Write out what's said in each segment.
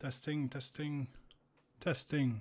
Testing, testing, testing.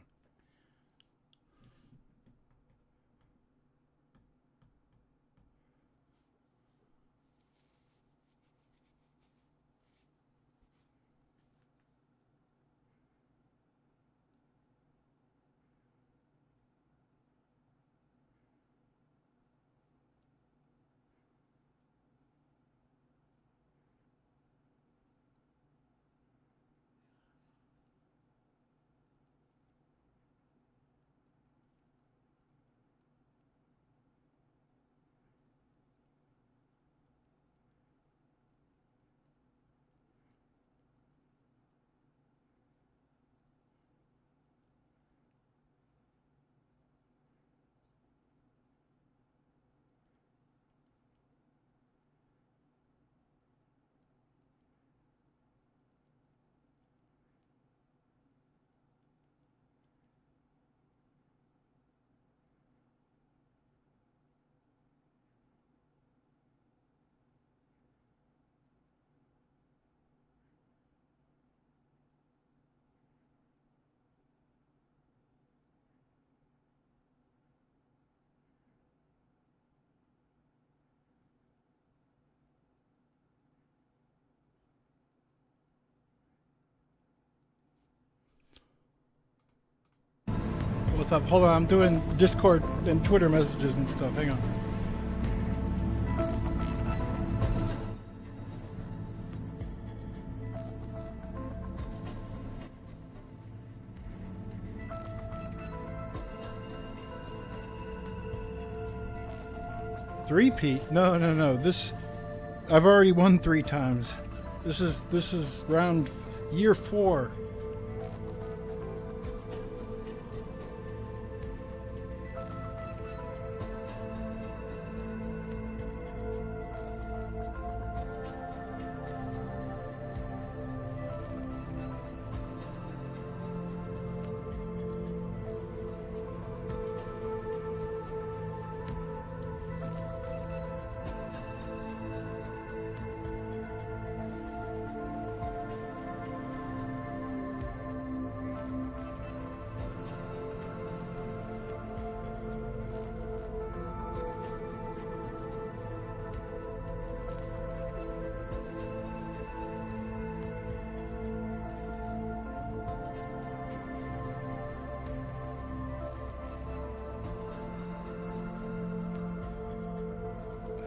What's up? Hold on, I'm doing Discord and Twitter messages and stuff. Hang on. Three-peat? No. This I've already won 3 times. This is round year 4.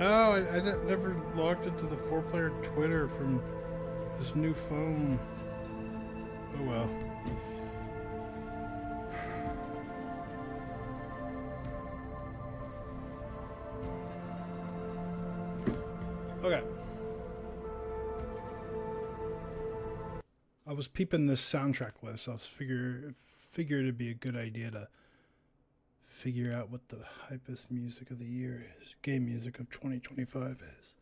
Oh, I never logged into the 4-player Twitter from this new phone. Oh well. Okay. I was peeping this soundtrack list. I was figured it'd be a good idea to figure out what the hypest music of the year is. Game music of 2025 is.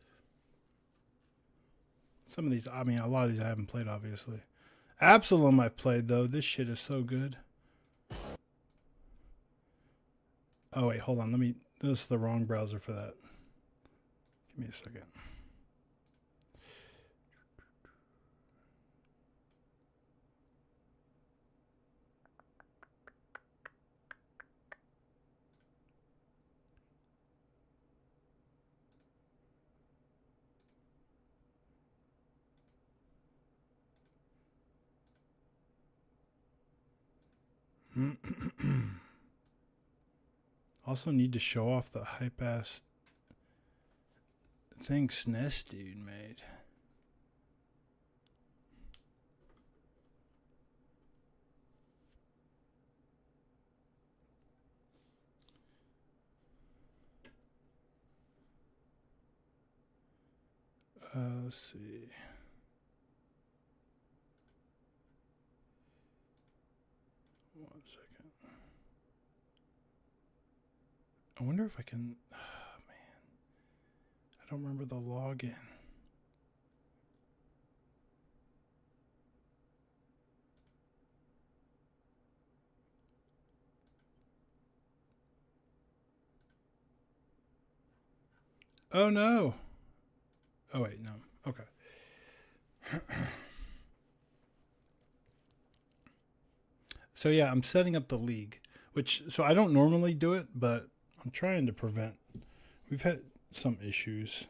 Some of these, I mean, a lot of these I haven't played, obviously. Absalom I've played, though. This shit is so good. Oh, wait, hold on. This is the wrong browser for that. Give me a second. Also need to show off the hype ass thing SNES dude made. Let's see. One second. I wonder if I can. Oh, man. I don't remember the login. Oh no. Oh wait, no. Okay. So yeah, I'm setting up the league, which so I don't normally do it, but I'm trying to prevent. We've had some issues.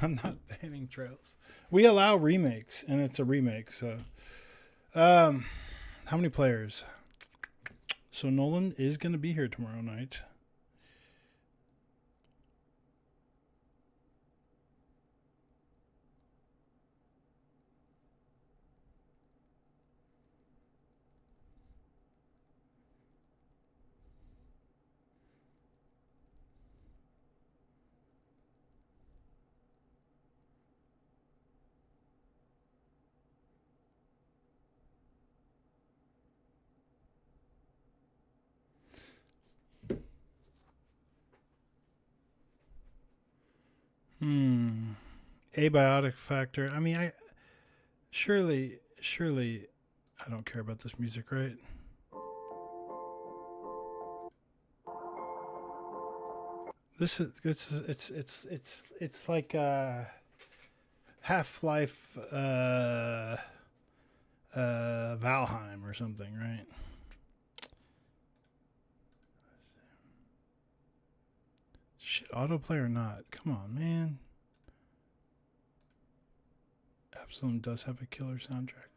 I'm not banning trails. We allow remakes, and it's a remake. So, how many players? So Nolan is going to be here tomorrow night. Abiotic factor. I mean, surely, I don't care about this music, right? This is it's like Half-Life Valheim or something, right? Shit, autoplay or not? Come on, man. Absalom does have a killer soundtrack.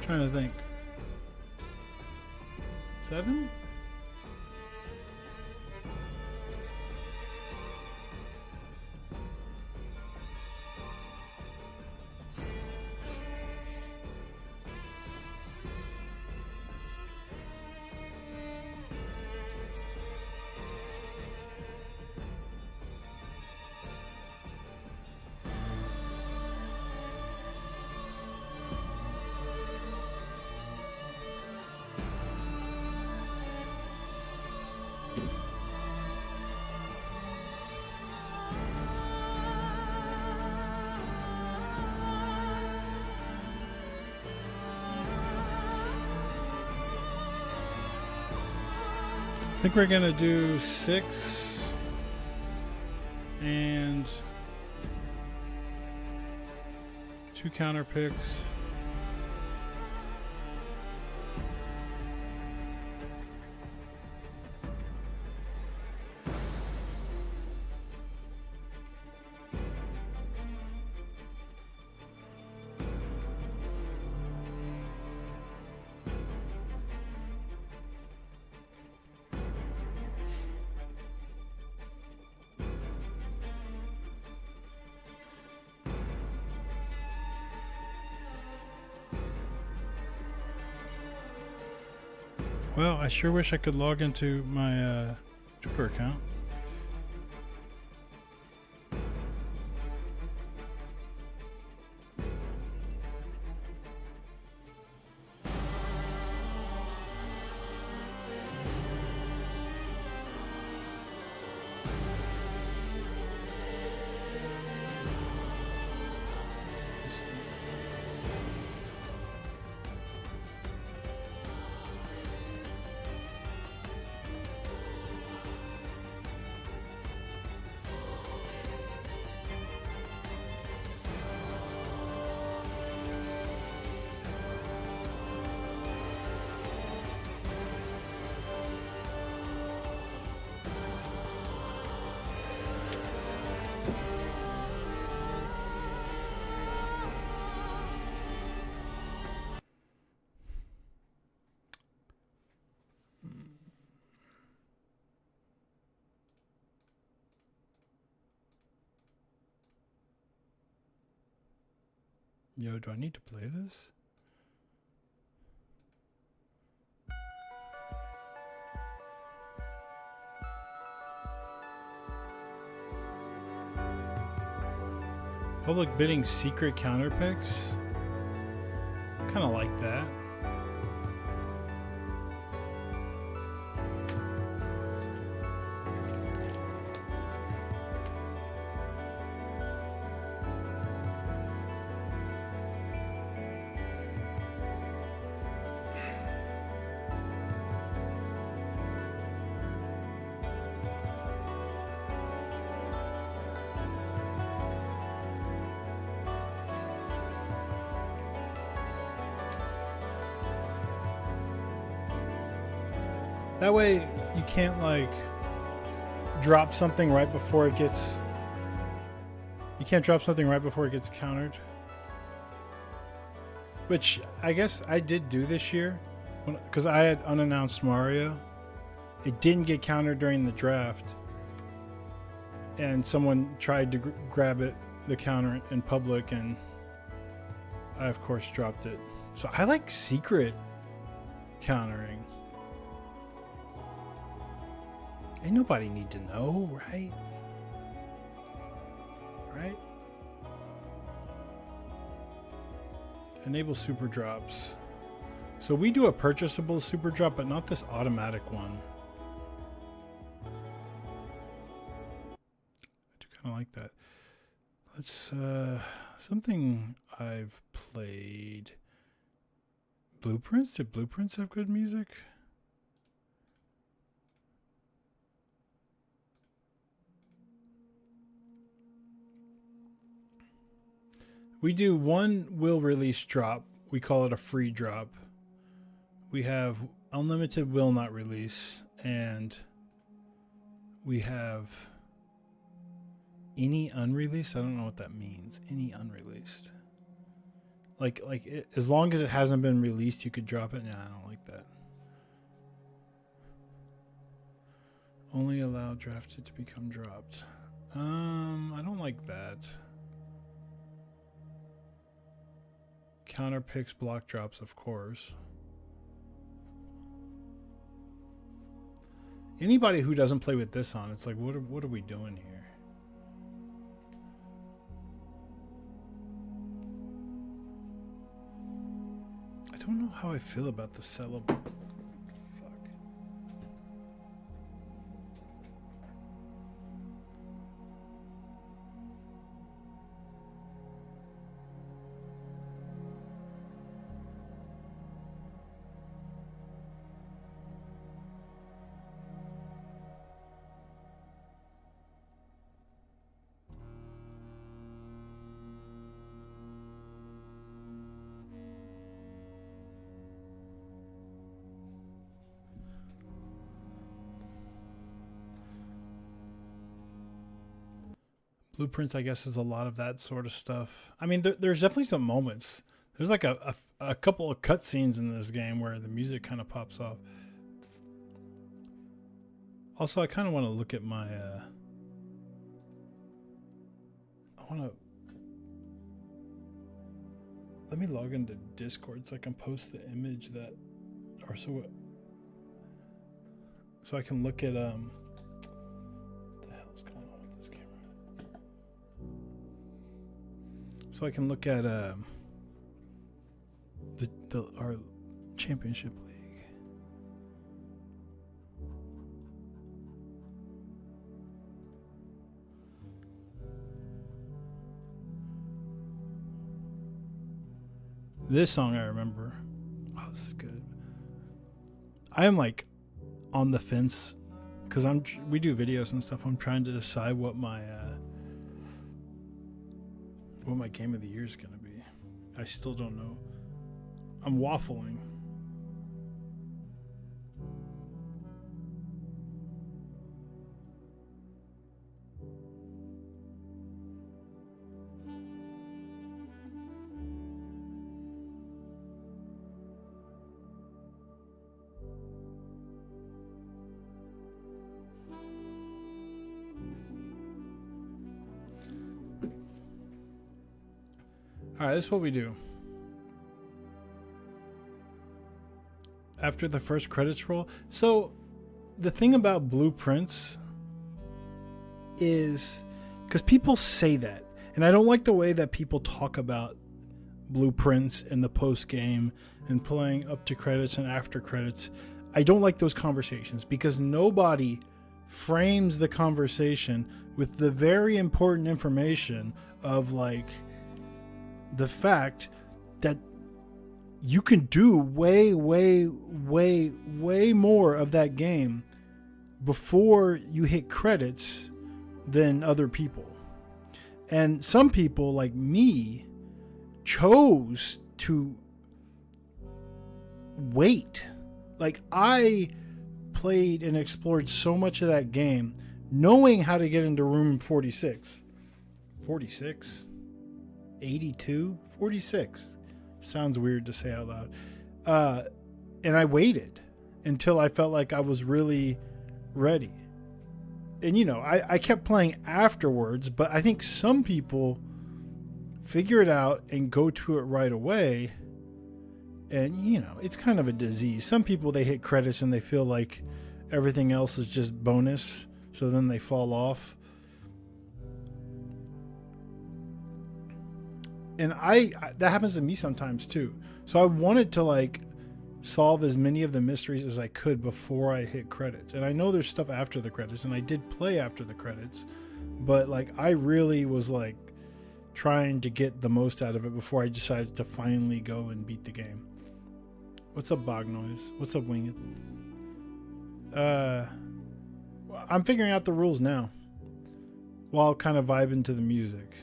Trying to think. 7? I think we're gonna do 6 and 2 counter picks. Well, I sure wish I could log into my Twitter account. Yo, do I need to play this? Public bidding secret counter picks. Kind of like that. That way you can't like drop something right before it gets... You can't drop something right before it gets countered. Which I guess I did do this year. Because I had unannounced Mario. It didn't get countered during the draft. And someone tried to grab it, the counter in public, and I of course dropped it. So I like secret countering. Ain't nobody need to know, right? Right? Enable super drops. So we do a purchasable super drop, but not this automatic one. I do kind of like that. Let's, something I've played. Blueprints? Did Blueprints have good music? We do one will release drop. We call it a free drop. We have unlimited will not release, and we have any unreleased. I don't know what that means. Any unreleased. Like it, as long as it hasn't been released, you could drop it. Nah, I don't like that. Only allow drafted to become dropped. I don't like that. Counter picks, block drops, of course. Anybody who doesn't play with this on, it's like, what are we doing here? I don't know how I feel about the celebrate. Blueprints, I guess, is a lot of that sort of stuff. I mean, there's definitely some moments. There's like a couple of cutscenes in this game where the music kind of pops off. Also, I kind of want to look at my... I want to... Let me log into Discord so I can post the image that... Or so I can look at... What the hell's going on with this camera? So I can look at our championship league. This song I remember. Oh, this is good. I am like on the fence because we do videos and stuff. I'm trying to decide what my game of the year is gonna be. I still don't know. I'm waffling. All right, this is what we do. After the first credits roll. So the thing about Blueprints is, because people say that, And I don't like the way that people talk about blueprints in the post game and playing up to credits and after credits. I don't like those conversations because nobody frames the conversation with the very important information of like the fact that you can do way more of that game before you hit credits than other people. And some people like me chose to wait. Like I played and explored so much of that game knowing how to get into room 46. 82? 46. Sounds weird to say out loud. And I waited until I felt like I was really ready. And you know, I kept playing afterwards, but I think some people figure it out and go to it right away. And you know, it's kind of a disease. Some people, they hit credits and they feel like everything else is just bonus, so then they fall off. And that happens to me sometimes too. So I wanted to like solve as many of the mysteries as I could before I hit credits. And I know there's stuff after the credits, and I did play after the credits, but like I really was like trying to get the most out of it before I decided to finally go and beat the game. What's up, Bog Noise? What's up, Winged? I'm figuring out the rules now while kind of vibing to the music.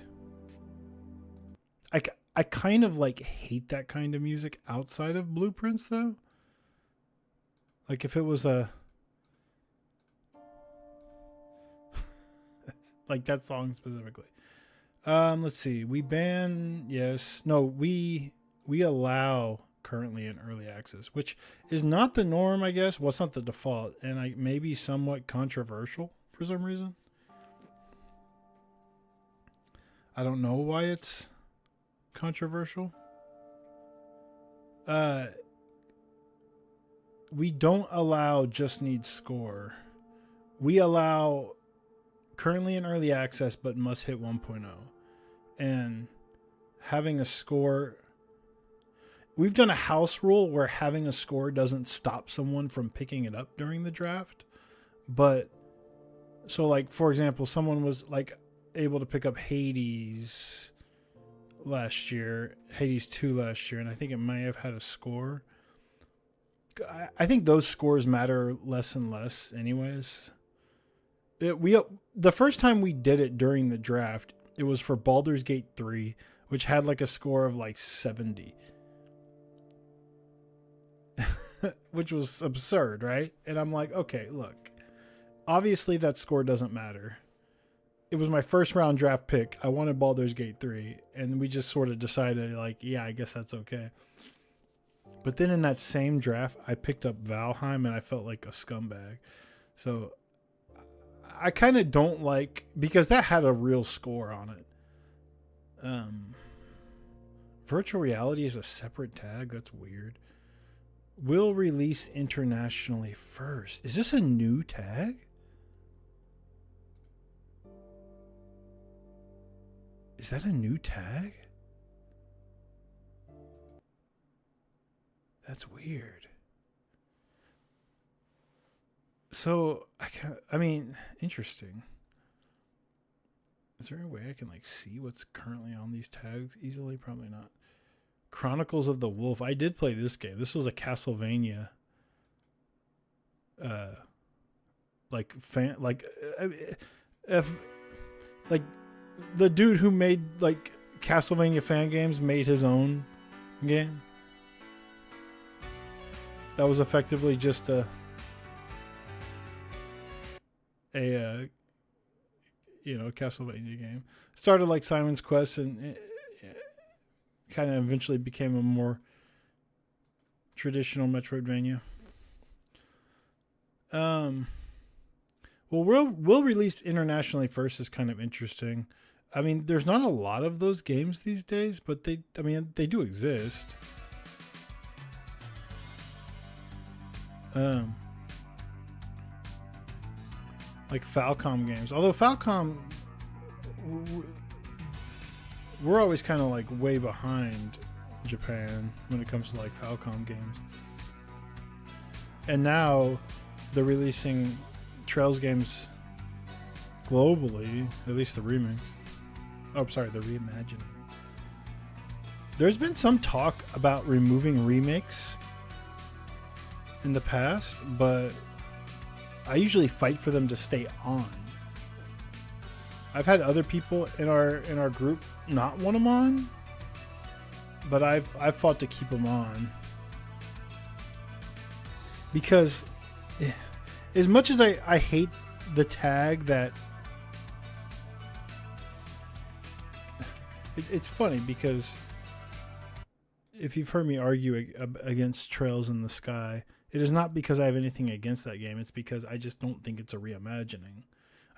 I kind of like hate that kind of music outside of blueprints though. Like if it was a like that song specifically. Let's see. We ban, yes. No, we allow currently in early access, which is not the norm, I guess. Well, it's not the default, and I may be somewhat controversial for some reason. I don't know why it's controversial. We don't allow just need score. We allow currently in early access, but must hit 1.0. And having a score, we've done a house rule where having a score doesn't stop someone from picking it up during the draft. But so like, for example, someone was like able to pick up Hades last year, Hades 2 last year, and I think it may have had a score. I think those scores matter less and less anyways. The first time we did it during the draft, it was for Baldur's Gate 3, which had like a score of like 70. Which was absurd, right? And I'm like, okay, look, obviously that score doesn't matter. It was my first round draft pick. I wanted Baldur's Gate 3, and we just sort of decided like, yeah, I guess that's okay. But then in that same draft, I picked up Valheim and I felt like a scumbag. So I kind of don't like, because that had a real score on it. Virtual reality is a separate tag. That's weird. Will release internationally first. Is this a new tag? Is that a new tag? That's weird. So I mean, interesting. Is there a way I can like see what's currently on these tags easily? Probably not. Chronicles of the Wolf. I did play this game. This was a Castlevania. If the dude who made like Castlevania fan games made his own game. That was effectively just a Castlevania game. Started like Simon's Quest and it kind of eventually became a more traditional Metroidvania. Well, we'll release internationally first is kind of interesting. I mean, there's not a lot of those games these days, but they do exist. Like Falcom games. Although Falcom we're always kind of like way behind Japan when it comes to like Falcom games. And now they're releasing Trails games globally, at least the remakes. Oh, I'm sorry, the reimaginings. There's been some talk about removing remakes in the past, but I usually fight for them to stay on. I've had other people in our group not want them on, but I've fought to keep them on because as much as I hate the tag that it's funny because if you've heard me argue against Trails in the Sky, it is not because I have anything against that game. It's because I just don't think it's a reimagining.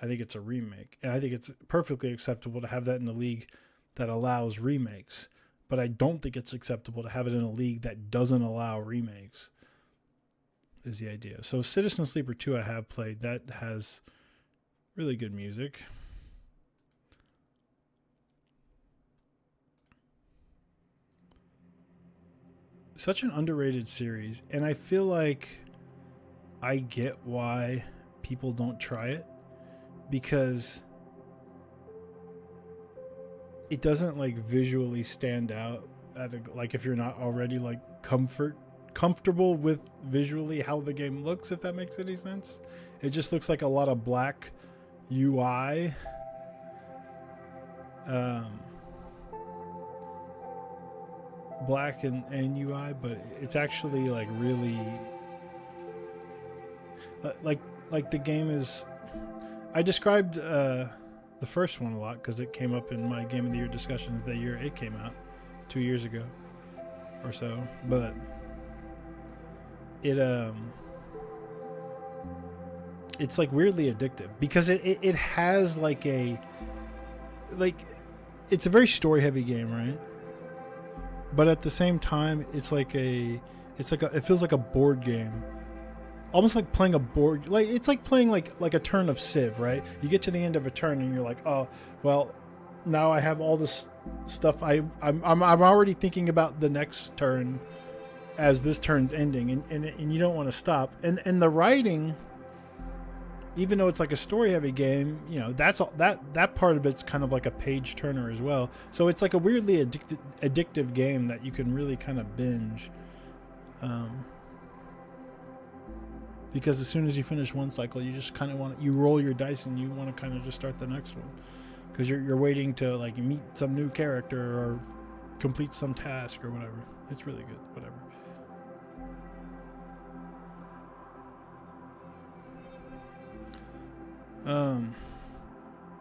I think it's a remake. And I think it's perfectly acceptable to have that in a league that allows remakes. But I don't think it's acceptable to have it in a league that doesn't allow remakes, is the idea. So Citizen Sleeper 2 I have played. That has really good music. Such an underrated series, and I feel like I get why people don't try it, because it doesn't like visually stand out like if you're not already like comfortable with visually how the game looks, if that makes any sense. It just looks like a lot of black UI. Black and UI, but it's actually like really like the game is. I described the first one a lot because it came up in my Game of the Year discussions the year it came out 2 years ago or so, but it's like weirdly addictive because it has like it's a very story heavy game, right? But at the same time, it feels like a board game, almost like playing a board. Like it's like playing like a turn of Civ, right? You get to the end of a turn and you're like, oh, well, now I have all this stuff. I'm already thinking about the next turn as this turn's ending, and you don't want to stop. And the writing, even though it's like a story heavy game, you know, that part of it's kind of like a page turner as well. So it's like a weirdly addictive game that you can really kind of binge. Because as soon as you finish one cycle, you just kind of you roll your dice and you want to kind of just start the next one. Because you're waiting to like meet some new character or complete some task or whatever. It's really good, whatever.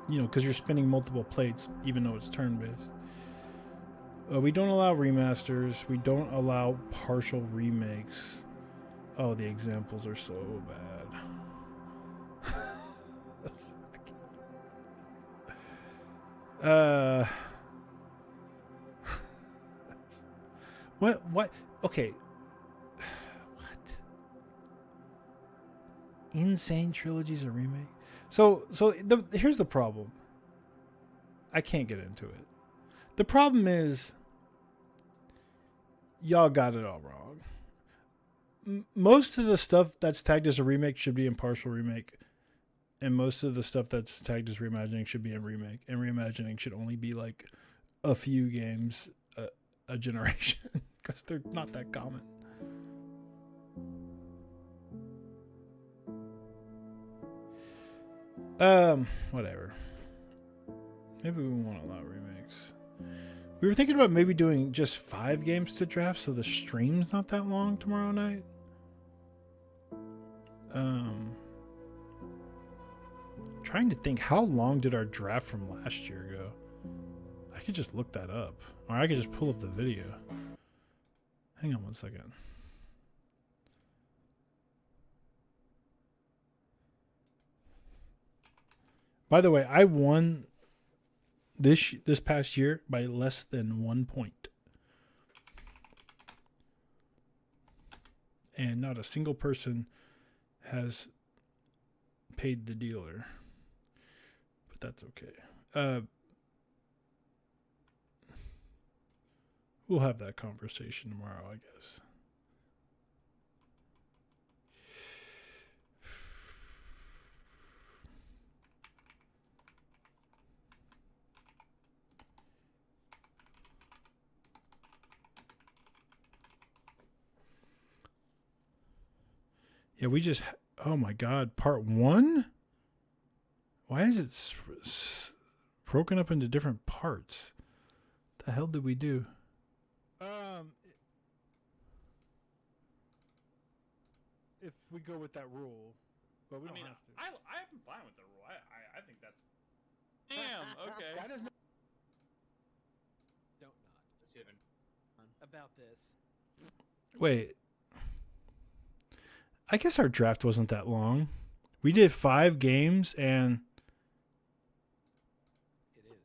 You know, because you're spinning multiple plates, even though it's turn-based. We don't allow remasters. We don't allow partial remakes. Oh, the examples are so bad. What? Okay. What? Insane Trilogy's a remake? So here's the problem. I can't get into it. The problem is y'all got it all wrong. Most of the stuff that's tagged as a remake should be in partial remake, and most of the stuff that's tagged as reimagining should be in remake, and reimagining should only be like a few games a generation because they're not that common. Whatever. Maybe we won't allow remakes. We were thinking about maybe doing just 5 games to draft so the stream's not that long tomorrow night. Trying to think, how long did our draft from last year go? I could just look that up. Or I could just pull up the video. Hang on one second. By the way, I won this past year by less than 1 point. And not a single person has paid the dealer. But that's okay. We'll have that conversation tomorrow, I guess. Yeah, we just... Oh my God, part 1? Why is it broken up into different parts? What the hell did we do? If we go with that rule, but we don't have to. I'm fine with the rule. I think that's... Damn, okay. That is not... Don't not. About this. Wait. I guess our draft wasn't that long. We did 5 games and... It is.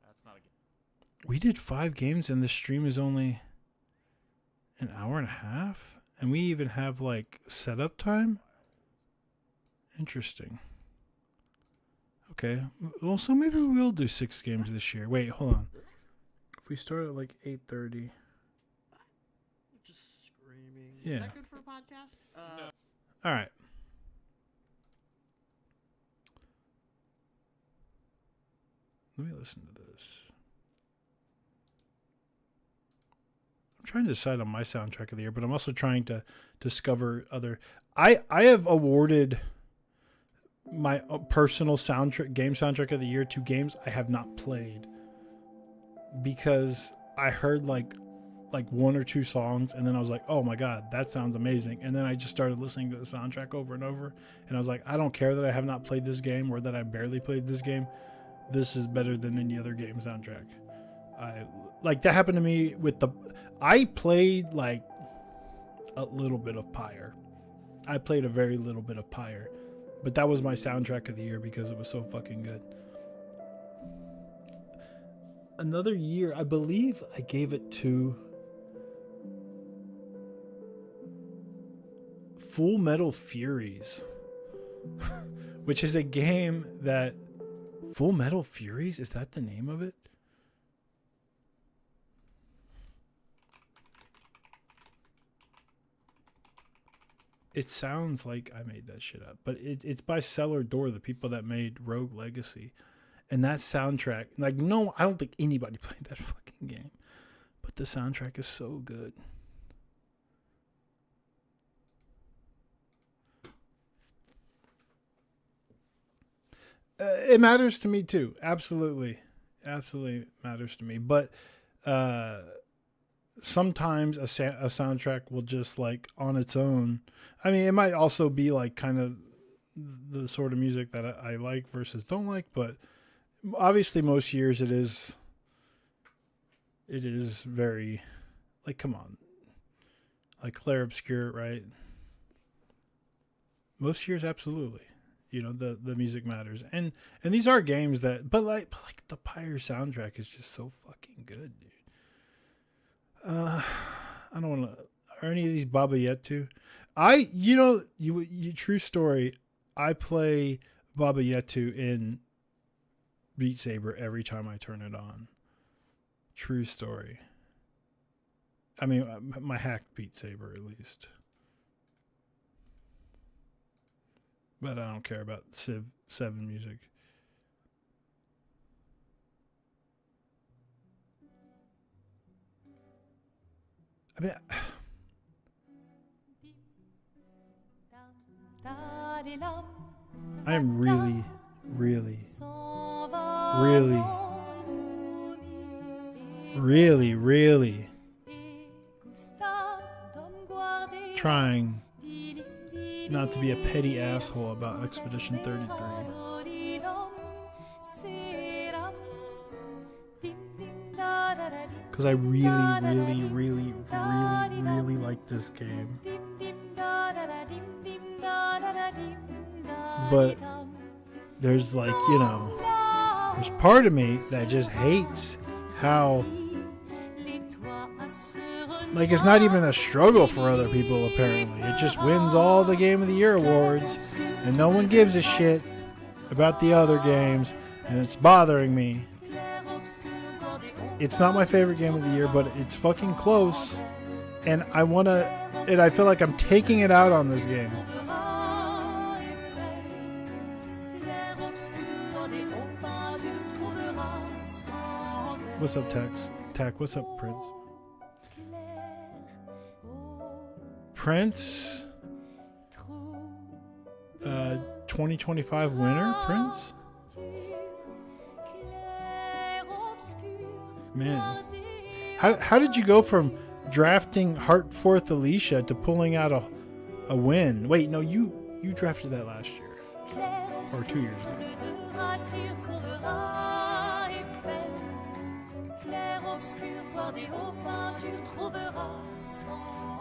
That's not a game. We did 5 games and the stream is only an hour and a half? And we even have, like, setup time? Interesting. Okay. Well, so maybe we'll do 6 games this year. Wait, hold on. If we start at, like, 8:30... Yeah. Is that good for a podcast? No. All right. Let me listen to this. I'm trying to decide on my soundtrack of the year, but I'm also trying to discover other... I have awarded my personal game soundtrack of the year to games I have not played because I heard like 1 or 2 songs and then I was like, oh my God, that sounds amazing. And then I just started listening to the soundtrack over and over. And I was like, I don't care that I have not played this game or that I barely played this game. This is better than any other game soundtrack. Like that happened to me with I played like a little bit of Pyre. I played a very little bit of Pyre, but that was my soundtrack of the year because it was so fucking good. Another year, I believe I gave it to Full Metal Furies, which is a game that... Full Metal Furies? Is that the name of it? It sounds like I made that shit up, but it's by Cellar Door, the people that made Rogue Legacy. And that soundtrack, like, no, I don't think anybody played that fucking game, but the soundtrack is so good. It matters to me too. Absolutely matters to me. But sometimes a soundtrack will just like on its own. I mean, it might also be like kind of the sort of music that I like versus don't like. But obviously, most years it is very like, come on, like Clair Obscur, right? Most years, absolutely. You know, the music matters. And these are games that, but like the Pyre soundtrack is just so fucking good, dude. I don't want to, are any of these Baba Yetu? True story. I play Baba Yetu in Beat Saber every time I turn it on. True story. I mean, my hacked Beat Saber at least. But I don't care about Civ 7 music. I mean, I am really trying not to be a petty asshole about Expedition 33. Because I really like this game. But there's like, there's part of me that just hates how, like, it's not even a struggle for other people, apparently. It just wins all the Game of the Year awards, and no one gives a shit about the other games, and it's bothering me. It's not my favorite game of the year, but it's fucking close. And I want to... And I feel like I'm taking it out on this game. What's up, Tex? Tack, what's up, Prince? Prince? 2025 winner, Prince? Man. How did you go from drafting Hartforth Alicia to pulling out a win? Wait, no, you drafted that last year. Or 2 years ago.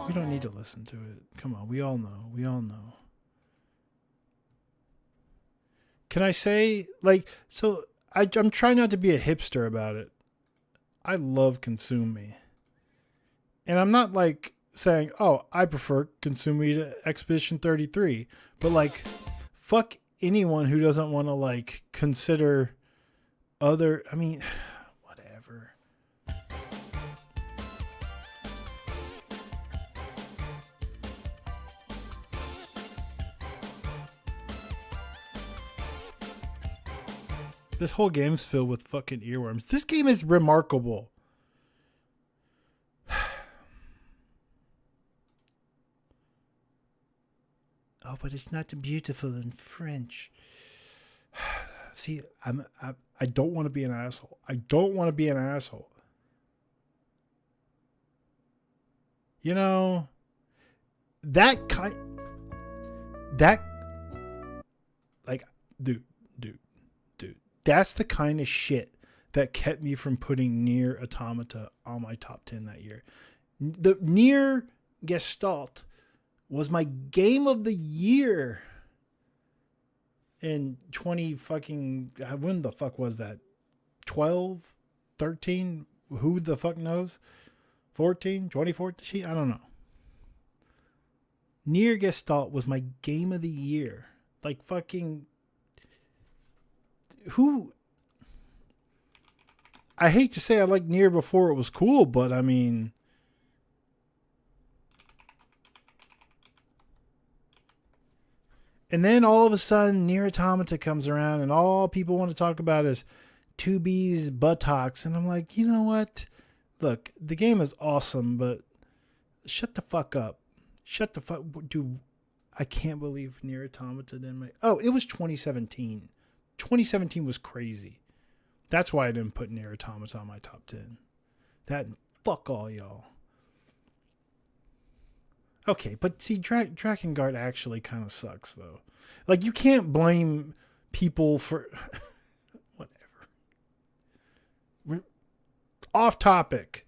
We don't need to listen to it. Come on, we all know. We all know. Can I say, like, so I'm trying not to be a hipster about it. I love Consume Me. And I'm not like saying, oh, I prefer Consume Me to Expedition 33. But like, fuck anyone who doesn't want to like consider other, I mean, whatever. This whole game's filled with fucking earworms. This game is remarkable. Oh, but it's not beautiful in French. See, I don't want to be an asshole. I don't want to be an asshole. You know, like, dude. That's the kind of shit that kept me from putting Nier Automata on my top 10 that year. The Nier Gestalt was my game of the year in 20 fucking, when the fuck was that? 12, 13, who the fuck knows? 14, 2014, I don't know. Nier Gestalt was my game of the year. Like fucking, who, I hate to say I liked Nier before it was cool, but I mean, and then all of a sudden Nier Automata comes around and all people want to talk about is 2B's buttocks. And I'm like, you know what? Look, the game is awesome, but shut the fuck up. Shut the fuck, dude. I can't believe Nier Automata didn't make, oh, it was 2017. 2017 was crazy. That's why I didn't put Nier Automata on my top 10. That, fuck all y'all. Okay, but see, Drakengard actually kind of sucks, though. Like, you can't blame people for... Whatever. We're off topic.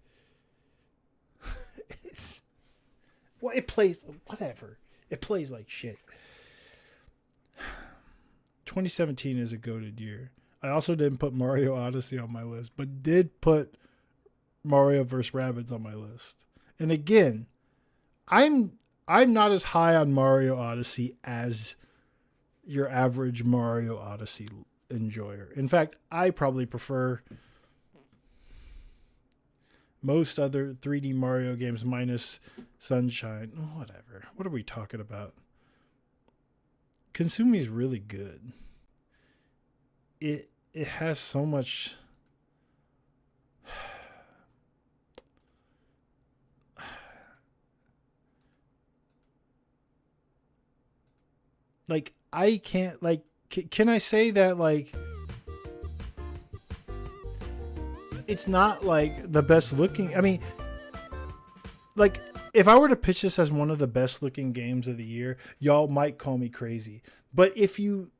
Well, it plays... Whatever. It plays like shit. 2017 is a goated year. I also didn't put Mario Odyssey on my list, but did put Mario vs. Rabbids on my list. And again, I'm not as high on Mario Odyssey as your average Mario Odyssey enjoyer. In fact, I probably prefer most other 3D Mario games minus Sunshine. Whatever. What are we talking about? Consume Me is really good. It has so much... Like, I can't, like, can I say that, like, it's not, like, the best looking, I mean, like, if I were to pitch this as one of the best looking games of the year, y'all might call me crazy. But if you,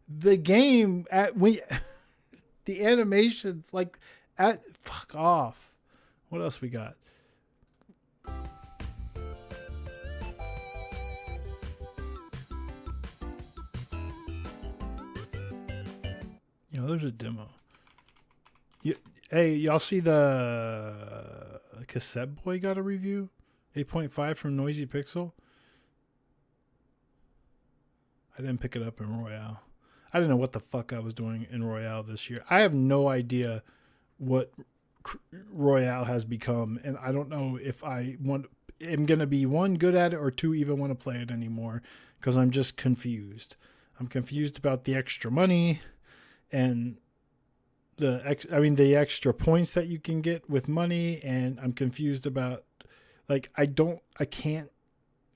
the game, the animations, like, fuck off. What else we got? You know, there's a demo. Hey, y'all see the Cassette Boy got a review? 8.5 from Noisy Pixel. I didn't pick it up in Royale. I didn't know what the fuck I was doing in Royale this year. I have no idea what Royale has become, and I don't know if am going to be one, good at it, or two, even want to play it anymore, because I'm just confused. I'm confused about the extra money and the extra points that you can get with money, and I'm confused about, like, I can't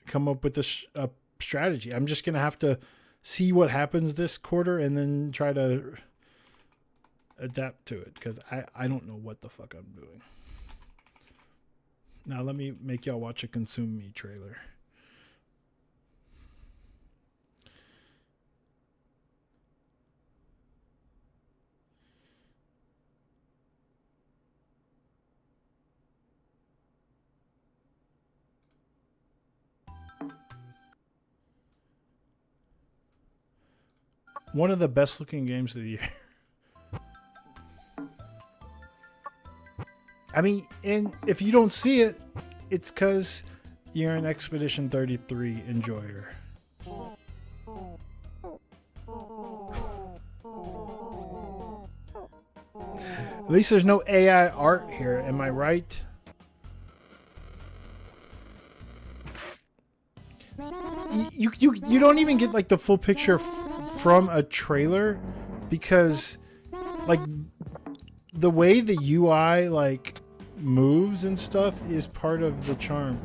come up with a strategy. I'm just going to have to see what happens this quarter and then try to adapt to it, because I don't know what the fuck I'm doing. Now let me make y'all watch a Consume Me trailer. One of the best looking games of the year. I mean, and if you don't see it, it's because you're an Expedition 33 enjoyer. At least there's no AI art here, am I right? You don't even get like the full picture from a trailer, because like the way the UI like moves and stuff is part of the charm.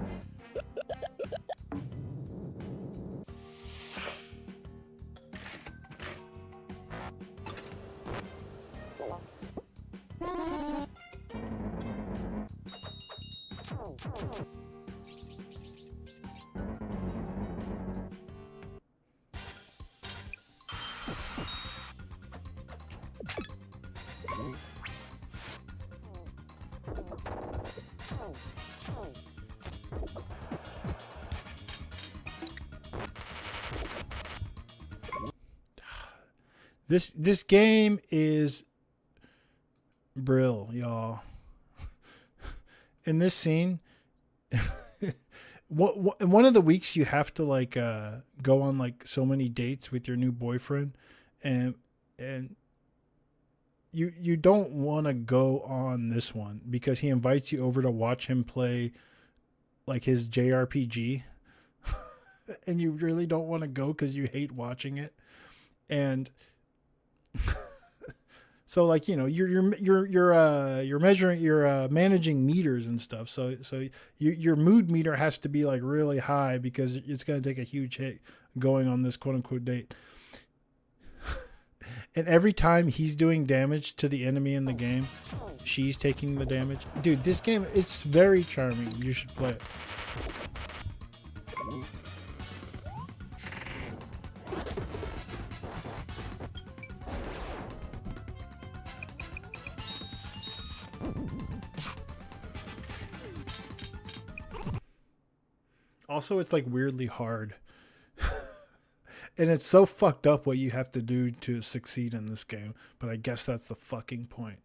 This game is brill, y'all. In this scene, one of the weeks you have to like go on like so many dates with your new boyfriend, and you don't want to go on this one because he invites you over to watch him play like his JRPG, and you really don't want to go because you hate watching it. And so like, you know, you're measuring, you're managing meters and stuff. So your mood meter has to be like really high because it's going to take a huge hit going on this quote unquote date. And every time he's doing damage to the enemy in the game, she's taking the damage. Dude, this game, it's very charming. You should play it. Also, it's like weirdly hard. And it's so fucked up what you have to do to succeed in this game. But I guess that's the fucking point.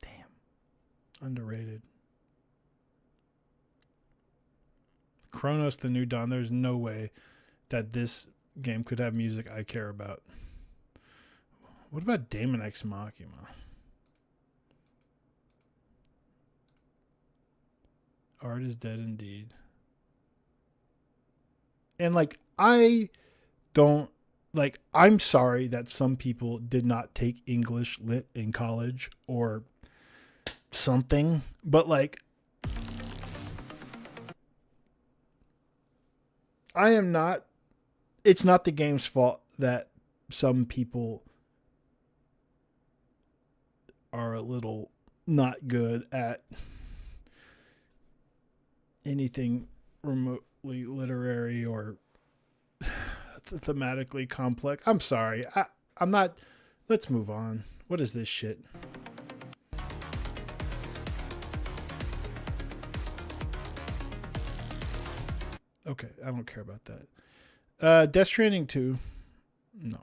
Damn. Underrated. Chronos the New Dawn. There's no way that this game could have music I care about. What about Daemon X Machina? Art is dead indeed. And like, I don't like, I'm sorry that some people did not take English lit in college or something, but like, it's not the game's fault that some people are a little not good at anything remotely literary or thematically complex. I'm sorry. I'm not. Let's move on. What is this shit? Okay, I don't care about that. Death Stranding 2. No.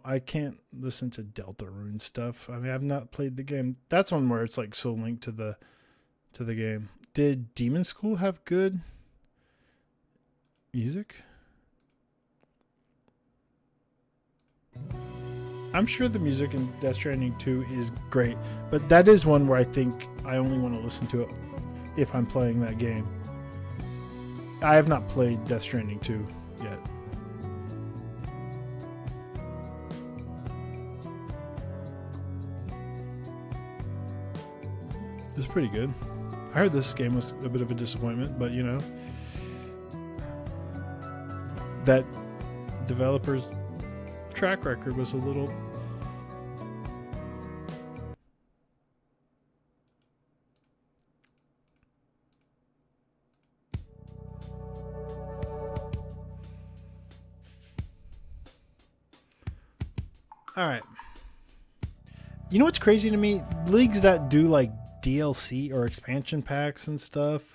I can't listen to Deltarune stuff. I mean, I've not played the game. That's one where it's like so linked to to the game. Did Demon School have good music? I'm sure the music in Death Stranding 2 is great, but that is one where I think I only want to listen to it if I'm playing that game. I have not played Death Stranding 2 yet. It was pretty good. I heard this game was a bit of a disappointment, but you know, that developer's track record was a little... All right. You know what's crazy to me? Leagues that do like DLC or expansion packs and stuff.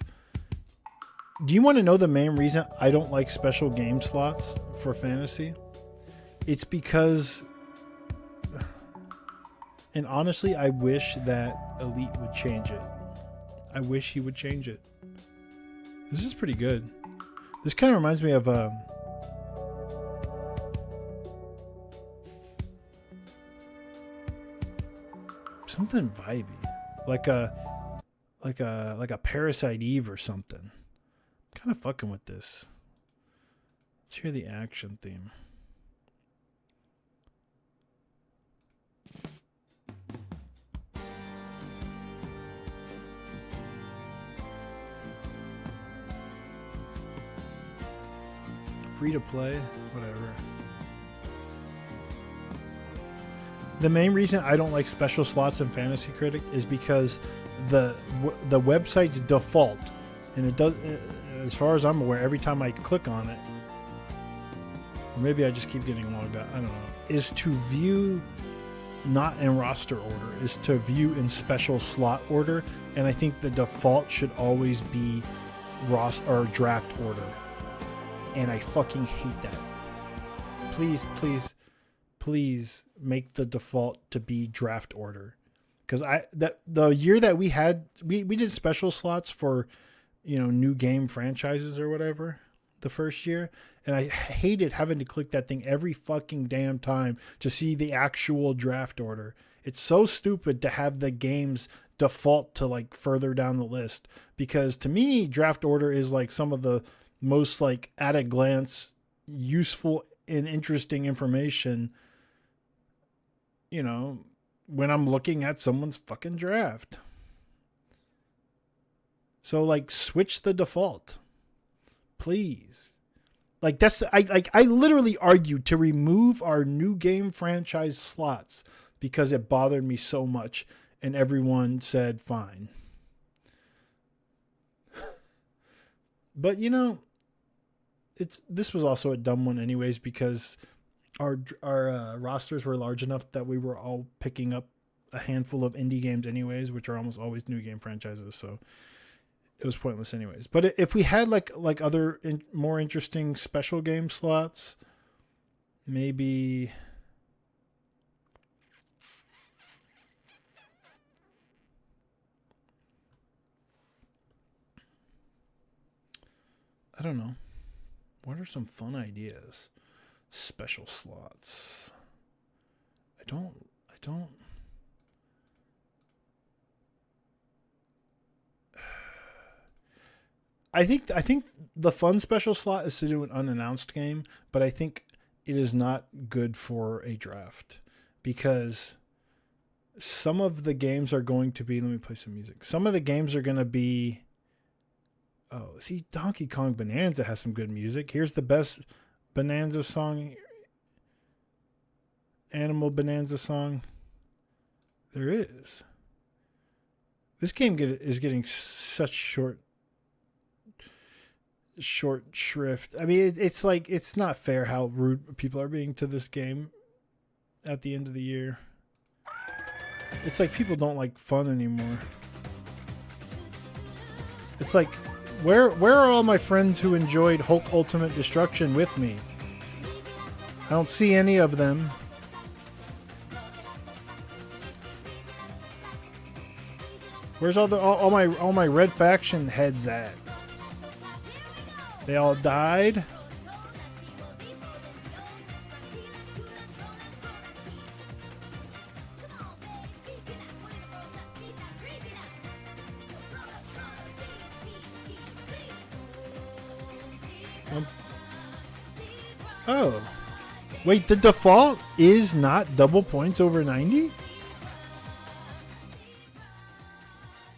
Do you want to know the main reason I don't like special game slots for fantasy? It's because, and honestly, I wish that Elite would change it. I wish he would change it. This is pretty good. This kind of reminds me of something vibey, like a Parasite Eve or something. Kind of fucking with this. Let's hear the action theme. Free to play, whatever. The main reason I don't like special slots in Fantasy Critic is because the website's default, and it does, as far as I'm aware, every time I click on it, or maybe I just keep getting logged out, I don't know, is to view not in roster order, is to view in special slot order, and I think the default should always be or draft order, and I fucking hate that. Please make the default to be draft order, because the year that we did special slots for, you know, new game franchises or whatever the first year, and I hated having to click that thing every fucking damn time to see the actual draft order. It's so stupid to have the games default to like further down the list, because to me draft order is like some of the most like at a glance useful and interesting information, you know, when I'm looking at someone's fucking draft. So like switch the default, please. Like that's I literally argued to remove our new game franchise slots because it bothered me so much, and everyone said fine. But you know, this was also a dumb one anyways, because our rosters were large enough that we were all picking up a handful of indie games anyways, which are almost always new game franchises, so it was pointless anyways. But if we had like other more interesting special game slots, maybe I don't know. What are some fun ideas? Special slots. I don't I think the fun special slot is to do an unannounced game, but I think it is not good for a draft, because some of the games are going to be, let me play some music. Some of the games are going to be, oh, see, Donkey Kong Bonanza has some good music. Here's the best Bonanza song, Animal Bonanza song there is. This game is getting such short shrift. I mean, it's like, it's not fair how rude people are being to this game at the end of the year. It's like people don't like fun anymore. It's like, where are all my friends who enjoyed Hulk Ultimate Destruction with me? I don't see any of them. Where's all my red faction heads at? They all died. Oh. Wait, the default is not double points over 90?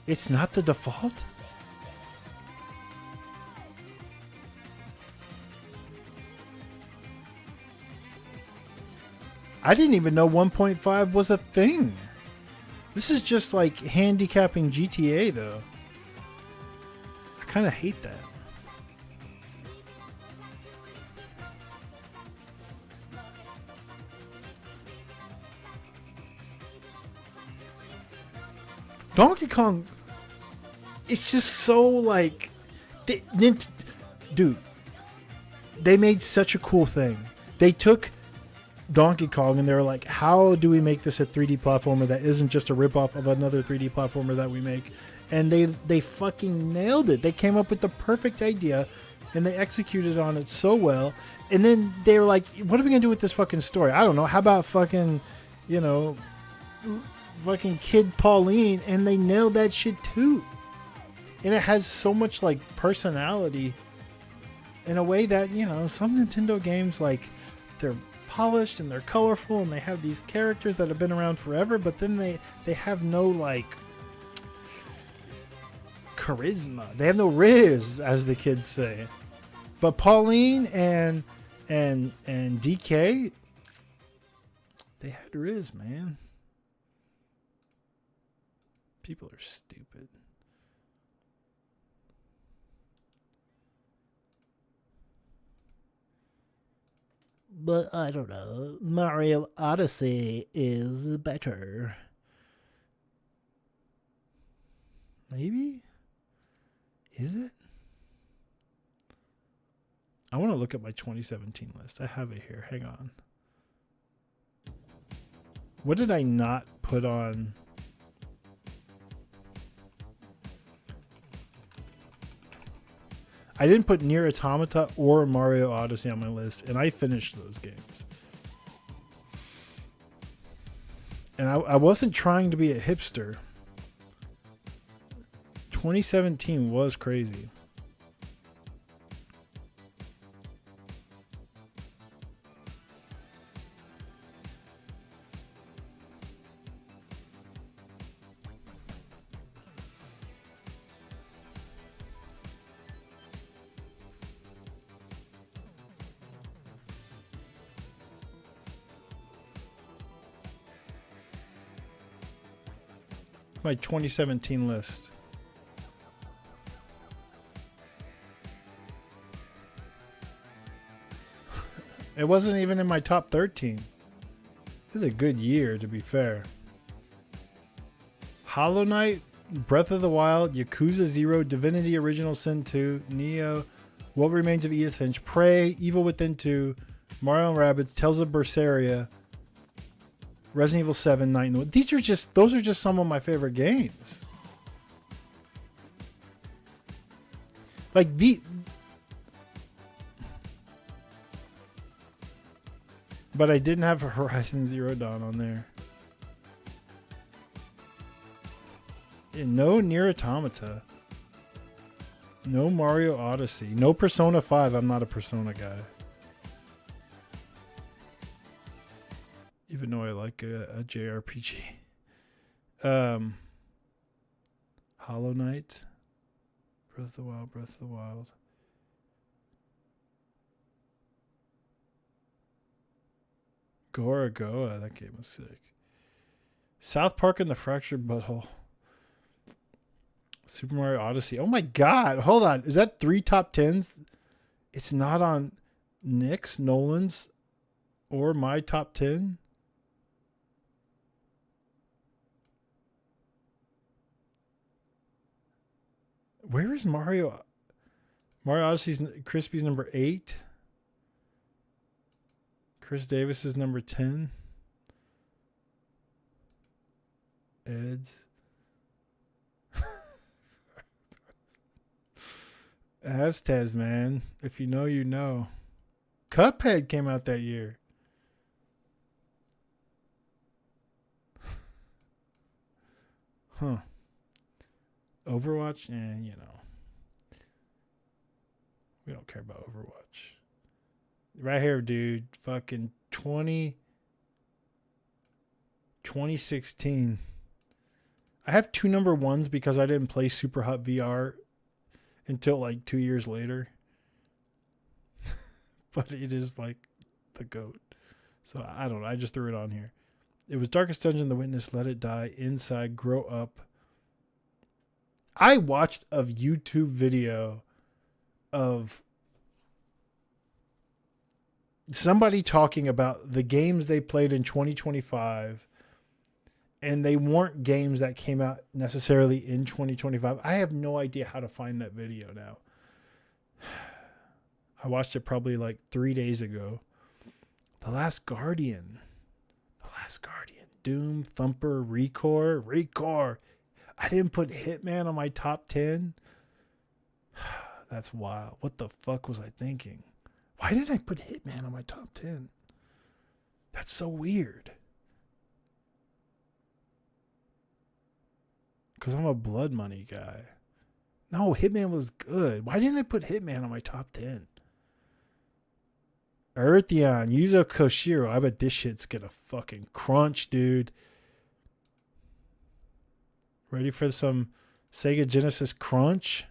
It's not the default? I didn't even know 1.5 was a thing. This is just like handicapping GTA though. I kind of hate that. Donkey Kong, it's just so like, dude, they made such a cool thing. They took Donkey Kong and they were like, how do we make this a 3D platformer that isn't just a ripoff of another 3D platformer that we make? And they fucking nailed it. They came up with the perfect idea and they executed on it so well. And then they were like, what are we gonna do with this fucking story? I don't know. How about fucking, you know, fucking Kid Pauline? And they nailed that shit too. And it has so much like personality in a way that, you know, some Nintendo games, like, they're polished and they're colorful and they have these characters that have been around forever, but then they have no like charisma. They have no riz, as the kids say. But Pauline and DK, they had riz, man. People are stupid. But I don't know. Mario Odyssey is better. Maybe? Is it? I want to look at my 2017 list. I have it here. Hang on. What did I not put on? I didn't put Nier Automata or Mario Odyssey on my list, and I finished those games. And I wasn't trying to be a hipster. 2017 was crazy. My 2017 list. It wasn't even in my top 13. This is a good year, to be fair. Hollow Knight, Breath of the Wild, Yakuza 0, Divinity Original Sin 2, Neo, What Remains of Edith Finch, Prey, Evil Within 2, Mario and Rabbids, Tales of Berseria, Resident Evil 7, Night in the Woods. Those are just some of my favorite games. Like but I didn't have Horizon Zero Dawn on there. And no Nier Automata. No Mario Odyssey. No Persona 5. I'm not a Persona guy. Even though I like a JRPG. Hollow Knight. Breath of the Wild, Breath of the Wild. Gorogoa, that game was sick. South Park and the Fractured Butthole. Super Mario Odyssey. Oh my god, hold on. Is that 3 top 10s? It's not on Nick's, Nolan's, or my top 10? Where is Mario? Mario Odyssey's Crispy's number 8. Chris Davis is number 10. Ed's. Aztez, man. If you know, you know. Cuphead came out that year. Huh. Overwatch? You know. We don't care about Overwatch. Right here, dude. Fucking 2016. I have two number ones because I didn't play Super Hot VR until like 2 years later. But it is like the GOAT. So I don't know. I just threw it on here. It was Darkest Dungeon, The Witness, Let It Die, Inside, Grow Up. I watched a YouTube video of somebody talking about the games they played in 2025, and they weren't games that came out necessarily in 2025. I have no idea how to find that video now. I watched it probably like 3 days ago. The Last Guardian. Doom, Thumper, Recore. I didn't put Hitman on my top 10. That's wild. What the fuck was I thinking? Why did I put Hitman on my top 10? That's so weird. Because I'm a Blood Money guy. No, Hitman was good. Why didn't I put Hitman on my top 10? Eartheon, Yuzo Koshiro. I bet this shit's gonna fucking crunch, dude. Ready for some Sega Genesis crunch?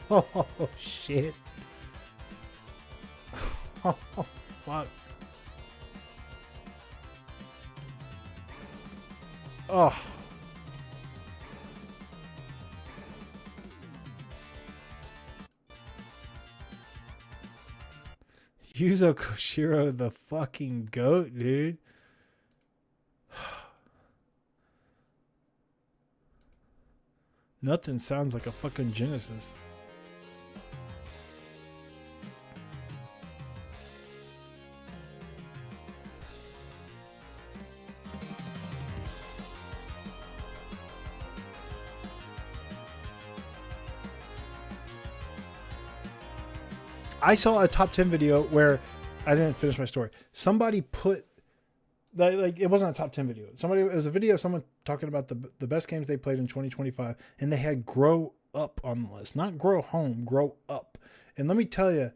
Oh, shit. Oh, fuck. Oh. Yuzo Koshiro, the fucking GOAT, dude. Nothing sounds like a fucking Genesis. I saw a top 10 video where I didn't finish my story. Somebody put like it wasn't a top 10 video. It was a video of someone talking about the best games they played in 2025, and they had Grow Up on the list, not Grow Home, Grow Up. And let me tell you,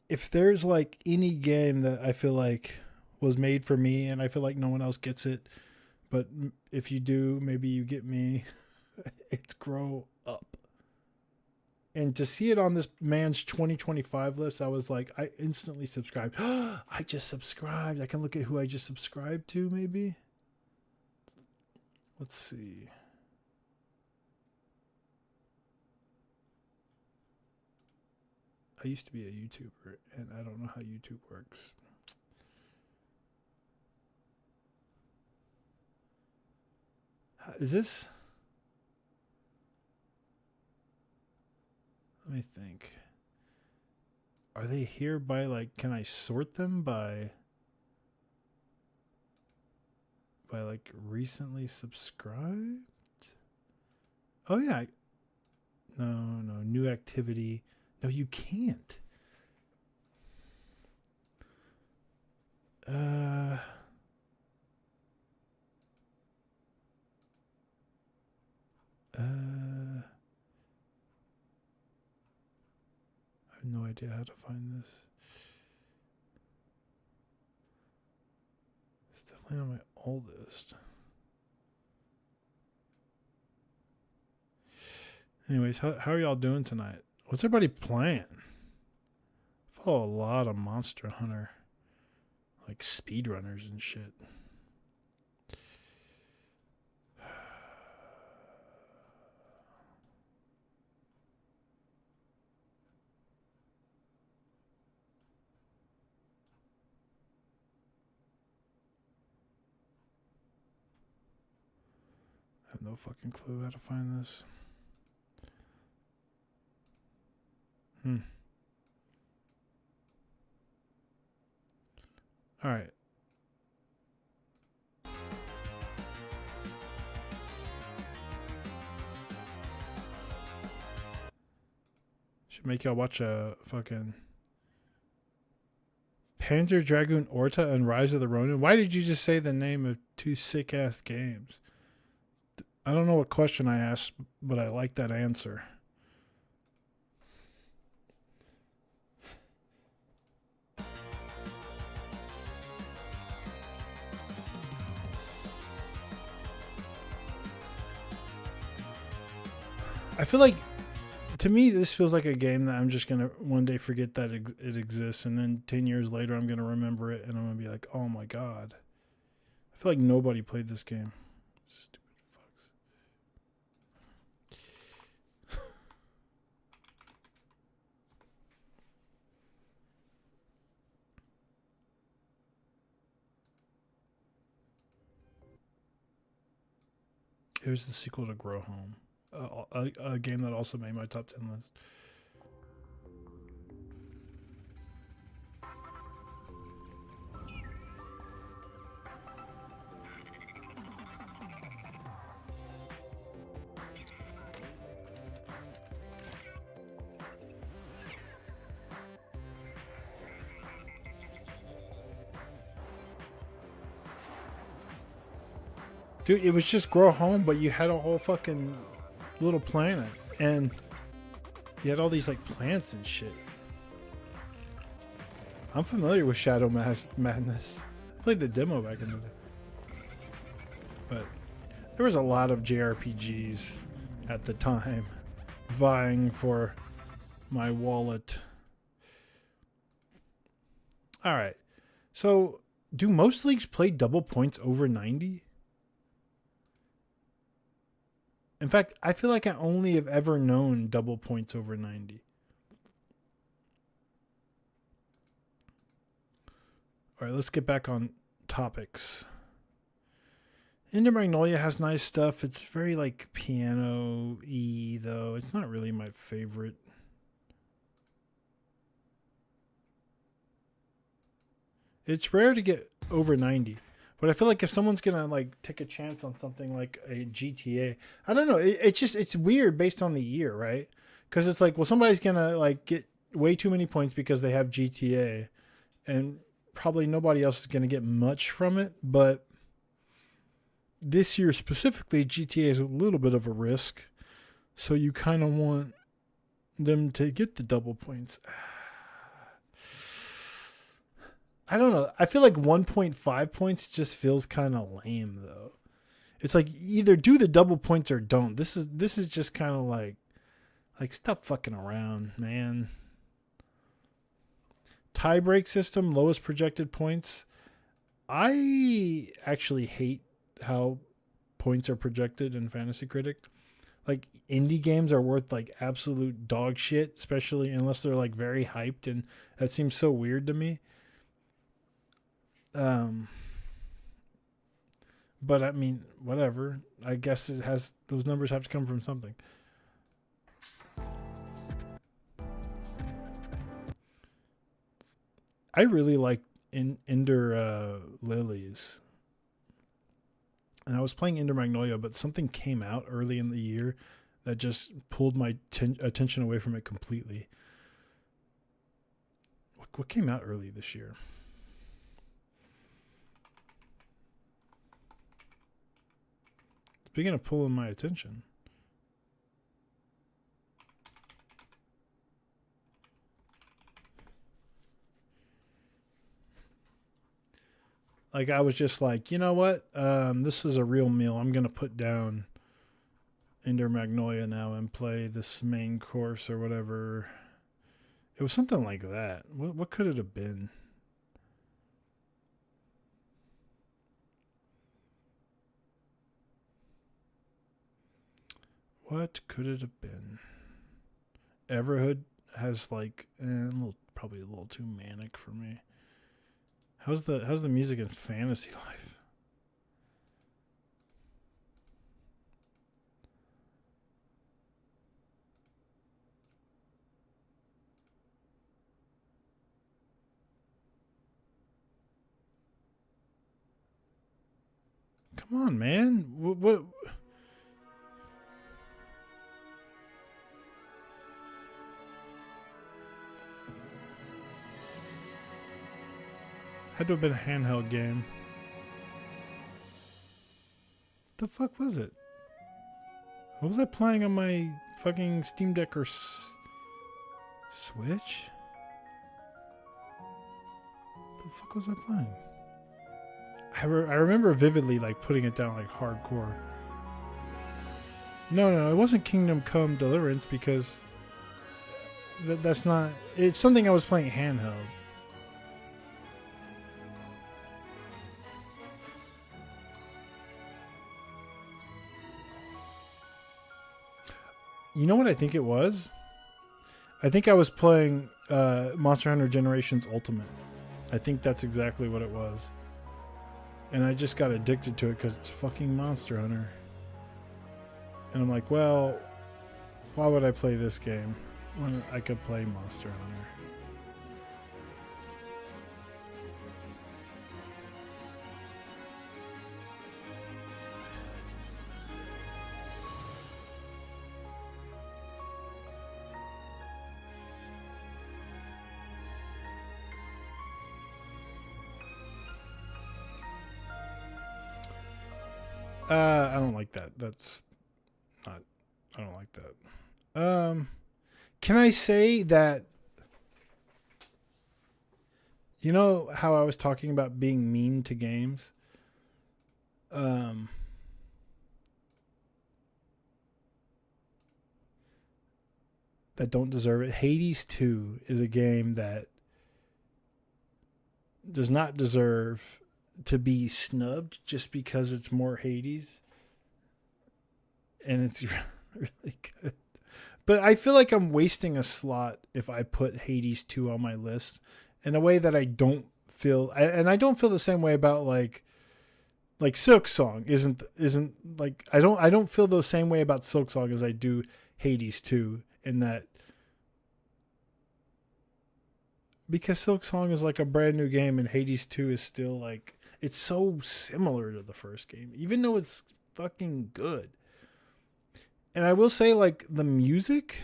if there's like any game that I feel like was made for me, and I feel like no one else gets it, but if you do, maybe you get me. It's Grow Up. And to see it on this man's 2025 list, I was like, I instantly subscribed. I just subscribed. I can look at who I just subscribed to, maybe. Let's see. I used to be a YouTuber, and I don't know how YouTube works. Is this... Let me think. Are they here by like, can I sort them by like recently subscribed? Oh yeah. No, new activity. No, you can't. I have no idea how to find this. It's definitely not my oldest. Anyways, how are y'all doing tonight? What's everybody playing? I follow a lot of Monster Hunter, like speedrunners and shit. I have no fucking clue how to find this. All right. make y'all watch a fucking Panzer Dragoon Orta and Rise of the Ronin. Why did you just say the name of two sick ass games? I don't know what question I asked, but I like that answer. I feel like, to me, this feels like a game that I'm just going to one day forget that it exists. And then 10 years later, I'm going to remember it. And I'm going to be like, oh my God. I feel like nobody played this game. Stupid fucks. Here's the sequel to Grow Home. A game that also made my top 10 list. Dude, it was just Grow Home, but you had a whole fucking little planet, and you had all these like plants and shit. I'm familiar with Shadow Madness. I played the demo back in the day, but there was a lot of JRPGs at the time vying for my wallet. All right, so do most leagues play double points over 90? In fact, I feel like I only have ever known double points over 90. All right, let's get back on topics. Ender Magnolia has nice stuff. It's very like piano-y, though. It's not really my favorite. It's rare to get over 90. But I feel like if someone's gonna like take a chance on something like a GTA, I don't know. It's weird based on the year, right? Because it's like, well, somebody's gonna like get way too many points because they have GTA, and probably nobody else is gonna get much from it. But this year specifically, GTA is a little bit of a risk, so you kind of want them to get the double points. I don't know. I feel like 1.5 points just feels kind of lame, though. It's like either do the double points or don't. This is just kind of like stop fucking around, man. Tie break system, lowest projected points. I actually hate how points are projected in Fantasy Critic. Like indie games are worth like absolute dog shit, especially unless they're like very hyped, and that seems so weird to me. But I mean, whatever. I guess those numbers have to come from something. I really like Ender Lilies. And I was playing Ender Magnolia, but something came out early in the year that just pulled my attention away from it completely. What came out early this year? Speaking of pulling my attention. Like I was just like, you know what? This is a real meal. I'm going to put down Ender Magnolia now and play this main course or whatever. It was something like that. What could it have been? What could it have been? Everhood has like probably a little too manic for me. How's the music in Fantasy Life? Come on, man. What? Had to have been a handheld game. The fuck was it? What was I playing on my fucking Steam Deck or Switch? The fuck was I playing? I remember vividly like putting it down like hardcore. No, it wasn't Kingdom Come Deliverance because that's not. It's something I was playing handheld. You know what I think it was? I think I was playing Monster Hunter Generations Ultimate. I think that's exactly what it was. And I just got addicted to it because it's fucking Monster Hunter. And I'm like, well, why would I play this game when I could play Monster Hunter? I don't like that. That's not. I don't like that. Can I say that? You know how I was talking about being mean to games? That don't deserve it. Hades 2 is a game that does not deserve to be snubbed just because it's more Hades. And it's really good. But I feel like I'm wasting a slot if I put Hades 2 on my list in a way that I don't feel. And I don't feel the same way about like Silk Song isn't like I don't feel the same way about Silk Song as I do Hades 2 in that, because Silk Song is like a brand new game and Hades 2 is still like, it's so similar to the first game, even though it's fucking good. And I will say, like, the music,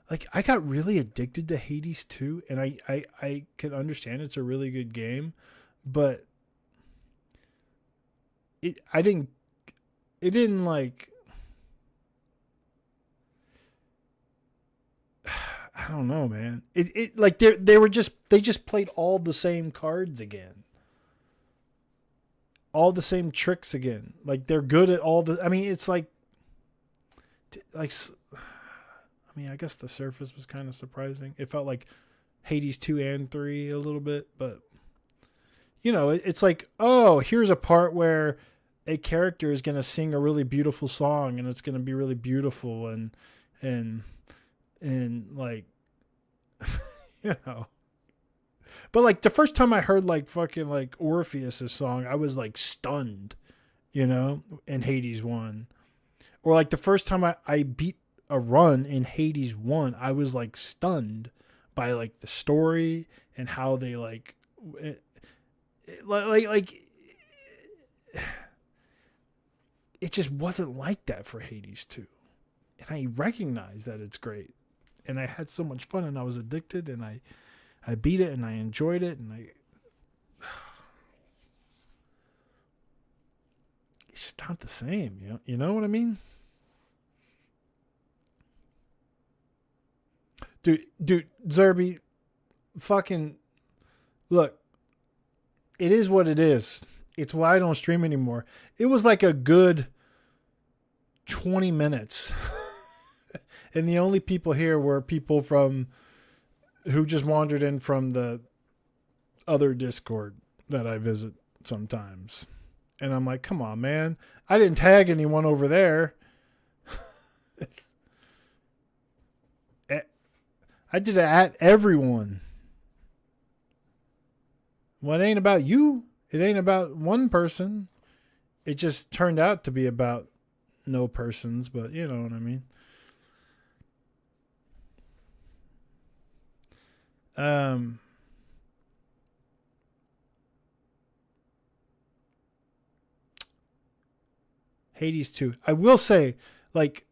like, I got really addicted to Hades 2, and I can understand it's a really good game, but it didn't like, I don't know, man. It like they just played all the same cards again. All the same tricks again. Like they're good at all the. I mean, it's like I mean, I guess the surface was kind of surprising. It felt like Hades 2 and 3 a little bit, but you know, it's like, oh, here's a part where a character is going to sing a really beautiful song and it's going to be really beautiful and like, you know, but like the first time I heard like fucking like Orpheus's song, I was like stunned, you know, in Hades 1. Or like the first time I beat a run in Hades 1, I was like stunned by like the story and how they like it just wasn't like that for Hades 2. And I recognize that it's great. And I had so much fun and I was addicted and I beat it and I enjoyed it and it's just not the same, you know what I mean? Dude, Zerby, fucking look, it is what it is. It's why I don't stream anymore. It was like a good 20 minutes. And the only people here were people who just wandered in from the other Discord that I visit sometimes. And I'm like, come on, man. I didn't tag anyone over there. I did it at everyone. Well, it ain't about you. It ain't about one person. It just turned out to be about no persons, but you know what I mean. Hades 2. I will say, like,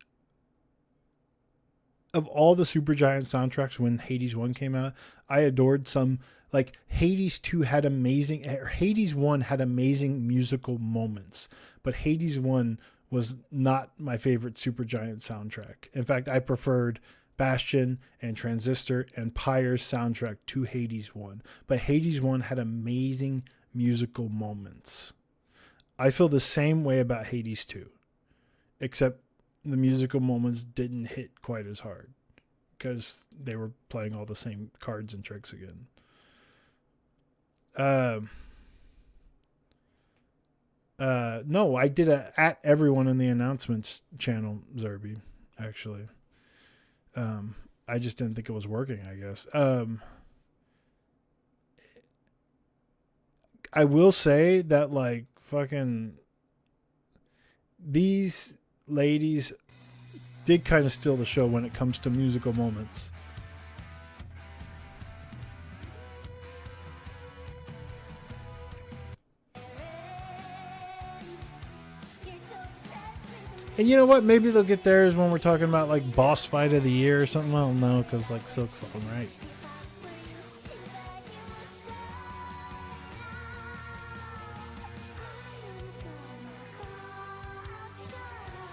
of all the Supergiant soundtracks when Hades 1 came out, I adored some. Like Hades 2 had amazing, or Hades 1 had amazing musical moments, but Hades 1 was not my favorite Supergiant soundtrack. In fact, I preferred Bastion and Transistor and Pyre's soundtrack to Hades 1. But Hades 1 had amazing musical moments. I feel the same way about Hades 2, except the musical moments didn't hit quite as hard because they were playing all the same cards and tricks again. No, I did a at everyone in the announcements channel, Zerby, actually. I just didn't think it was working, I guess. I will say that, like, fucking these ladies did kind of steal the show when it comes to musical moments. And you know what? Maybe they'll get theirs when we're talking about like boss fight of the year or something. I don't know, because like Silk Song, right?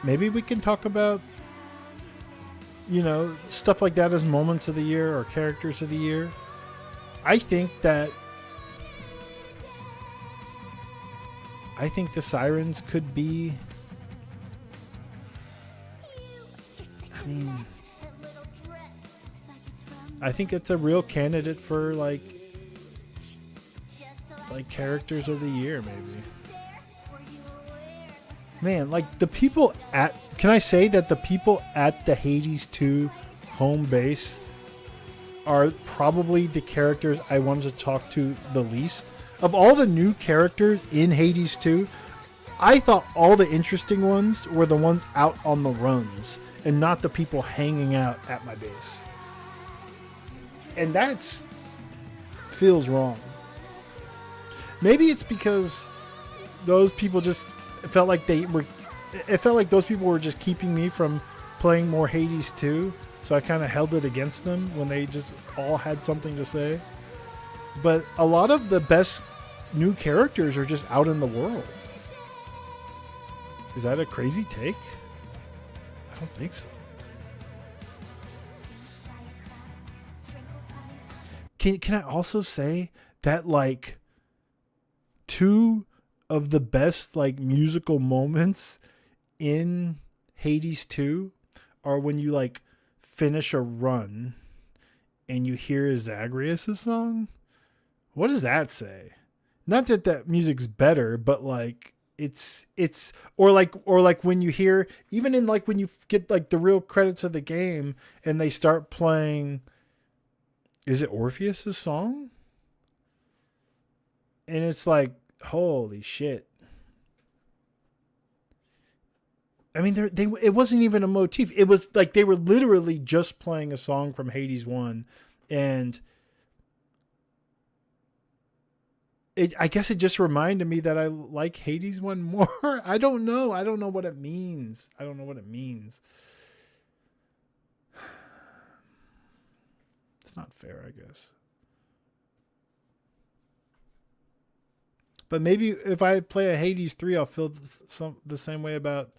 Maybe we can talk about, you know, stuff like that as moments of the year or characters of the year. I think the Sirens could be, I mean, I think it's a real candidate for like characters of the year, maybe. Man, like the people at, can I say that the people at the Hades 2 home base are probably the characters I wanted to talk to the least? Of all the new characters in Hades 2, I thought all the interesting ones were the ones out on the runs and not the people hanging out at my base. And that's feels wrong. Maybe it's because those people just felt like those people were just keeping me from playing more Hades 2, so I kind of held it against them when they just all had something to say. But a lot of the best new characters are just out in the world. Is that a crazy take? I don't think so. Can I also say that like two of the best like musical moments in Hades 2 are when you like finish a run and you hear Zagreus' song? What does that say? Not that that music's better, but like it's or like when you hear, even in like when you get like the real credits of the game and they start playing, is it Orpheus' song? And it's like, holy shit. I mean, it wasn't even a motif. It was like they were literally just playing a song from Hades 1, and I guess it just reminded me that I like Hades 1 more. I don't know. I don't know what it means. It's not fair, I guess. But maybe if I play a Hades 3, I'll feel the same way about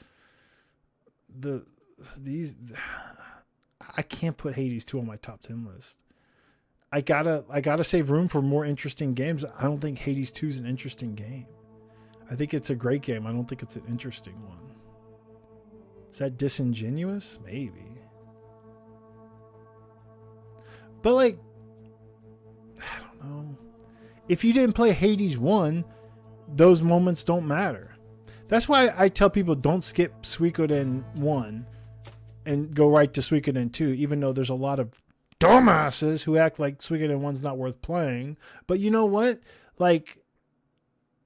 these. I can't put Hades 2 on my top 10 list. I gotta save room for more interesting games. I don't think Hades 2 is an interesting game. I think it's a great game. I don't think it's an interesting one. Is that disingenuous? Maybe. But like, I don't know. If you didn't play Hades 1, those moments don't matter. That's why I tell people don't skip Suikoden 1 and go right to Suikoden 2, even though there's a lot of dumbasses who act like Suikoden 1's not worth playing. But you know what? Like,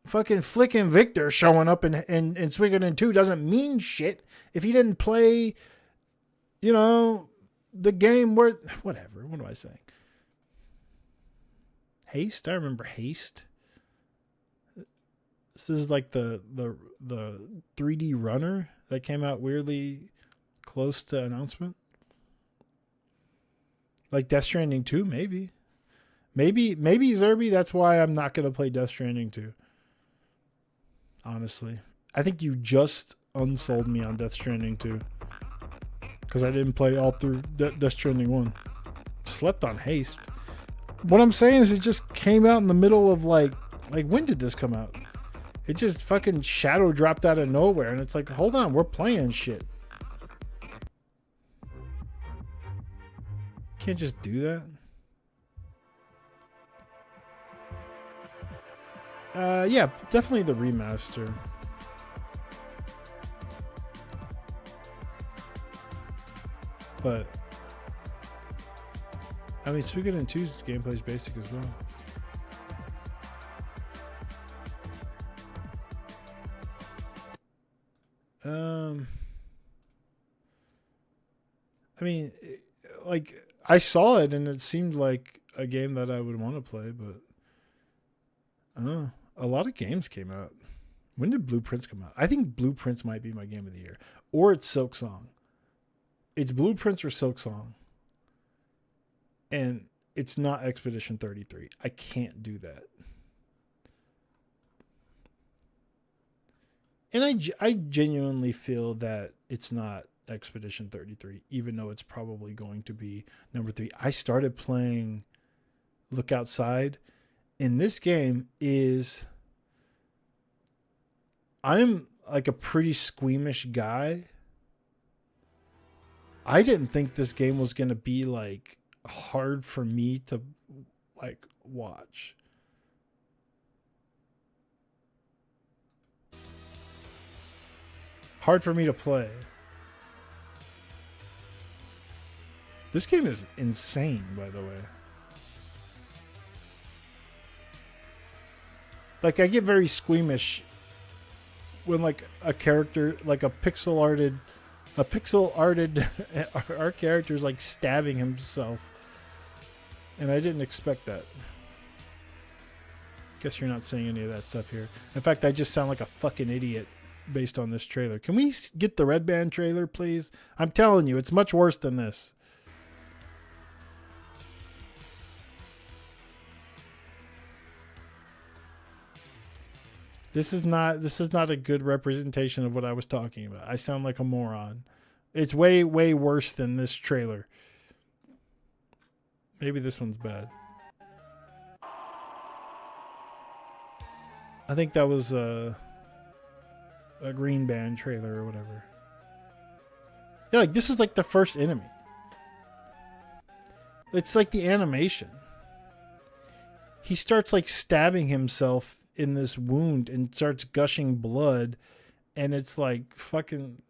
fucking Flick and Victor showing up in Suikoden 2 doesn't mean shit if you didn't play, you know, the game where, whatever. What am I saying? Haste? I remember Haste. This is like the 3D runner that came out weirdly close to announcement. Like Death Stranding 2, maybe. Maybe Zerby, that's why I'm not going to play Death Stranding 2. Honestly. I think you just unsold me on Death Stranding 2. Because I didn't play all through Death Stranding 1. Slept on Haste. What I'm saying is it just came out in the middle of like when did this come out? It just fucking shadow dropped out of nowhere. And it's like, hold on, we're playing shit. Can't just do that. Yeah, definitely the remaster. But I mean, Suikoden 2's gameplay is basic as well. I mean, like I saw it and it seemed like a game that I would want to play, but I don't know. A lot of games came out. When did Blueprints come out? I think Blueprints might be my game of the year, or it's Silk Song. It's Blueprints or Silk Song, and it's not Expedition 33. I can't do that. And I genuinely feel that it's not Expedition 33, even though it's probably going to be number 3. I started playing Look Outside, and this game is... I'm like a pretty squeamish guy. I didn't think this game was going to be like hard for me to like watch. Hard for me to play. This game is insane, by the way. Like, I get very squeamish when like a character, like a pixel arted our character's like stabbing himself. And I didn't expect that. Guess you're not saying any of that stuff here. In fact, I just sound like a fucking idiot based on this trailer. Can we get the Red Band trailer, please? I'm telling you, it's much worse than this. This is not a good representation of what I was talking about. I sound like a moron. It's way, way worse than this trailer. Maybe this one's bad. I think that was a Green Band trailer or whatever. Yeah, like this is like the first enemy. It's like the animation. He starts like stabbing himself in this wound and starts gushing blood, and it's like fucking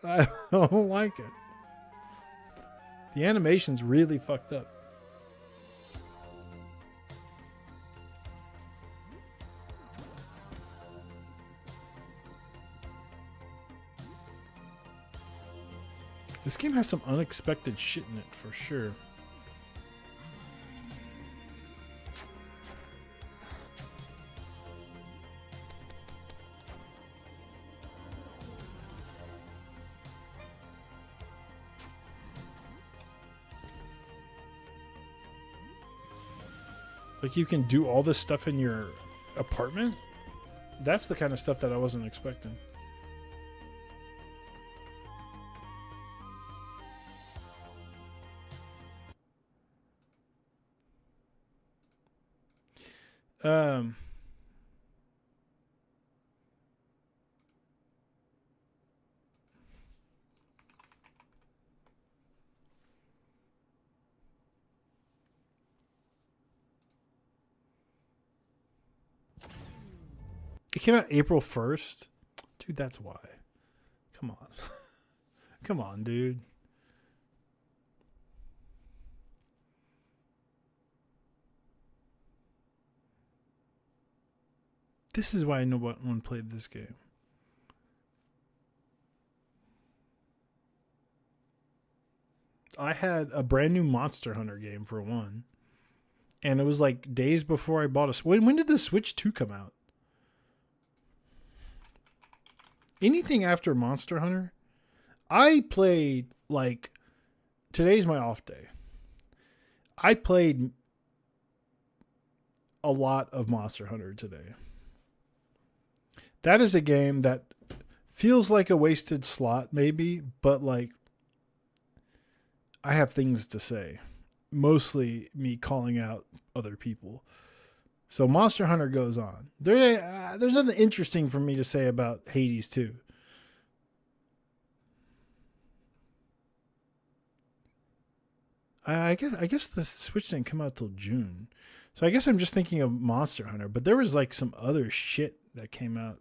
I don't like it. The animation's really fucked up. This game has some unexpected shit in it for sure. Like you can do all this stuff in your apartment? That's the kind of stuff that I wasn't expecting. It came out April 1st. Dude, that's why. Come on. Come on, dude. This is why no one played this game. I had a brand new Monster Hunter game for one. And it was like days before I bought a... When did the Switch 2 come out? Anything after Monster Hunter? I played like... Today's my off day. I played a lot of Monster Hunter today. That is a game that feels like a wasted slot, maybe, but like I have things to say. Mostly me calling out other people. So Monster Hunter goes on. There's nothing interesting for me to say about Hades 2. I guess the Switch didn't come out till June. So I guess I'm just thinking of Monster Hunter, but there was like some other shit that came out.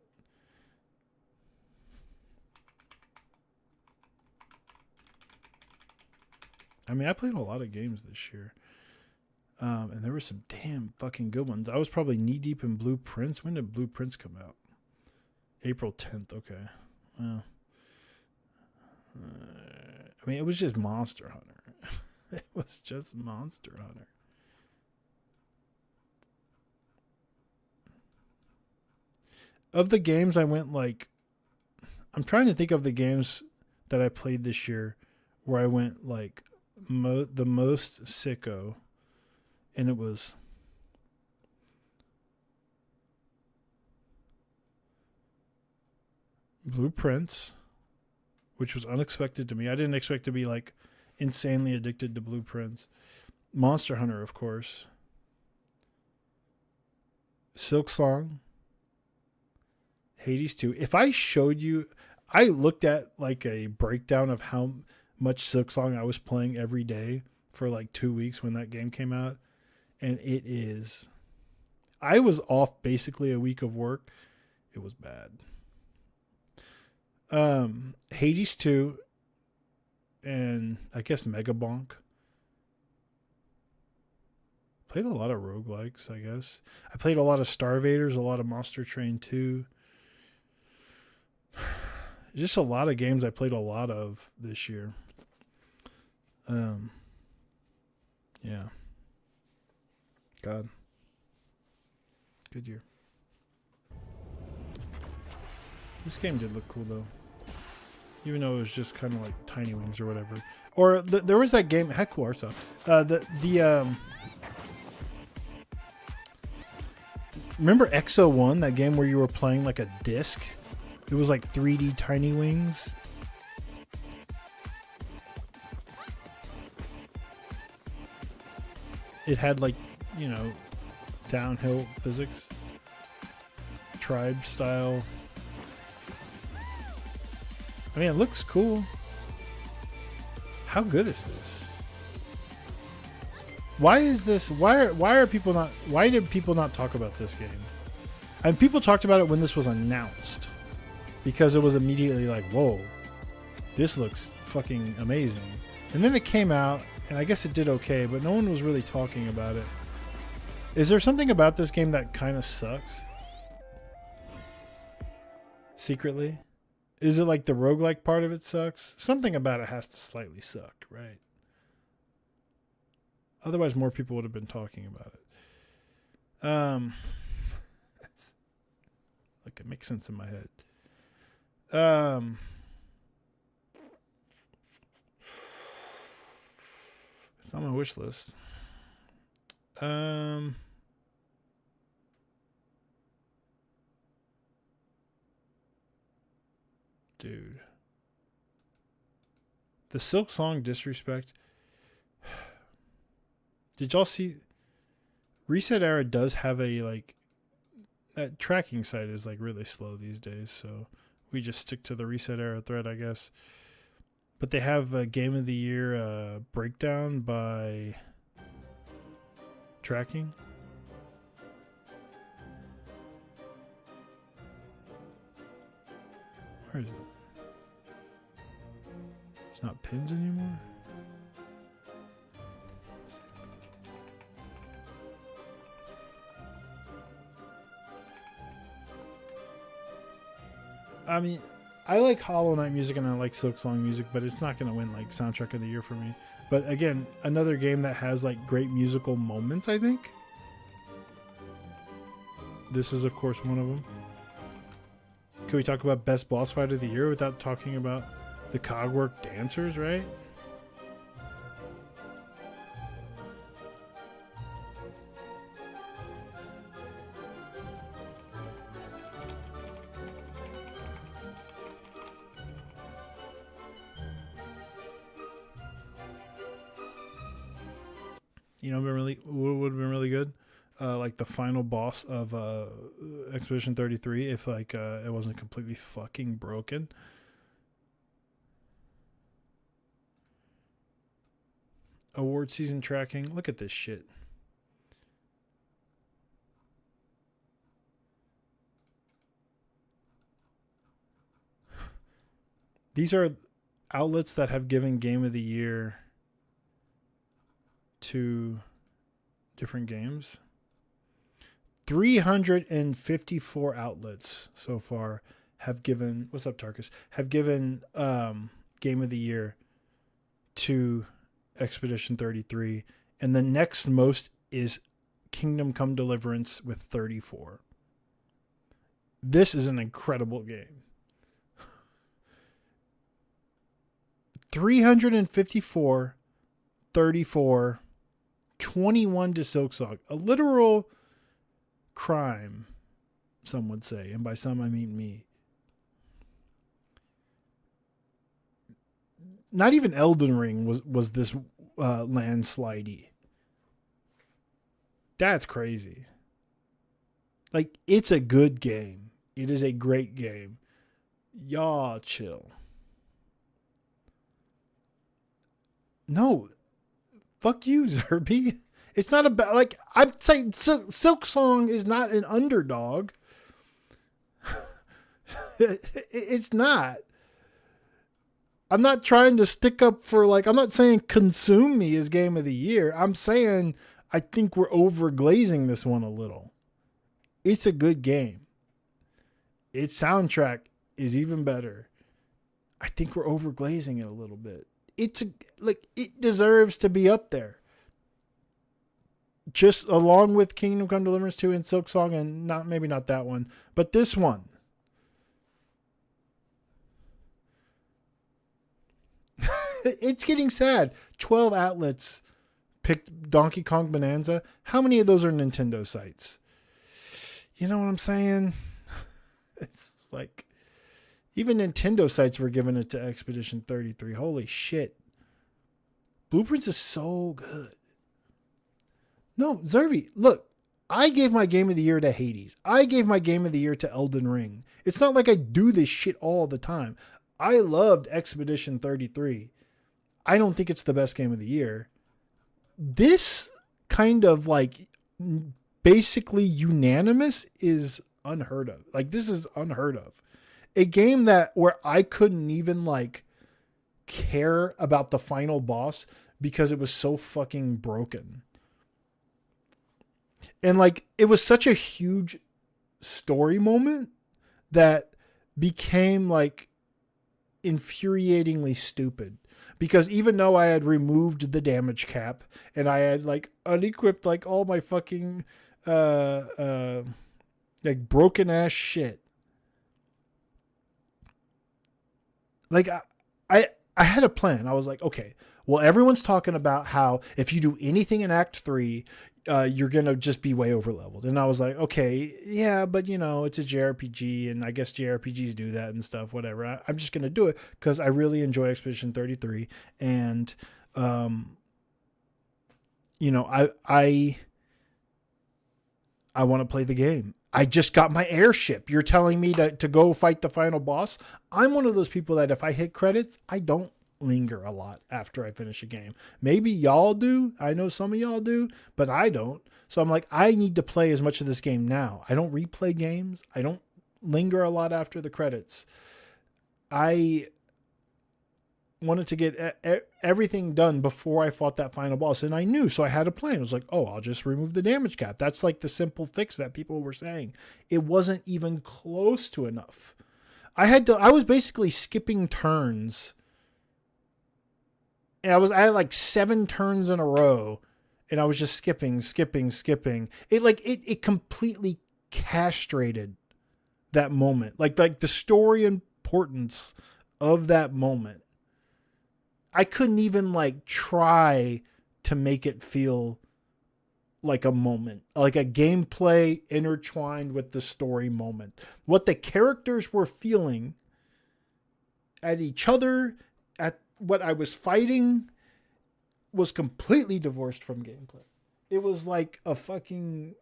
I mean, I played a lot of games this year. And there were some damn fucking good ones. I was probably knee deep in Blue Prince. When did Blue Prince come out? April 10th. Okay. Well, I mean, it was just Monster Hunter. It was just Monster Hunter. Of the games I went like, I'm trying to think of the games that I played this year where I went like the most sicko. And it was Blue Prince, which was unexpected to me. I didn't expect to be like insanely addicted to Blue Prince. Monster Hunter, of course. Silk Song. Hades 2. If I showed you, I looked at like a breakdown of how much Silk Song I was playing every day for like 2 weeks when that game came out. And it is, I was off basically a week of work. It was bad. Hades 2 and I guess Mega Bonk. Played a lot of roguelikes, I guess. I played a lot of Star Vaders, a lot of Monster Train 2. Just a lot of games I played a lot of this year. Yeah. God. Good year. This game did look cool though. Even though it was just kind of like Tiny Wings or whatever. Or there was that game, had cool art stuff. Remember Exo 1, that game where you were playing like a disc? It was like 3D Tiny Wings. It had like, you know, downhill physics, tribe style. I mean, it looks cool. How good is this? Why is this? Why are people not? Why did people not talk about this game? And people talked about it when this was announced, because it was immediately like, whoa, this looks fucking amazing. And then it came out, and I guess it did okay, but no one was really talking about it. Is there something about this game that kind of sucks? Secretly? Is it like the roguelike part of it sucks? Something about it has to slightly suck, right? Otherwise, more people would have been talking about it. Like, it makes sense in my head. It's on my wish list. Dude. The Silk Song Disrespect. Did y'all see? Reset Era does have a, like, that tracking site is, like, really slow these days, so we just stick to the Reset Era thread, I guess. But they have a Game of the Year breakdown by tracking. Where is it? It's not pins anymore? I mean, I like Hollow Knight music and I like Silk Song music, but it's not going to win like Soundtrack of the Year for me. But again, another game that has like great musical moments, I think. This is, of course, one of them. Can we talk about Best Boss Fight of the Year without talking about the Cogwork dancers, right? You know, would have been really good. Like the final boss of Expedition 33, if like it wasn't completely fucking broken. Award season tracking. Look at this shit. These are outlets that have given Game of the Year to different games. 354 outlets so far have given, what's up, Tarkus? Have given Game of the Year to Expedition 33. And the next most is Kingdom Come Deliverance with 34. This is an incredible game. 354, 34, 21 to Silksong. A literal crime, some would say. And by some, I mean me. Not even Elden Ring was this landslidey. That's crazy. Like, it's a good game. It is a great game. Y'all chill. No. Fuck you, Zerby. It's not about, like, I'm saying Silksong is not an underdog. It's not. I'm not trying to stick up for, like, I'm not saying Consume Me is Game of the Year. I'm saying I think we're overglazing this one a little. It's a good game. Its soundtrack is even better. I think we're overglazing it a little bit. It deserves to be up there. Just along with Kingdom Come Deliverance 2 and Silksong, and maybe not that one, but this one. It's getting sad. 12 outlets picked Donkey Kong Bonanza. How many of those are Nintendo sites? You know what I'm saying? It's like, even Nintendo sites were giving it to Expedition 33. Holy shit. Blueprints is so good. No, Zerby, look, I gave my Game of the Year to Hades. I gave my Game of the Year to Elden Ring. It's not like I do this shit all the time. I loved Expedition 33. I don't think it's the best game of the year. This kind of like basically unanimous is unheard of. Like, this is unheard of. A game where I couldn't even like care about the final boss because it was so fucking broken. And like, it was such a huge story moment that became like infuriatingly stupid. Because even though I had removed the damage cap and I had like unequipped like all my fucking like broken ass shit. Like I had a plan. I was like, okay, well, everyone's talking about how if you do anything in Act 3, you're going to just be way over leveled. And I was like, okay, yeah, but you know, it's a JRPG and I guess JRPGs do that and stuff, whatever. I'm just going to do it because I really enjoy Expedition 33. And, you know, I want to play the game. I just got my airship. You're telling me to go fight the final boss. I'm one of those people that if I hit credits, I don't linger a lot after I finish a game. Maybe y'all do. I know some of y'all do, but I don't. So I'm like, I need to play as much of this game now. I don't replay games. I don't linger a lot after the credits. I wanted to get everything done before I fought that final boss. And I knew, so I had a plan. It was like, oh, I'll just remove the damage cap. That's like the simple fix that people were saying. It wasn't even close to enough. I was basically skipping turns. And I had like 7 turns in a row and I was just skipping. It completely castrated that moment. Like the story importance of that moment. I couldn't even like try to make it feel like a moment, like a gameplay intertwined with the story moment. What the characters were feeling at each other, at what I was fighting, was completely divorced from gameplay. It was like a fucking.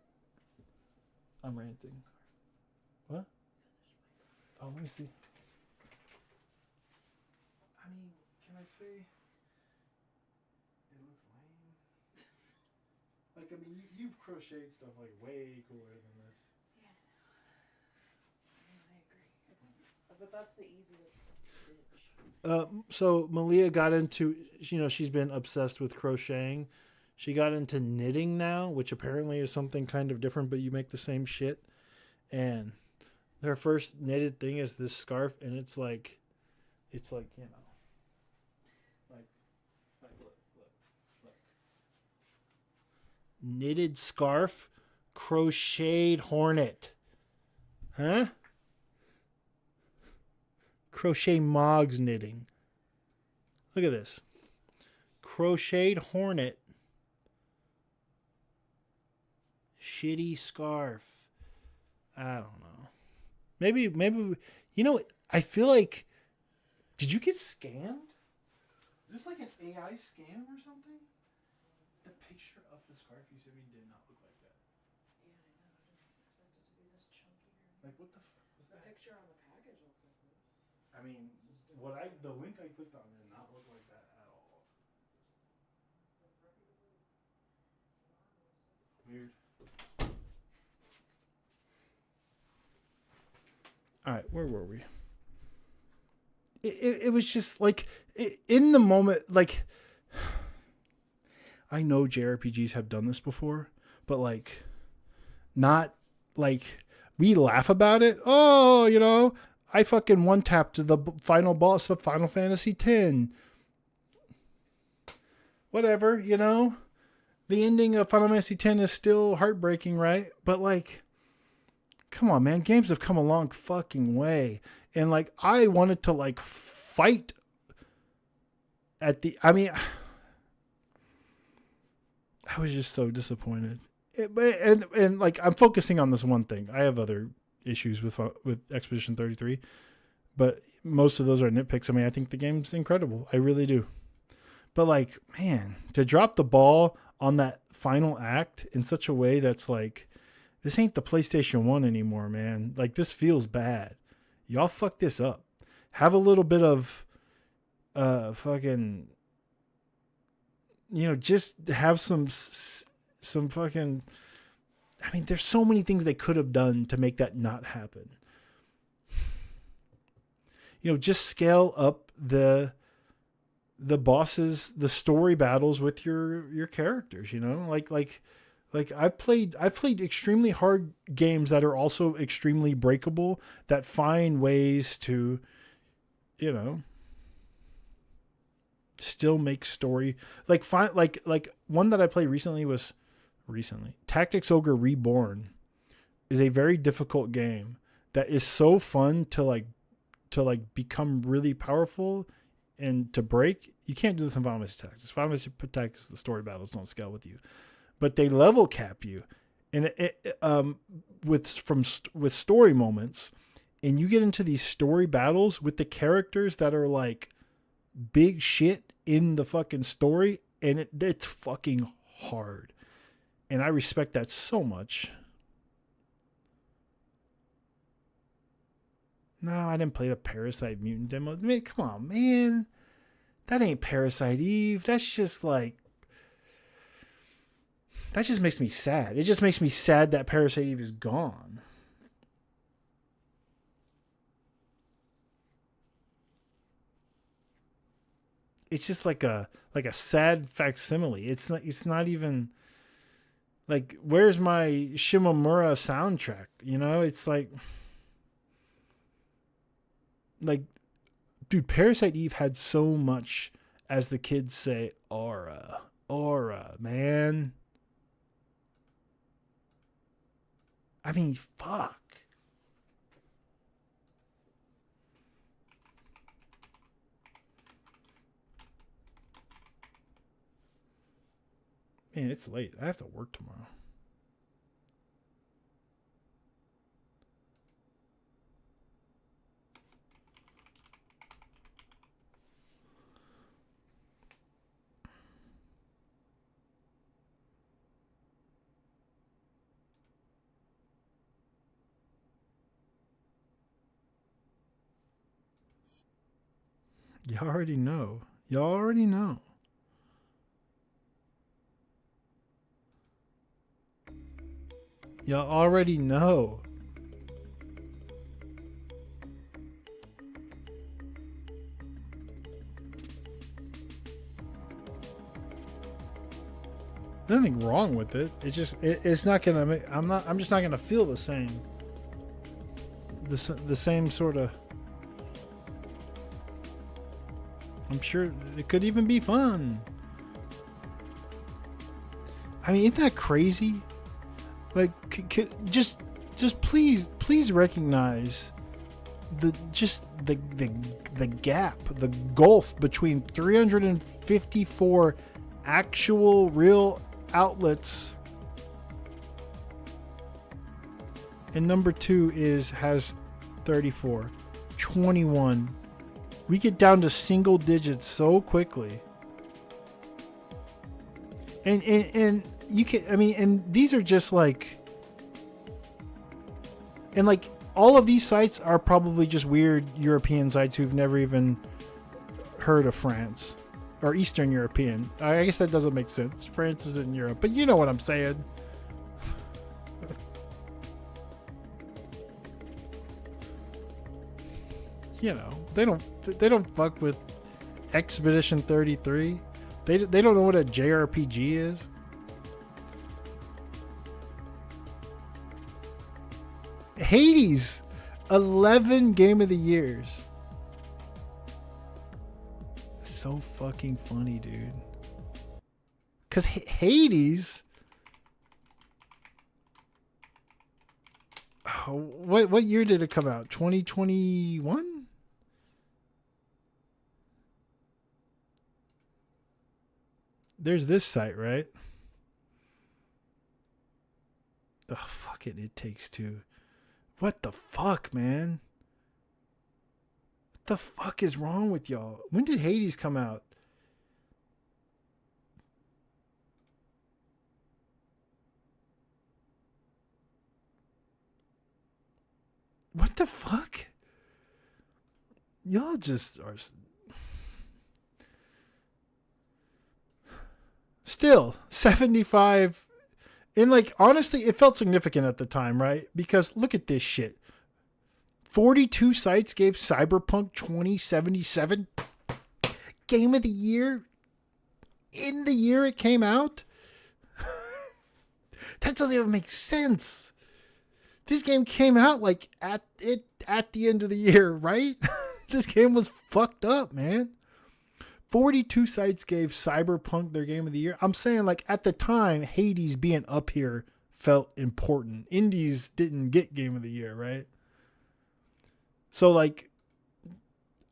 I'm ranting. What? Oh, let me see. I mean, can I say it looks lame? Like, I mean, you've crocheted stuff like way cooler than this. Yeah, I agree. But that's the easiest stitch. So Malia got into, she's been obsessed with crocheting. She got into knitting now, which apparently is something kind of different, but you make the same shit. And her first knitted thing is this scarf, and it's like, like look. Knitted scarf, crocheted hornet. Huh? Crochet Moggs knitting. Look at this. Crocheted hornet. Shitty scarf. I don't know. Maybe, I feel like, did you get scammed? Is this like an AI scam or something? The picture of the scarf you sent me did not look like that. Yeah, I know. I didn't expect it to be this chunkier. Like, what the fuck was The that? picture on the package looks like this. I mean, the link I clicked on did not look like that at all. Weird. All right, where were we? It was just like in the moment, like I know JRPGs have done this before, but like not like we laugh about it. Oh, I fucking one tapped to the final boss of Final Fantasy X. Whatever, the ending of Final Fantasy X is still heartbreaking, right? But like, come on, man, games have come a long fucking way. And like, I wanted to like fight at I was just so disappointed. And like, I'm focusing on this one thing. I have other issues with Expedition 33, but most of those are nitpicks. I mean, I think the game's incredible. I really do. But like, man, to drop the ball on that final act in such a way that's like, this ain't the PlayStation 1 anymore, man. Like, this feels bad. Y'all fuck this up. Have a little bit of fucking, just have some fucking, I mean, there's so many things they could have done to make that not happen. Just scale up the bosses, the story battles with your characters, like I've played extremely hard games that are also extremely breakable, that find ways to, still make story. Like one that I played recently was Tactics Ogre Reborn is a very difficult game that is so fun to become really powerful and to break. You can't do this in Final Fantasy Tactics. Final Fantasy Tactics, the story battles don't scale with you. But they level cap you, and with story moments, and you get into these story battles with the characters that are like big shit in the fucking story, and it's fucking hard, and I respect that so much. No, I didn't play the Parasite Mutant demo. I mean, come on, man, that ain't Parasite Eve. That's just like. That just makes me sad. It just makes me sad that Parasite Eve is gone. It's just like a sad facsimile. It's not even like, where's my Shimomura soundtrack? It's like dude, Parasite Eve had so much, as the kids say, aura, man. I mean, fuck. Man, it's late. I have to work tomorrow. You already know. You already know. You already know. Nothing wrong with it. It's not gonna make. I'm just not gonna feel the same. The same sort of. I'm sure it could even be fun. I mean, isn't that crazy? Like, just please recognize the gap, the gulf between 354 actual real outlets and number 2 has 34, 21. We get down to single digits so quickly. And you can, I mean, and these are just like, and like all of these sites are probably just weird European sites who've never even heard of France or Eastern European. I guess that doesn't make sense. France is in Europe, but you know what I'm saying. You know, they don't fuck with Expedition 33. They don't know what a JRPG is. Hades, 11 Game of the Years. So fucking funny, dude. Cause Hades. Oh, what year did it come out? 2021. There's this site, right? Oh, fuck it. It Takes Two. What the fuck, man? What the fuck is wrong with y'all? When did Hades come out? What the fuck? Y'all just are... Still, 75. And like, honestly, it felt significant at the time, right? Because look at this shit. 42 sites gave Cyberpunk 2077 Game of the Year in the year it came out. That doesn't even make sense. This game came out like at the end of the year, right? This game was fucked up, man. 42 sites gave Cyberpunk their Game of the Year. I'm saying, like, at the time, Hades being up here felt important. Indies didn't get Game of the Year, right? So, like,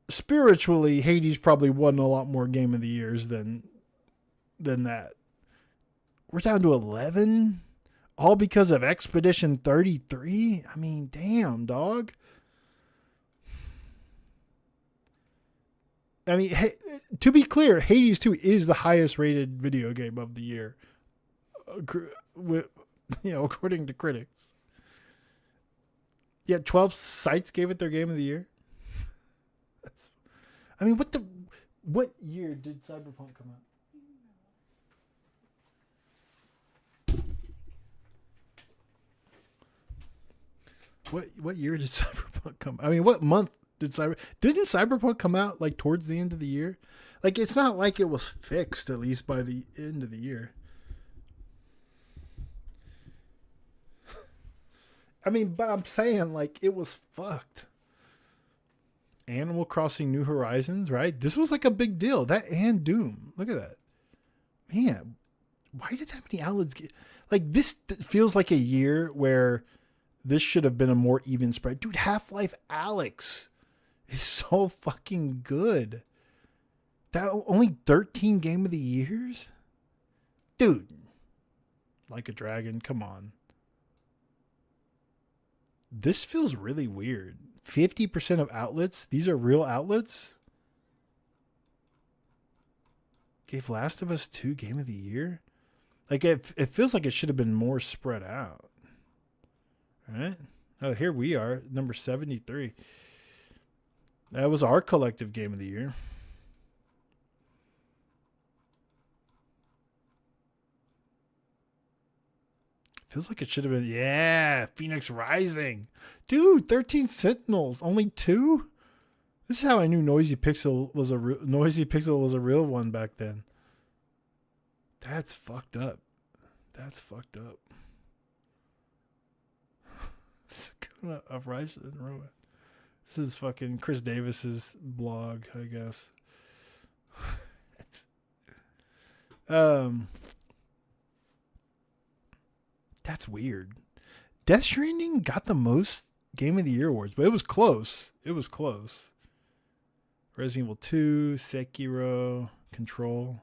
spiritually, Hades probably won a lot more Game of the Years than that. We're down to 11? All because of Expedition 33? I mean, damn, dog. I mean, to be clear, Hades 2 is the highest rated video game of the year, according to critics. Yeah, 12 sites gave it their Game of the Year. I mean, what year did Cyberpunk come out? What year did Cyberpunk come? I mean, what month didn't Cyberpunk come out like towards the end of the year? Like, it's not like it was fixed at least by the end of the year. I mean, but I'm saying, like, it was fucked. Animal Crossing New Horizons, right? This was like a big deal. That and Doom. Look at that. Man, why did that many outlets get... Like, this feels like a year where this should have been a more even spread. Dude, Half-Life Alyx is so fucking good. That only 13 Game of the Years? Dude. Like a Dragon, come on. This feels really weird. 50% of outlets, these are real outlets, gave Last of Us 2 Game of the Year? Like, it feels like it should have been more spread out. All right? Oh, here we are, number 73. That was our collective Game of the Year. Feels like it should have been. Yeah, Phoenix Rising. Dude, 13 Sentinels. Only 2? This is how I knew Noisy Pixel was a real one back then. That's fucked up. That's fucked up. Sakuna of Rice and Ruin. This is fucking Chris Davis's blog, I guess. That's weird. Death Stranding got the most Game of the Year awards, but it was close. It was close. Resident Evil 2, Sekiro, Control.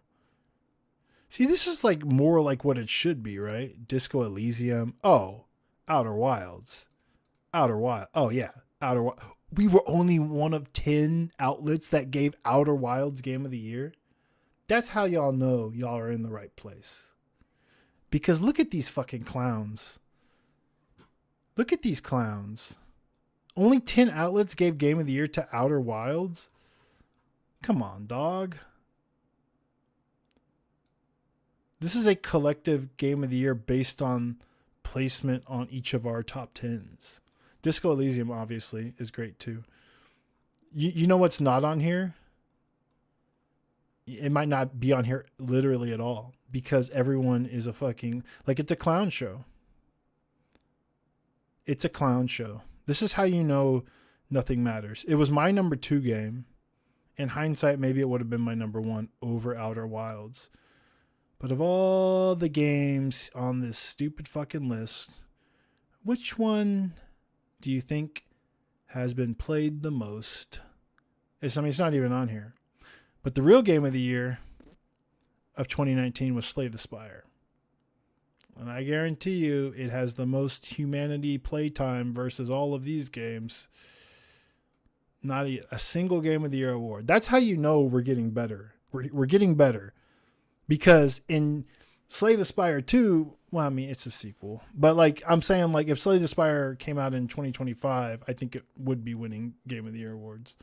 See, this is like more like what it should be, right? Disco Elysium. Oh, Outer Wilds. Outer Wild. Oh, yeah. Outer Wild. We were only one of 10 outlets that gave Outer Wilds Game of the Year. That's how y'all know y'all are in the right place. Because look at these fucking clowns. Look at these clowns. Only 10 outlets gave Game of the Year to Outer Wilds? Come on, dog. This is a collective Game of the Year based on placement on each of our top 10s. Disco Elysium, obviously, is great too. You know what's not on here? It might not be on here literally at all because everyone is a fucking... Like, it's a clown show. It's a clown show. This is how you know nothing matters. It was my number 2 game. In hindsight, maybe it would have been my number 1 over Outer Wilds. But of all the games on this stupid fucking list, which one do you think has been played the most? It's not even on here. But the real Game of the Year of 2019 was Slay the Spire. And I guarantee you it has the most humanity playtime versus all of these games. Not a single Game of the Year award. That's how you know we're getting better. We're getting better. Because in Slay the Spire 2, well, I mean, it's a sequel. But like I'm saying, like if Slay the Spire came out in 2025, I think it would be winning Game of the Year awards.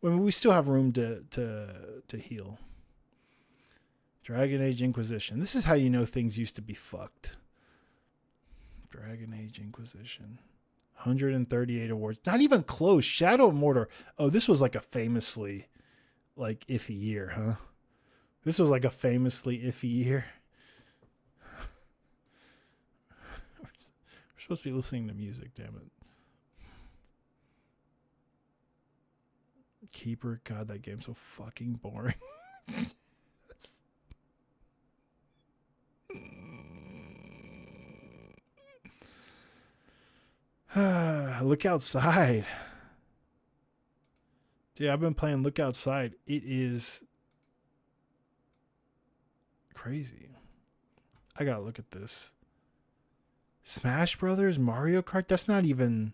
I mean, we still have room to heal. Dragon Age Inquisition. This is how you know things used to be fucked. Dragon Age Inquisition. 138 awards. Not even close. Shadow of Mordor. Oh, this was like a famously like iffy year, huh? This was like a famously iffy year. We're supposed to be listening to music, damn it. Keeper. God, that game's so fucking boring. Look Outside. Dude, I've been playing Look Outside. It is crazy. I gotta look at this. Smash Brothers, Mario Kart. That's not even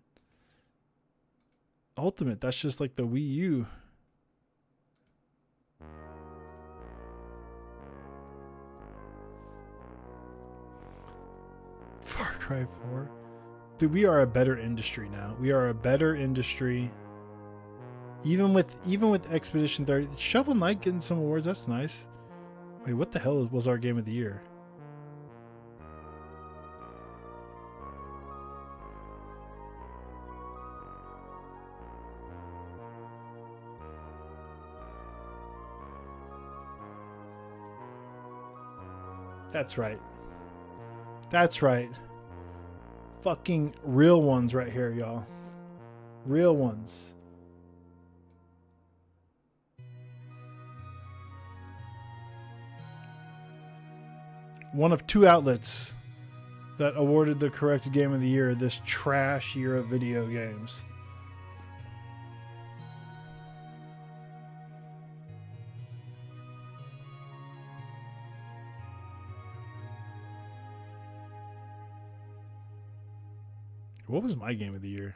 Ultimate. That's just like the Wii U. Far Cry 4. Dude, we are a better industry now. We are a better industry. Even with Expedition 30. Shovel Knight getting some awards. That's nice. Wait, what the hell was our Game of the Year? That's right. That's right. Fucking real ones right here, y'all. Real ones. One of 2 outlets that awarded the correct Game of the Year this trash year of video games. What was my Game of the Year?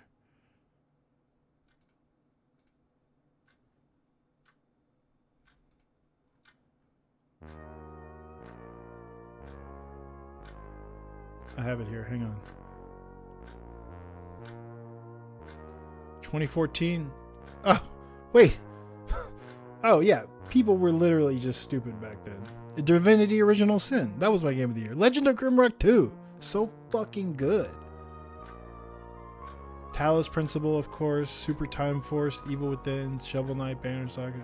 I have it here. Hang on. 2014. Oh, wait. Oh, yeah. People were literally just stupid back then. Divinity Original Sin. That was my Game of the Year. Legend of Grimrock 2. So fucking good. Talos Principle, of course. Super Time Force, Evil Within, Shovel Knight, Banner Saga,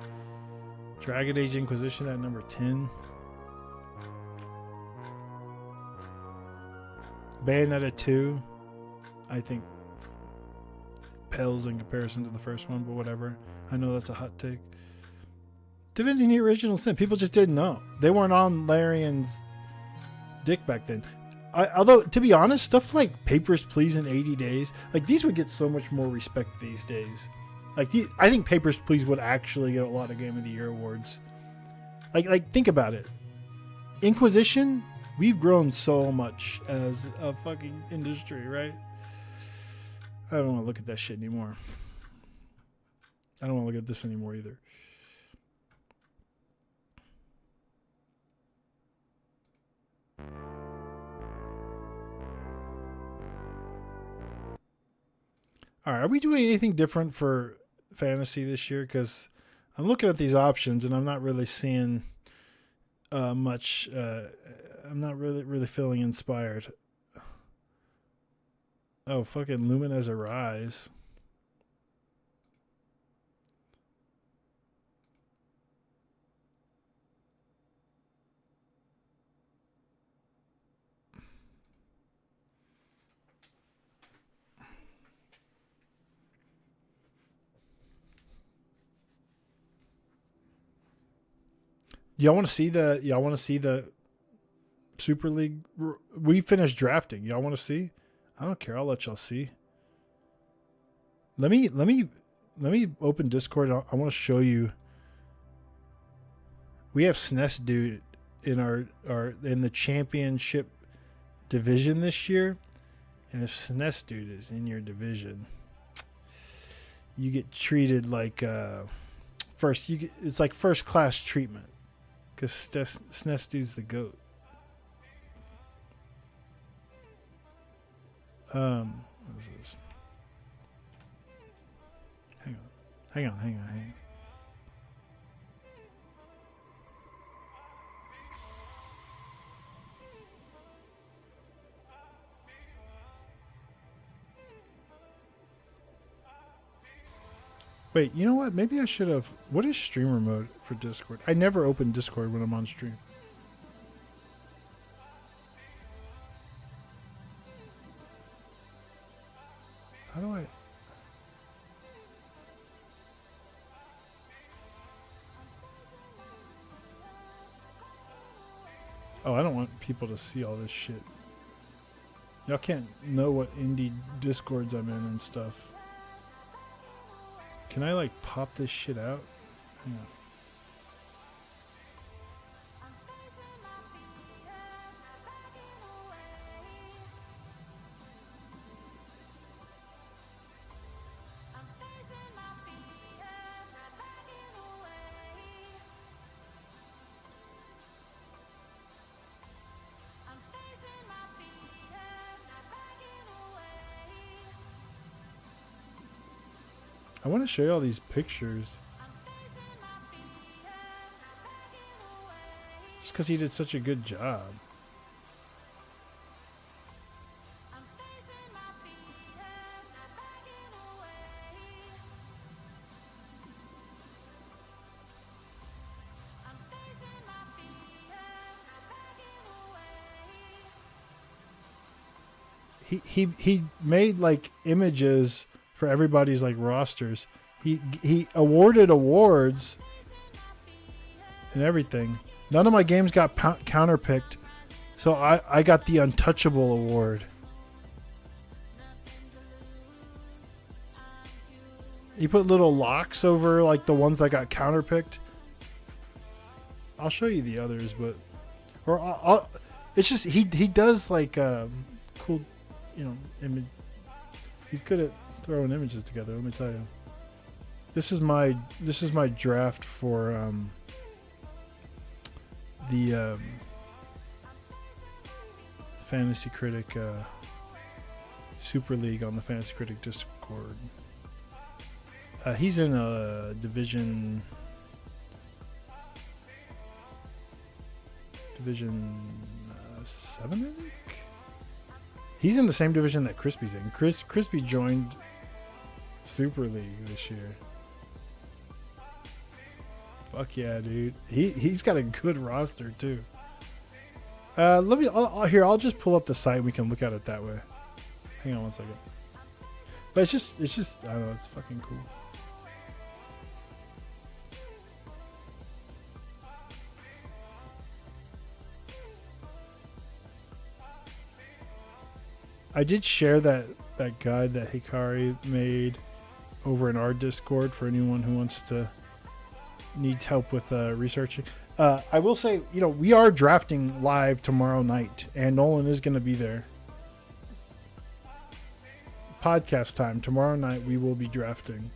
Dragon Age Inquisition at number 10. Bayonetta 2, I think, pales in comparison to the first one, but whatever. I know that's a hot take. Divinity Original Sin. People just didn't know. They weren't on Larian's dick back then. Although, to be honest, stuff like Papers, Please in 80 Days, like these would get so much more respect these days. Like, I think Papers, Please would actually get a lot of Game of the Year awards. Like think about it. Inquisition, we've grown so much as a fucking industry, right? I don't want to look at that shit anymore. I don't want to look at this anymore either. All right, are we doing anything different for fantasy this year? Because I'm looking at these options and I'm not really seeing much. I'm not really feeling inspired. Oh, fucking Lumen as a Rise. Y'all want to see the Super League? We finished drafting. Y'all want to see? I don't care. I'll let y'all see. Let me open Discord. I want to show you. We have SNES Dude in our in the championship division this year, and if SNES Dude is in your division, you get treated like it's like first class treatment because SNES Dude's the GOAT. What is this? Hang on. Wait, you know what? Maybe I should have. What is streamer mode for Discord? I never open Discord when I'm on stream. How do I? Oh, I don't want people to see all this shit. Y'all can't know what indie Discords I'm in and stuff. Can I like pop this shit out? Hang on. I want to show you all these pictures. Just because he did such a good job. He made like images for everybody's like rosters. He awarded awards and everything. None of my games got counterpicked, so I got the Untouchable award. He put little locks over like the ones that got counterpicked. I'll show you the others, but it's just he does like cool, image. He's good at throwing images together. Let me tell you. This is my draft for the Fantasy Critic Super League on the Fantasy Critic Discord. He's in a division 7, I think. He's in the same division that Crispy's in. Crispy joined Super League this year. Fuck yeah, dude. He's got a good roster too. I'll just pull up the site and we can look at it that way. Hang on one second. But it's just I don't know, it's fucking cool. I did share that guide that Hikari made over in our Discord for anyone who needs help with researching. I will say, we are drafting live tomorrow night, and Nolan is going to be there. Podcast time tomorrow night. We will be drafting.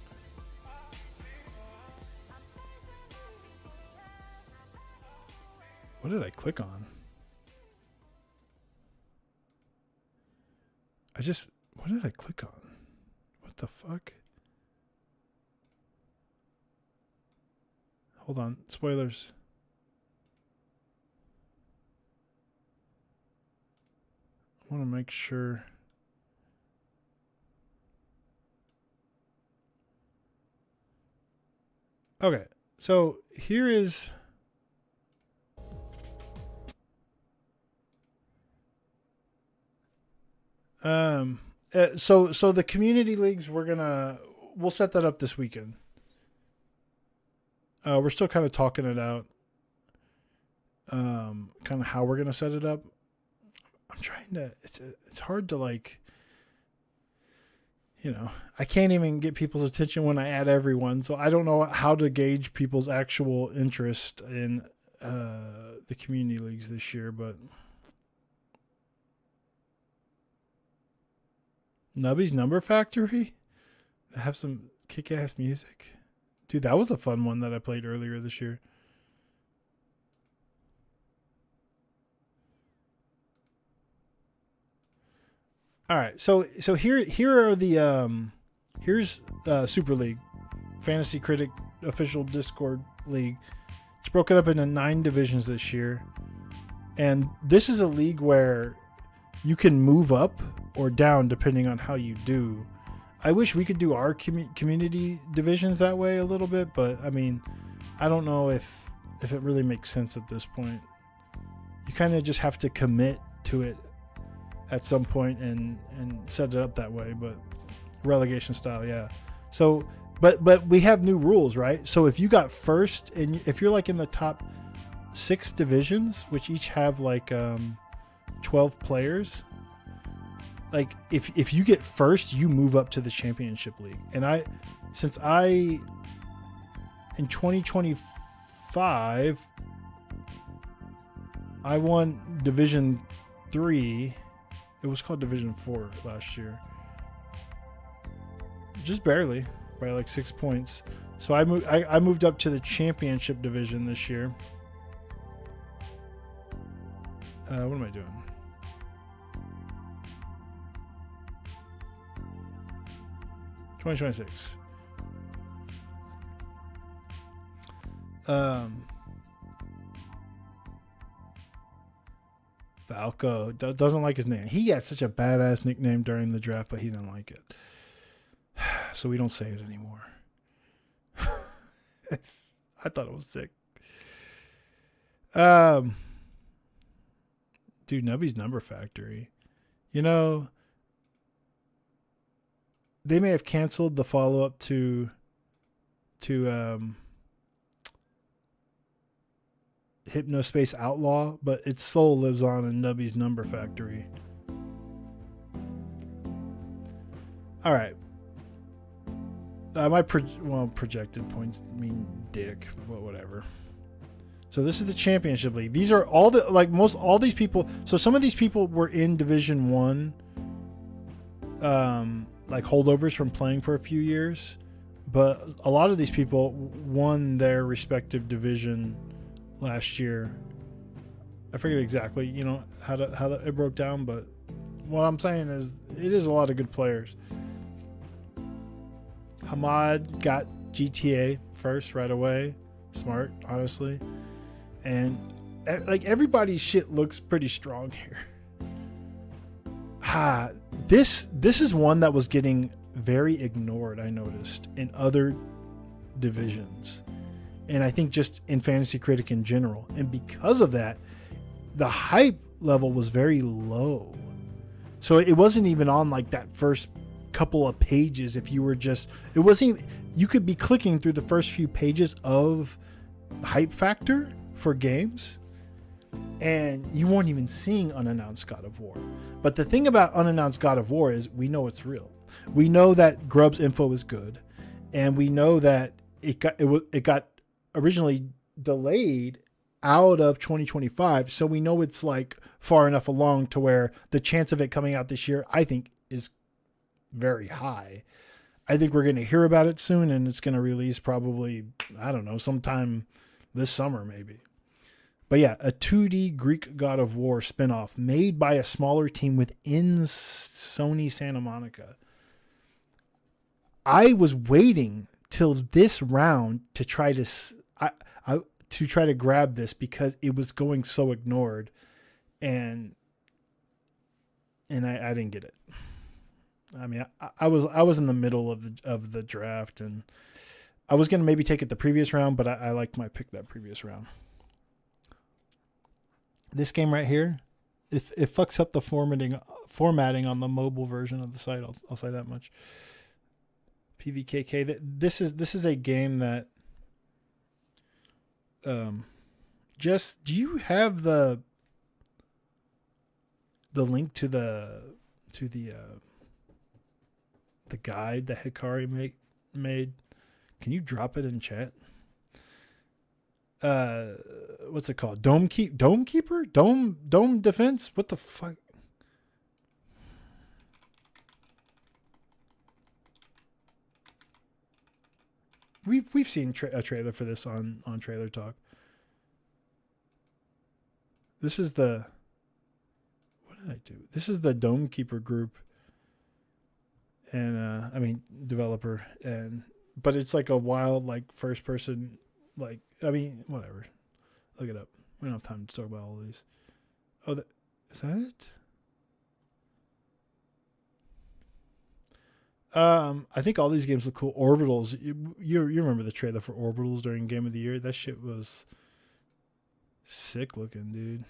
What did I click on? What did I click on? What the fuck? Hold on. Spoilers. I want to make sure. Okay. So here is. So the community leagues, we'll set that up this weekend. We're still kind of talking it out. Kind of how we're going to set it up. I'm trying to, it's hard to I can't even get people's attention when I add everyone. So I don't know how to gauge people's actual interest in, the community leagues this year, but Nubby's Number Factory? Have some kick-ass music? Dude, that was a fun one that I played earlier this year. All right, so here are the here's Super League, Fantasy Critic official Discord league. It's broken up into 9 divisions this year, and this is a league where you can move up or down depending on how you do. I wish we could do our community divisions that way a little bit, but I mean, I don't know if it really makes sense at this point. You kind of just have to commit to it at some point and set it up that way, but relegation style, yeah. So, but we have new rules, right? So if you got first, and if you're like in the top 6 divisions, which each have 12 players, like if you get first, you move up to the championship league. And in 2025, I won Division 3. It was called Division 4 last year. Just barely, by 6 points. So I moved up to the championship division this year. What am I doing? $2026. Falco doesn't like his name. He had such a badass nickname during the draft, but he didn't like it. So we don't say it anymore. I thought it was sick. Dude, Nubby's Number Factory. They may have canceled the follow-up to Hypnospace Outlaw, but its soul lives on in Nubby's Number Factory. All right. My projected points mean dick, but whatever. So this is the championship league. These are all all these people. So some of these people were in Division 1, holdovers from playing for a few years, but a lot of these people won their respective division last year. I forget exactly, how it broke down, but what I'm saying is it is a lot of good players. Hamad got GTA first right away. Smart, honestly. And everybody's shit looks pretty strong here. This is one that was getting very ignored, I noticed, in other divisions. And I think just in Fantasy Critic in general. And because of that, the hype level was very low. So it wasn't even on like that first couple of pages. If you were just, it wasn't even, you could be clicking through the first few pages of Hype Factor for games, and you weren't even seeing unannounced God of War. But the thing about unannounced God of War is we know it's real. We know that Grubb's info is good, and we know that it got originally delayed out of 2025. So we know it's like far enough along to where the chance of it coming out this year, I think, is very high. I think we're going to hear about it soon, and it's going to release probably, I don't know, sometime this summer maybe. But yeah, a 2D Greek God of War spinoff made by a smaller team within Sony Santa Monica. I was waiting till this round to try to grab this because it was going so ignored, and I didn't get it. I mean, I was in the middle of the draft, and I was gonna maybe take it the previous round, but I liked my pick that previous round. This game right here, it fucks up the formatting on the mobile version of the site. I'll say that much. PVKK. This is a game that just, do you have the link to the guide that Hikari made? Can you drop it in chat? What's it called? Dome Keeper? Dome Defense? What the fuck? We've seen a trailer for this on Trailer Talk. This is the, what did I do? This is the Dome Keeper group, and I mean developer, but it's like a wild, like, first person, like, I mean, whatever. Look it up. We don't have time to talk about all of these. Oh, is that it? I think all these games look cool. Orbitals. You remember the trailer for Orbitals during Game of the Year? That shit was sick looking, dude.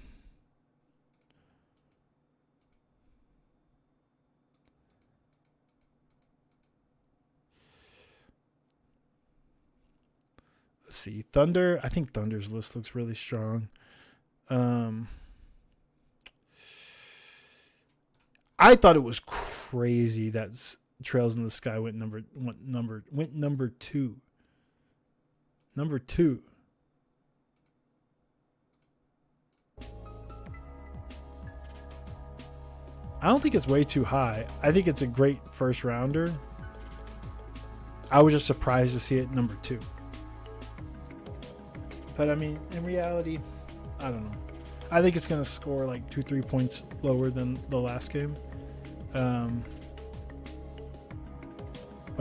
Let's see. Thunder. I think Thunder's list looks really strong. I thought it was crazy that Trails in the Sky went number two. Number two. I don't think it's way too high. I think it's a great first rounder. I was just surprised to see it number two. But I mean, in reality, I don't know. I think it's going to score like 2-3 points lower than the last game. But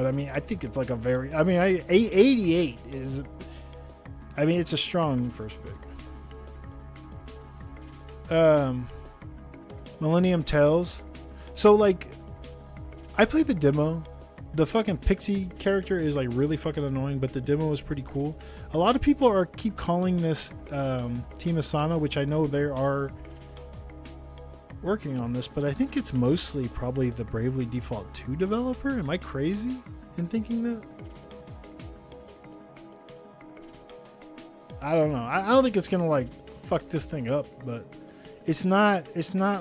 I mean, I think it's like a very, I mean, 88 is, I mean, it's a strong first pick. Millennium Tales. So like, I played the demo. The fucking Pixie character is like really fucking annoying, but the demo was pretty cool. A lot of people keep calling this Team Asana, which I know they are working on this, but I think it's mostly probably the Bravely Default 2 developer. Am I crazy in thinking that? I don't know. I don't think it's gonna like fuck this thing up, but it's not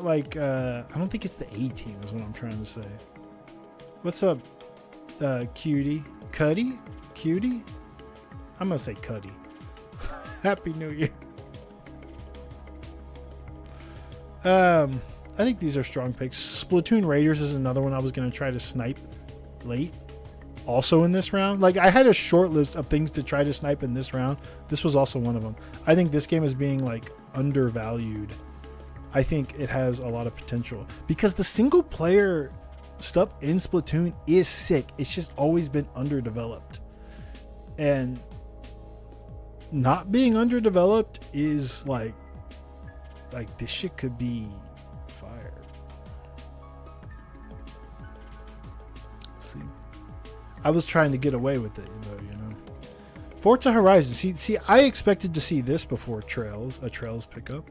like I don't think it's the A team is what I'm trying to say. What's up, Cutie? Cutie? I'm gonna say Cuddy. Happy New Year. I think these are strong picks. Splatoon Raiders is another one I was gonna try to snipe late. Also in this round. Like, I had a short list of things to try to snipe in this round. This was also one of them. I think this game is being like undervalued. I think it has a lot of potential because the single player stuff in Splatoon is sick. It's just always been underdeveloped, and not being underdeveloped is like this shit could be fire. honestly. I was trying to get away with it, though, you know. Forza Horizon. See, I expected to see this before a Trails pickup.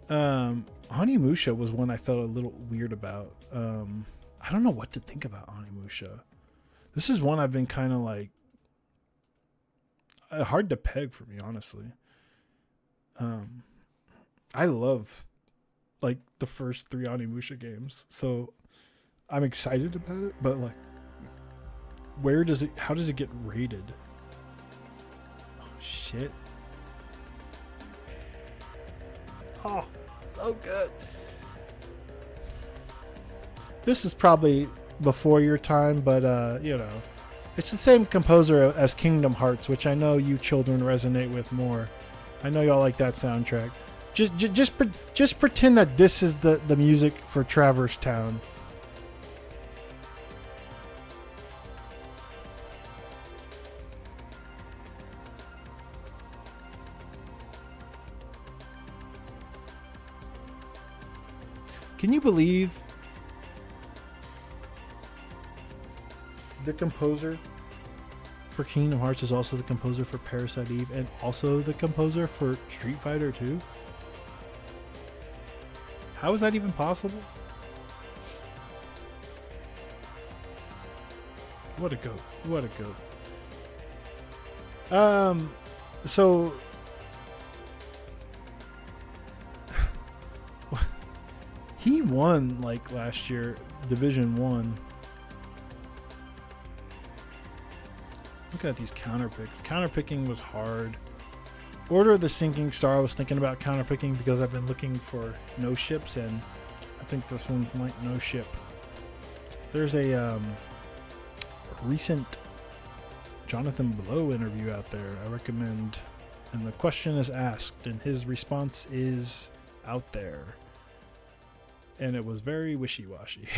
Onimusha was one I felt a little weird about. I don't know what to think about Onimusha. This is one I've been kind of like hard to peg for me, honestly. I love like the first 3 Onimusha games, so I'm excited about it. But like, how does it get rated? Oh shit! Oh, so good. This is probably before your time, but you know, it's the same composer as Kingdom Hearts, which I know you children resonate with more. I know y'all like that soundtrack. Just pretend that this is the music for Traverse Town. Can you believe the composer for Kingdom Hearts is also the composer for Parasite Eve and also the composer for Street Fighter 2? How is that even possible? What a goat. What a goat. So he won like last year, Division 1. Look at these counterpicks. Counterpicking was hard. Order of the Sinking Star I was thinking about counterpicking because I've been looking for no ships, and I think this one's like no ship. There's a recent Jonathan Blow interview out there I recommend, and the question is asked and his response is out there, and it was very wishy-washy.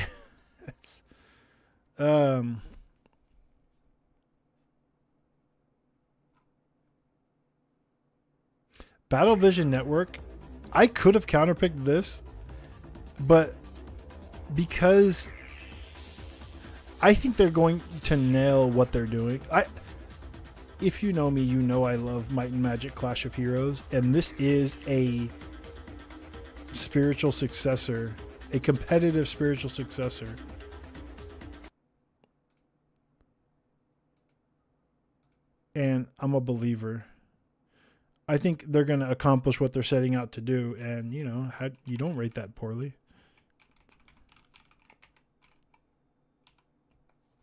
Battle Vision Network, I could have counterpicked this, but because I think they're going to nail what they're doing. If you know me, you know I love Might and Magic Clash of Heroes, and this is a spiritual successor, a competitive spiritual successor. And I'm a believer. I think they're going to accomplish what they're setting out to do, and you know, you don't rate that poorly.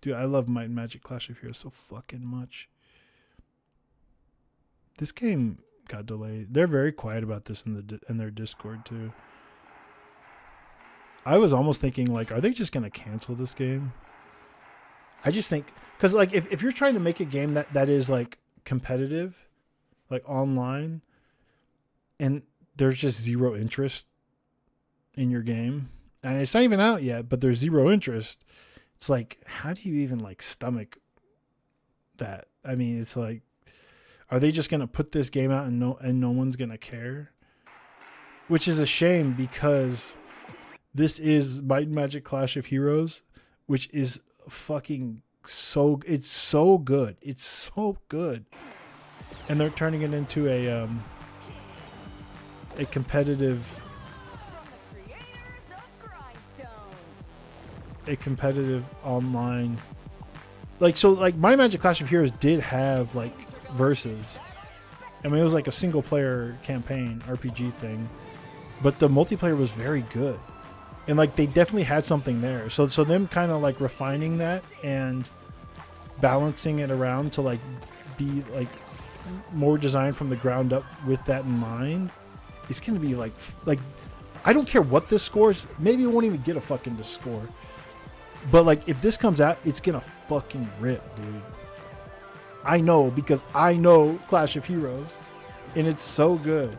Dude, I love Might and Magic Clash of Heroes so fucking much. This game got delayed. They're very quiet about this in their Discord too. I was almost thinking like, are they just going to cancel this game? I just think, because like if you're trying to make a game that is like competitive, like online, and there's just zero interest in your game, and it's not even out yet, but there's zero interest. It's like, how do you even like stomach that? I mean, it's like, are they just gonna put this game out and no one's gonna care? Which is a shame, because this is Might and Magic Clash of Heroes, which is fucking it's so good. It's so good. And they're turning it into a competitive online, like, so like My Magic Clash of Heroes did have like versus. I mean, it was like a single player campaign RPG thing, but the multiplayer was very good, and like they definitely had something there. So them kind of like refining that and balancing it around to like be like more designed from the ground up with that in mind. It's gonna be like I don't care what this scores. Maybe it won't even get a fucking score. But like if this comes out, it's gonna fucking rip, dude. I know, because I know Clash of Heroes, and it's so good.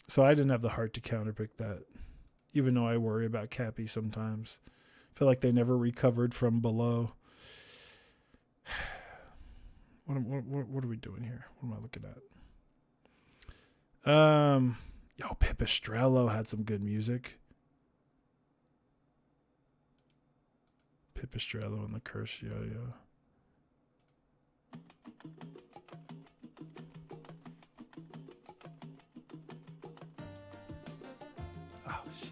So I didn't have the heart to counterpick that, even though I worry about Cappy sometimes. I feel like they never recovered from below. What are we doing here? What am I looking at? Yo, Pipistrello had some good music. Pipistrello and the Curse Yo-Yo. Oh, shit.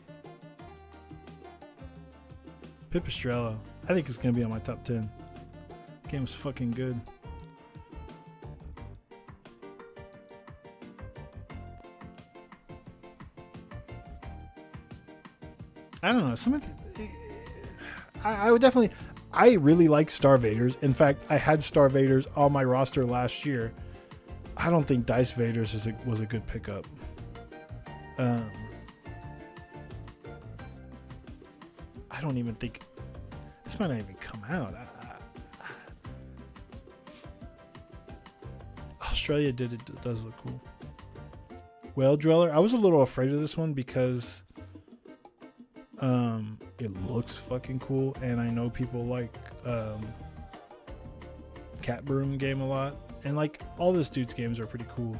Pipistrello. I think it's going to be on my top 10. Game's fucking good. I don't know. Some of I would definitely. I really like Star Vaders. In fact, I had Star Vaders on my roster last year. I don't think Dice Vaders was a good pickup. I don't even think this might not even come out. Australia does look cool. Whale Driller. I was a little afraid of this one because it looks fucking cool, and I know people like Cat Broom game a lot, and like all this dude's games are pretty cool.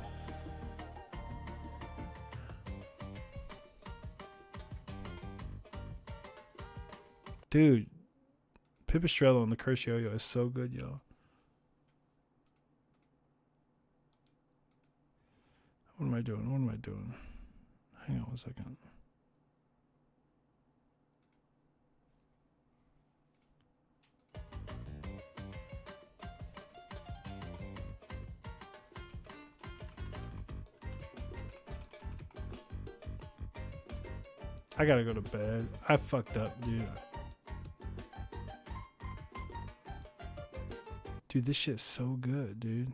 Dude, Pipistrello and the Curse Yo-Yo is so good, yo. What am I doing? What am I doing? Hang on one second. I gotta go to bed. I fucked up, dude. Dude, this shit's so good, dude.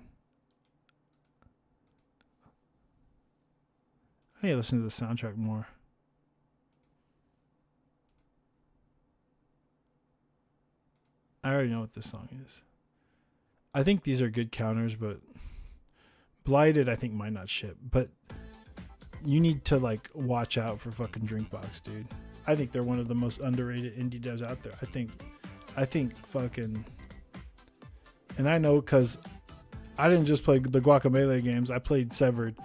I need to listen to the soundtrack more. I already know what this song is. I think these are good counters, but Blighted I think might not ship. But you need to like watch out for fucking Drinkbox, dude. I think they're one of the most underrated indie devs out there. I think fucking, and I know because I didn't just play the Guacamelee games. I played Severed,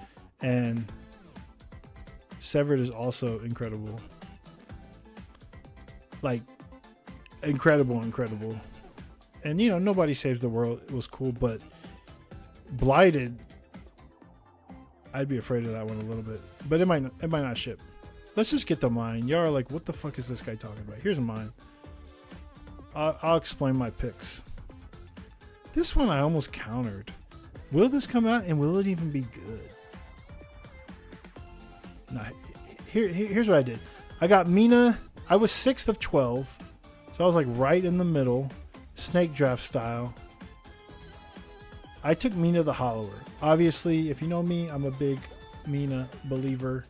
and Severed is also incredible. Like, incredible. And, you know, Nobody Saves the World. It was cool, but Blighted, I'd be afraid of that one a little bit. But it might not ship. Let's just get to mine. Y'all are like, what the fuck is this guy talking about? Here's mine. I'll explain my picks. This one I almost countered. Will this come out, and will it even be good? Nah, here's what I did. I got Mina. I was 6th of 12. So I was like right in the middle. Snake draft style. I took Mina the Hollower. Obviously, if you know me, I'm a big Mina believer.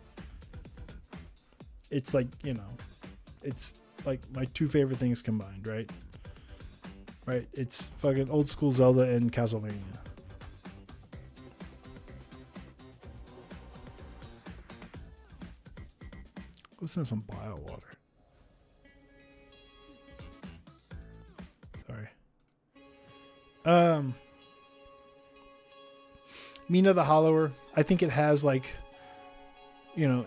It's like, you know, it's like my two favorite things combined, right? Right? It's fucking old school Zelda and Castlevania. Listen to some bio water. Sorry. Mina the Hollower. I think it has like, you know,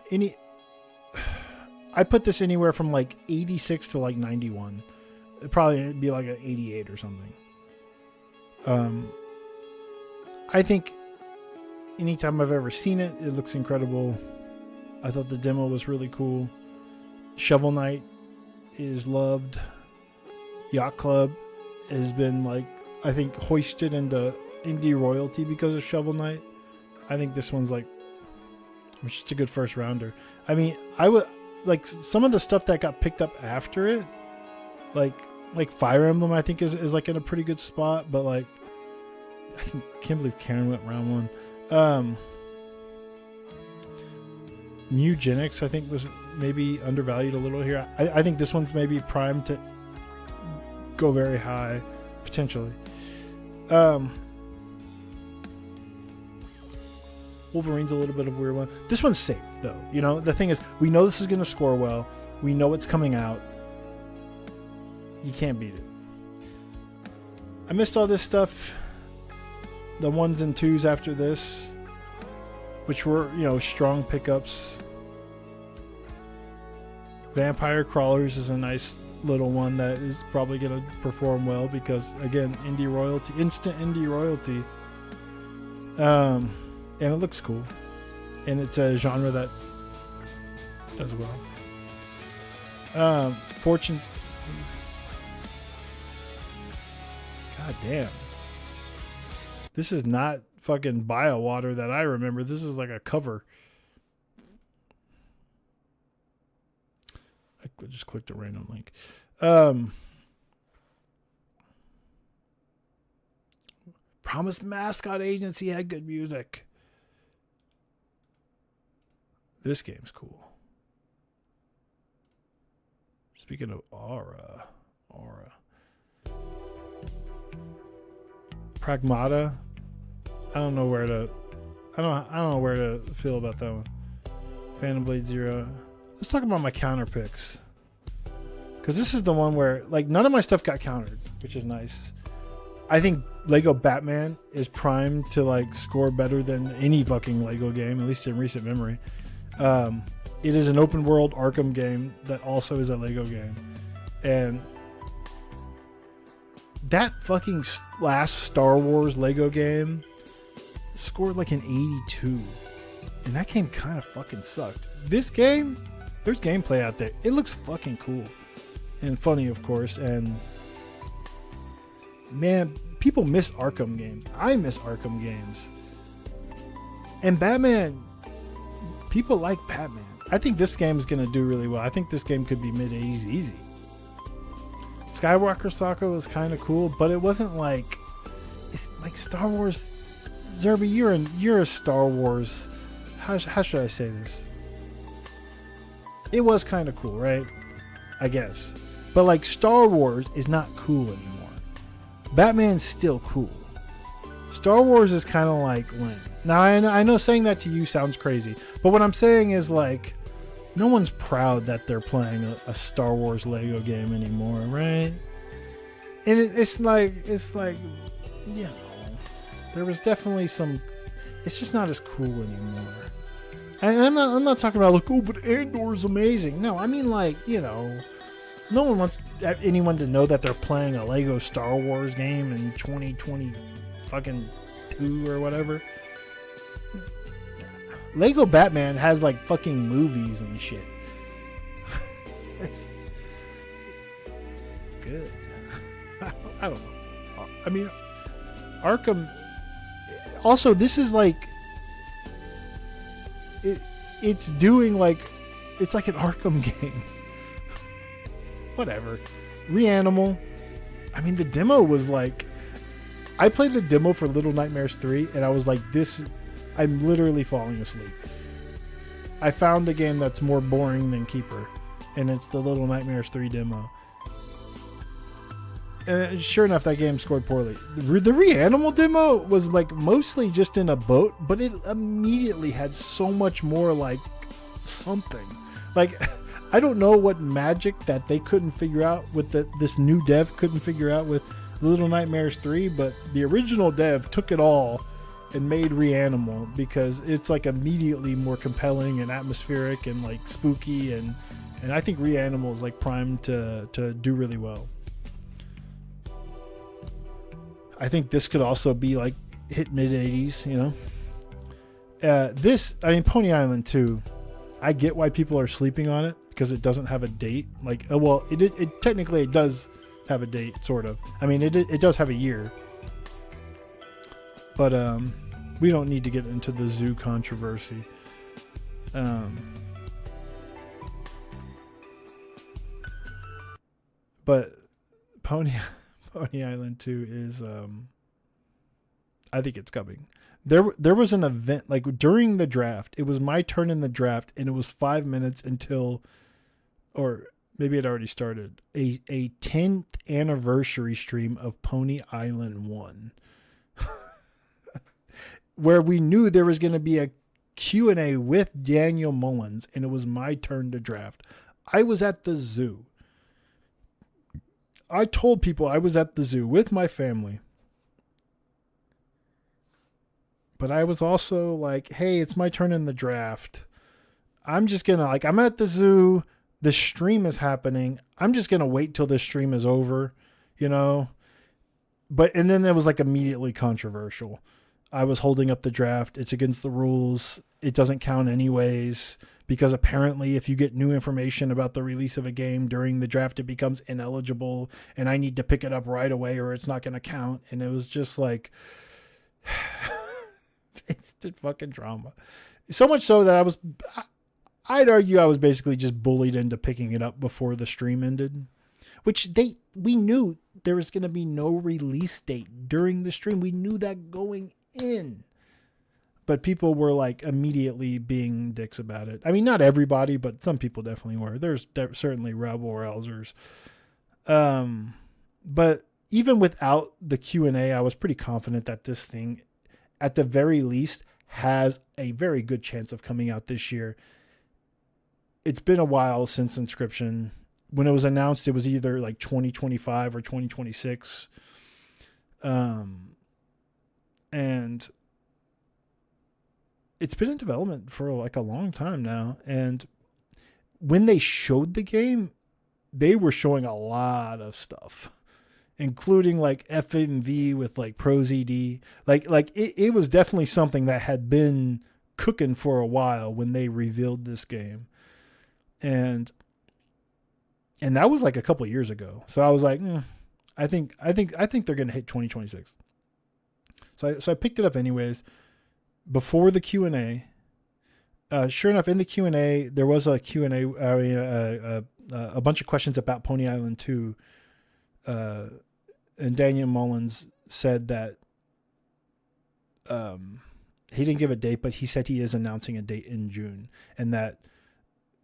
I put this anywhere from like 86 to like 91. It'd probably be like an 88 or something. I think anytime I've ever seen it, it looks incredible. I thought the demo was really cool. Shovel Knight is loved. Yacht Club has been like, I think, hoisted into indie royalty because of Shovel Knight. I think this one's like, it's just a good first rounder. I mean, I would like some of the stuff that got picked up after it, like Fire Emblem, I think is like in a pretty good spot, but like, can't believe Karen went round one. Mugenics, I think, was maybe undervalued a little here. I think this one's maybe primed to go very high, potentially. Wolverine's a little bit of a weird one. This one's safe, though. You know, the thing is, we know this is going to score well. We know it's coming out. You can't beat it. I missed all this stuff. The 1s and 2s after this. which were, strong pickups. Vampire Crawlers is a nice little one that is probably going to perform well because, again, instant indie royalty. And it looks cool. And it's a genre that does well. Fortune. God damn. This is not fucking BioWater that I remember. This is like a cover. I just clicked a random link. Promise Mascot Agency had good music. This game's cool. Speaking of Aura. Pragmata. I don't know where to feel about that one. Phantom Blade Zero. Let's talk about my counter picks. Because this is the one where, like, none of my stuff got countered, which is nice. I think Lego Batman is primed to, like, score better than any fucking Lego game, at least in recent memory. It is an open world Arkham game that also is a Lego game. And that fucking last Star Wars Lego game scored like an 82. And that game kind of fucking sucked. This game, there's gameplay out there. It looks fucking cool. And funny, of course. And man, people miss Arkham games. I miss Arkham games. And Batman, people like Batman. I think this game is going to do really well. I think this game could be mid-80s easy. Skywalker Saga was kind of cool, but it wasn't like, it's like Star Wars. Zerby, you're a Star Wars. How should I say this? It was kind of cool, right? I guess. But like Star Wars is not cool anymore. Batman's still cool. Star Wars is kind of like lame. Now I know saying that to you sounds crazy, but what I'm saying is like, no one's proud that they're playing a Star Wars Lego game anymore, right? And it's like, you know, there was definitely some. It's just not as cool anymore. And I'm not talking about like, oh, but Andor's amazing. No, I mean like, you know, no one wants anyone to know that they're playing a Lego Star Wars game in 2020 fucking 2 or whatever. Lego Batman has like fucking movies and shit. It's good. I don't know. I mean, Arkham. Also, this is like it's doing like it's like an Arkham game. Whatever. Reanimal. I mean, the demo was like, I played the demo for Little Nightmares 3 and I was like, this. I'm literally falling asleep. I found a game that's more boring than Keeper, and it's the Little Nightmares 3 demo. And sure enough, that game scored poorly. The Reanimal demo was like mostly just in a boat, but it immediately had so much more like something. Like, I don't know what magic that they couldn't figure out with this new dev couldn't figure out with Little Nightmares 3, but the original dev took it all and made Reanimal because it's like immediately more compelling and atmospheric and like spooky and I think Reanimal is like primed to do really well. I think this could also be like hit mid-80s, you know. Pony Island 2, I get why people are sleeping on it because it doesn't have a date. Like, well, it technically it does have a date, sort of. I mean, it does have a year. But we don't need to get into the zoo controversy. But Pony Island 2 is I think it's coming. There was an event like during the draft. It was my turn in the draft and it was 5 minutes until, or maybe it already started, a 10th anniversary stream of Pony Island 1. Where we knew there was going to be a Q&A with Daniel Mullins, and it was my turn to draft. I was at the zoo. I told people I was at the zoo with my family. but I was also like, hey, it's my turn in the draft. I'm just gonna like I'm at the zoo. The stream is happening. I'm just gonna wait till this stream is over, you know. And then it was like immediately controversial. I was holding up the draft. It's against the rules. It doesn't count anyways because apparently if you get new information about the release of a game during the draft, it becomes ineligible and I need to pick it up right away or it's not going to count. And it was just like, it's the fucking drama. So much so that I'd argue I was basically just bullied into picking it up before the stream ended, which we knew there was going to be no release date during the stream. We knew that going in, but people were like immediately being dicks about it. I mean, not everybody, but some people definitely were. There's certainly rebel rousers. But even without the Q&A, I was pretty confident that this thing, at the very least, has a very good chance of coming out this year. It's been a while since Inscription. When it was announced, it was either like 2025 or 2026. And it's been in development for like a long time now. And when they showed the game, they were showing a lot of stuff, including like FMV with like ProZD. Like it was definitely something that had been cooking for a while when they revealed this game. And that was like a couple years ago. So I was like, I think they're going to hit 2026. So I picked it up anyways before the Q&A. Sure enough, in the Q&A, there was a Q&A, a bunch of questions about Pony Island 2. And Daniel Mullins said that he didn't give a date, but he said he is announcing a date in June, and that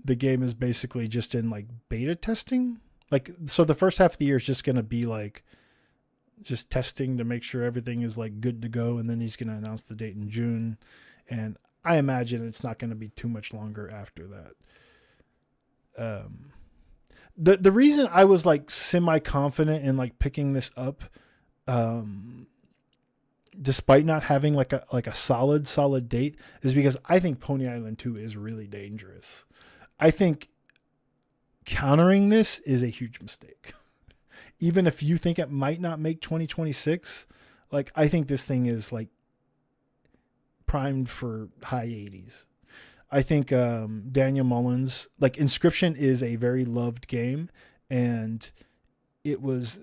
the game is basically just in like beta testing. Like, so the first half of the year is just going to be like just testing to make sure everything is like good to go. And then he's going to announce the date in June. And I imagine it's not going to be too much longer after that. The reason I was like semi-confident in like picking this up, despite not having like a solid date, is because I think Pony Island 2 is really dangerous. I think countering this is a huge mistake. Even if you think it might not make 2026, like I think this thing is like primed for high 80s. I think Daniel Mullins, like Inscription is a very loved game, and it was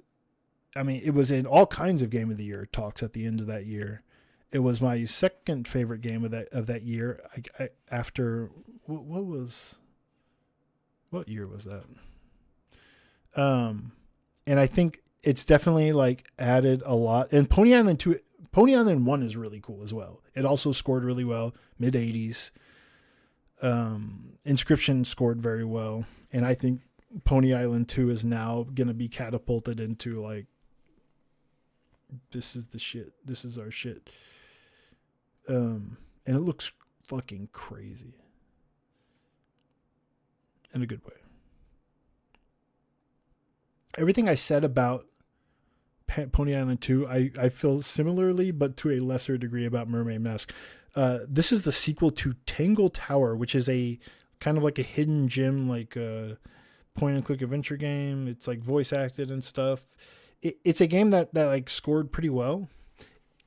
in all kinds of Game of the Year talks at the end of that year. It was my second favorite game of that year. After what year was that? And I think it's definitely like added a lot. And Pony Island 1 is really cool as well. It also scored really well, mid 80s. Inscription scored very well, and I think Pony Island 2 is now going to be catapulted into like, this is the shit. This is our shit. And it looks fucking crazy. In a good way. Everything I said about Pony Island 2, I feel similarly, but to a lesser degree about Mermaid Mask. This is the sequel to Tangle Tower, which is a kind of like a hidden gem, like a point and click adventure game. It's like voice acted and stuff. It's a game that like scored pretty well.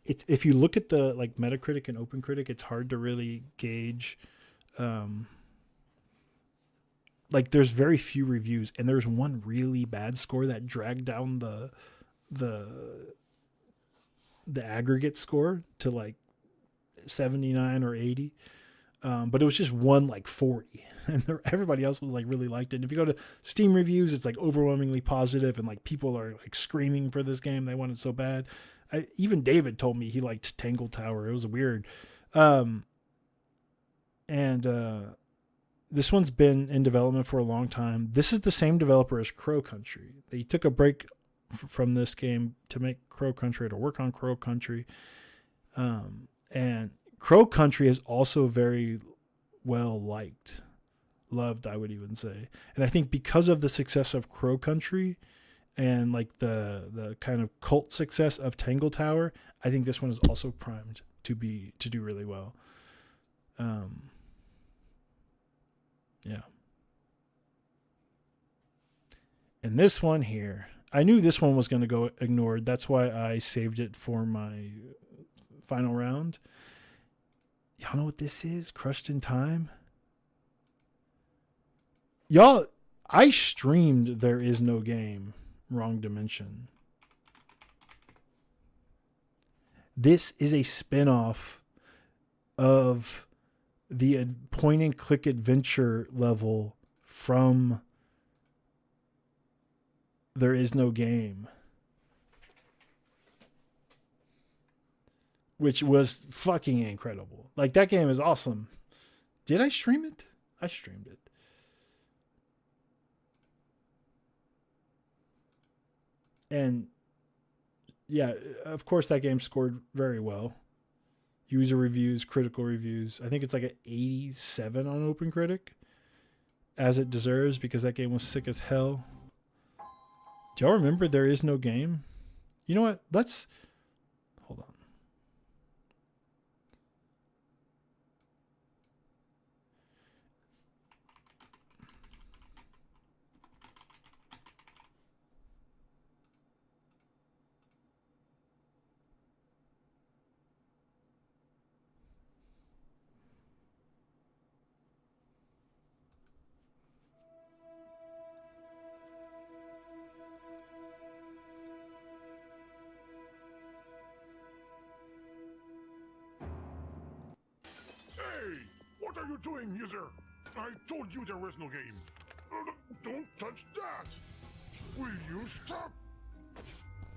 If you look at the like Metacritic and OpenCritic, it's hard to really gauge. Like there's very few reviews, and there's one really bad score that dragged down the aggregate score to like 79 or 80. But it was just one like 40, and everybody else was like really liked it. And if you go to Steam reviews, it's like overwhelmingly positive, and like people are like screaming for this game. They want it so bad. Even David told me he liked Tangle Tower. It was weird. This one's been in development for a long time. This is the same developer as Crow Country. They took a break from this game to make Crow Country, to work on Crow Country. And Crow Country is also very well loved, I would even say. And I think because of the success of Crow Country and like the kind of cult success of Tangle Tower, I think this one is also primed to do really well. Yeah. And this one here, I knew this one was going to go ignored. That's why I saved it for my final round. Y'all know what this is? Crushed in Time. Y'all, I streamed There Is No Game, Wrong Dimension. This is a spin-off of the point and click adventure level from There Is No Game, which was fucking incredible. Like, that game is awesome. Did I stream it? I streamed it. And yeah, of course that game scored very well. User reviews, critical reviews. I think it's like an 87 on OpenCritic, as it deserves, because that game was sick as hell. Do y'all remember There Is No Game? You know what? Let's hold on. What are you doing, user? I told you there was no game. Don't touch that! Will you stop?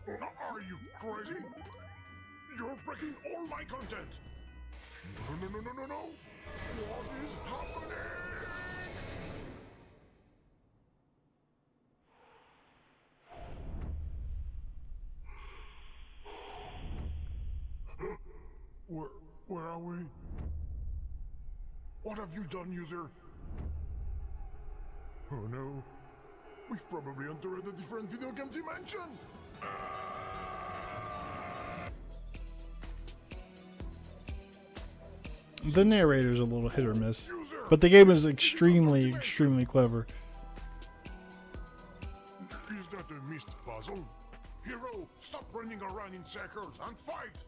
Are you crazy? You're breaking all my content! No! What is happening? Where are we? What have you done, user? Oh no. We've probably entered a different video game dimension! The narrator's a little hit or miss, but the game is extremely clever. Is that a missed puzzle? Hero, stop running around in circles and fight!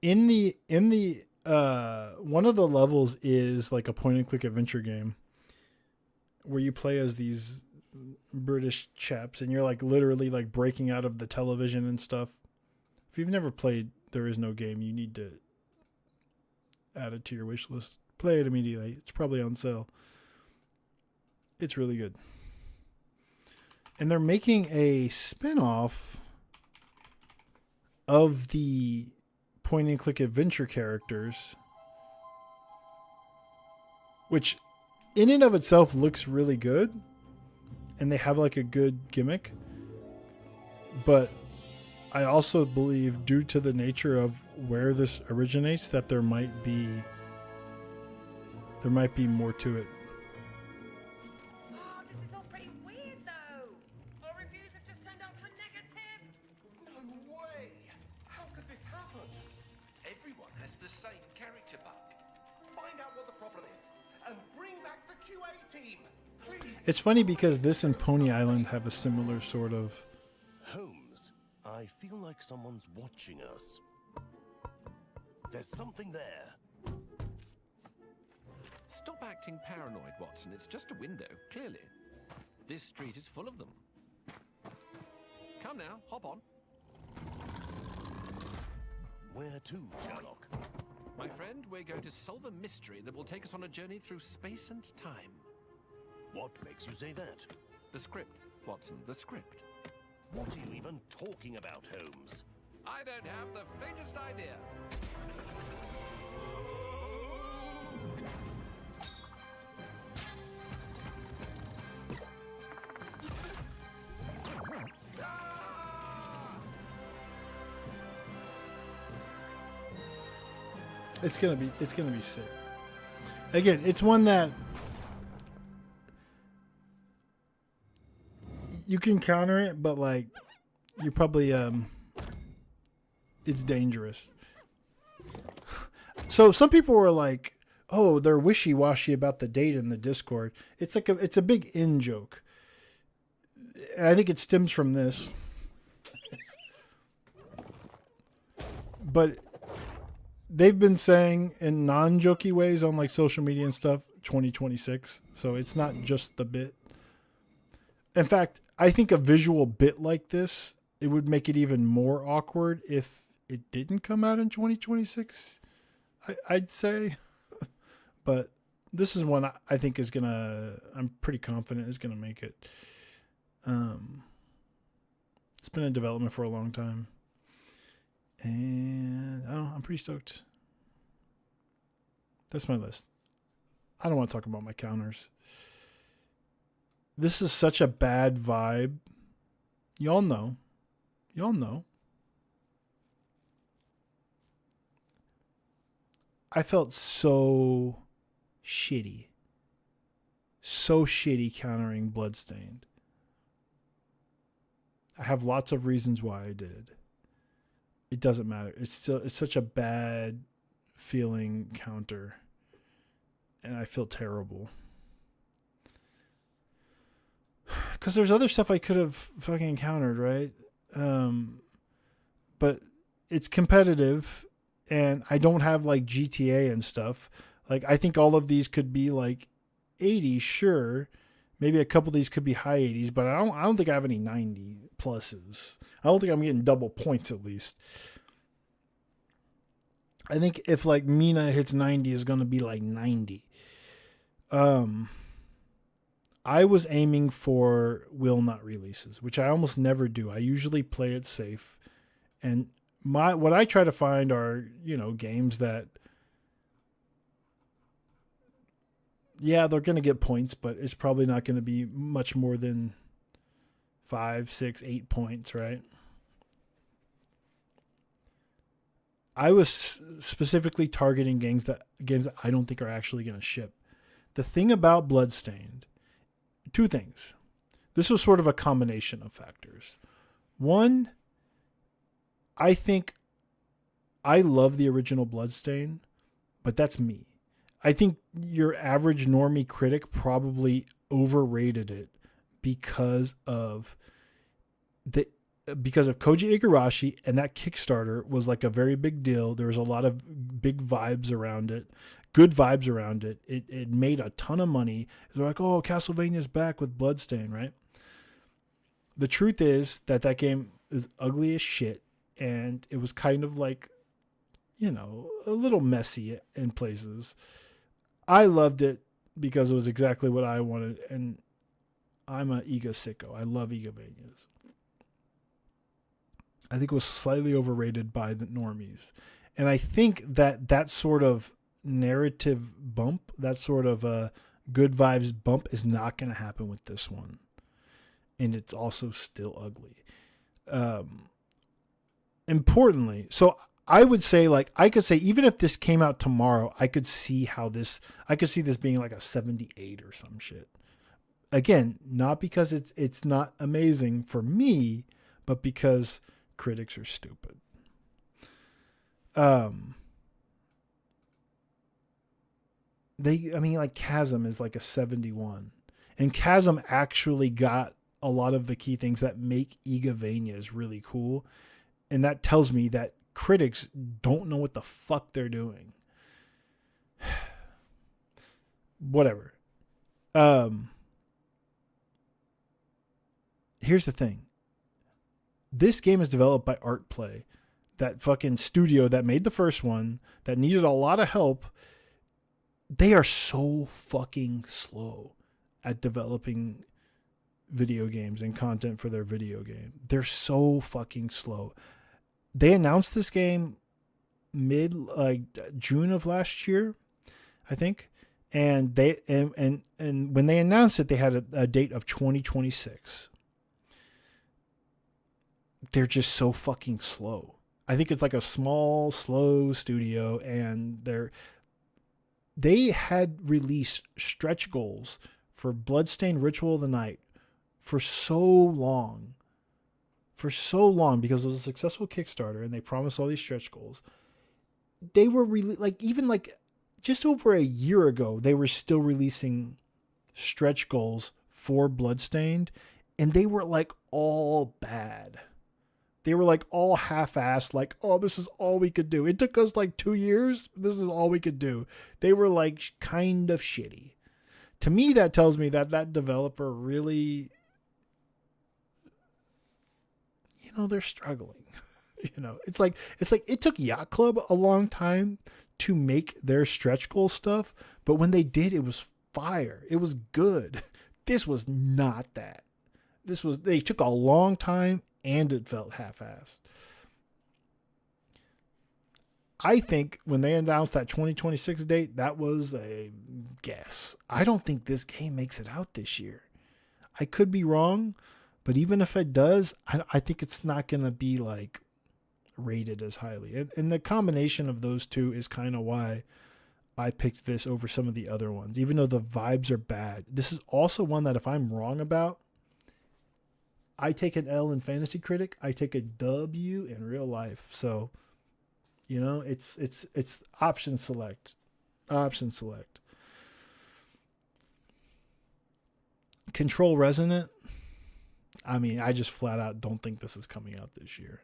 In the one of the levels is like a point and click adventure game where you play as these British chaps and you're like literally like breaking out of the television and stuff. If you've never played There Is No Game, you need to add it to your wish list. Play it immediately. It's probably on sale. It's really good. And they're making a spin-off of the point and click adventure characters, which in and of itself looks really good, and they have like a good gimmick, but I also believe, due to the nature of where this originates, that there might be more to it. Oh, this is all pretty weird, though. Our reviews have just turned out for negative. No way! How could this happen? Everyone has the same character bug. Find out what the problem is and bring back the QA team, please. It's funny because this and Pony Island have a similar sort of... Holmes, I feel like someone's watching us. There's something there. Stop acting paranoid, Watson. It's just a window, clearly. This street is full of them. Come now, hop on. Where to, Sherlock? My friend, we're going to solve a mystery that will take us on a journey through space and time. What makes you say that? The script, Watson, the script. What are you even talking about, Holmes? I don't have the faintest idea. It's gonna be sick. Again, it's one that you can counter it, but like you probably it's dangerous. So some people were like, "Oh, they're wishy-washy about the data in the Discord." It's like it's a big in joke, and I think it stems from this. But they've been saying in non-jokey ways on like social media and stuff, 2026. So it's not just the bit. In fact, I think a visual bit like this, it would make it even more awkward if it didn't come out in 2026. I'd say, but this is one I think is I'm pretty confident is gonna make it. It's been in development for a long time, and I don't know, I'm pretty stoked. That's my list. I don't want to talk about my counters. This is such a bad vibe. Y'all know. I felt so shitty. So shitty countering Bloodstained. I have lots of reasons why I did. It doesn't matter. It's such a bad feeling counter. And I feel terrible. Because there's other stuff I could have fucking countered, right? But it's competitive. And I don't have like GTA and stuff. Like I think all of these could be like 80, sure. Maybe a couple of these could be high 80s, but I don't think I have any 90 pluses. I don't think I'm getting double points at least. I think if like Mina hits 90 is going to be like 90. I was aiming for will not releases, which I almost never do. I usually play it safe. And what I try to find are, games that, yeah, they're going to get points, but it's probably not going to be much more than 5, 6, 8 points, right? I was specifically targeting games that I don't think are actually going to ship. The thing about Bloodstained, two things. This was sort of a combination of factors. One, I think I love the original Bloodstained, but that's me. I think your average normie critic probably overrated it because of Koji Igarashi, and that Kickstarter was like a very big deal. There was a lot of big vibes around it, good vibes around it. It made a ton of money. They're like, oh, Castlevania's back with Bloodstained, right? The truth is that game is ugly as shit, and it was kind of like, a little messy in places. I loved it because it was exactly what I wanted, and I'm an Ega sicko. I love Egavanias. I think it was slightly overrated by the normies. And I think that sort of narrative bump, that sort of good vibes bump is not going to happen with this one. And it's also still ugly. Importantly, so I would say, like, I could say even if this came out tomorrow, I could see this being like a 78 or some shit. Again, not because it's not amazing for me, but because critics are stupid. Chasm is like a 71, and Chasm actually got a lot of the key things that make Egavanias really cool, and that tells me that critics don't know what the fuck they're doing. Whatever. Here's the thing. This game is developed by Artplay, that fucking studio that made the first one, that needed a lot of help. They are so fucking slow at developing video games and content for their video game. They're so fucking slow. They announced this game June of last year, I think. And when they announced it, they had a date of 2026. They're just so fucking slow. I think it's like a small, slow studio, and they had released stretch goals for Bloodstained Ritual of the Night for so long. For so long, because it was a successful Kickstarter and they promised all these stretch goals. They were even just over a year ago, they were still releasing stretch goals for Bloodstained, and they were like all bad. They were like all half-assed, like, oh, this is all we could do. It took us like 2 years. This is all we could do. They were like kind of shitty. To me, that tells me that that developer really, they're struggling. It's like it took Yacht Club a long time to make their stretch goal stuff, but when they did, it was fire. It was good. This was not that. They took a long time and it felt half-assed. I think when they announced that 2026 date, that was a guess. I don't think this game makes it out this year. I could be wrong, but even if it does, I think it's not going to be like rated as highly. And the combination of those two is kind of why I picked this over some of the other ones, even though the vibes are bad. This is also one that if I'm wrong about, I take an L in Fantasy Critic, I take a W in real life. So, it's option select. Option select. Control Resonant. I mean, I just flat out don't think this is coming out this year.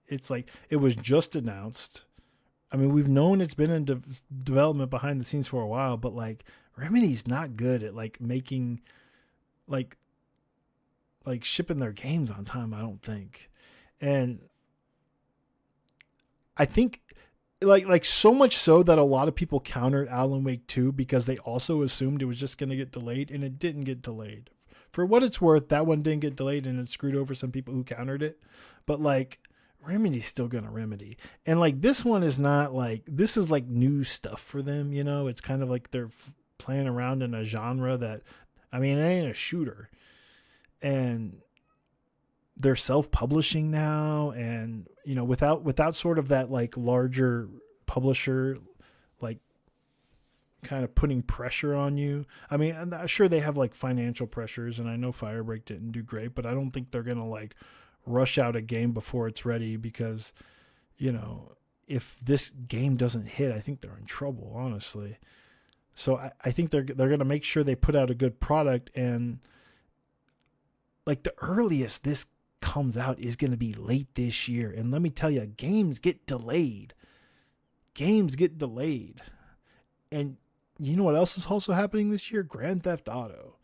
It's like, it was just announced. I mean, we've known it's been in development behind the scenes for a while, but like Remedy's not good at like making like shipping their games on time, I don't think. And I think like so much so that a lot of people countered Alan Wake 2 because they also assumed it was just going to get delayed, and it didn't get delayed. For what it's worth, that one didn't get delayed and it screwed over some people who countered it. But like Remedy's still going to remedy. And like this one is not like, this is like new stuff for them, It's kind of like they're playing around in a genre that, I mean, it ain't a shooter. And they're self-publishing now, and without sort of that like larger publisher like kind of putting pressure on you. I mean, I'm sure they have like financial pressures, and I know Firebreak didn't do great, but I don't think they're gonna like rush out a game before it's ready, because if this game doesn't hit, I think they're in trouble, honestly. So I think they're gonna make sure they put out a good product, and like the earliest this comes out is going to be late this year. And let me tell you, games get delayed. And you know what else is also happening this year? Grand Theft Auto.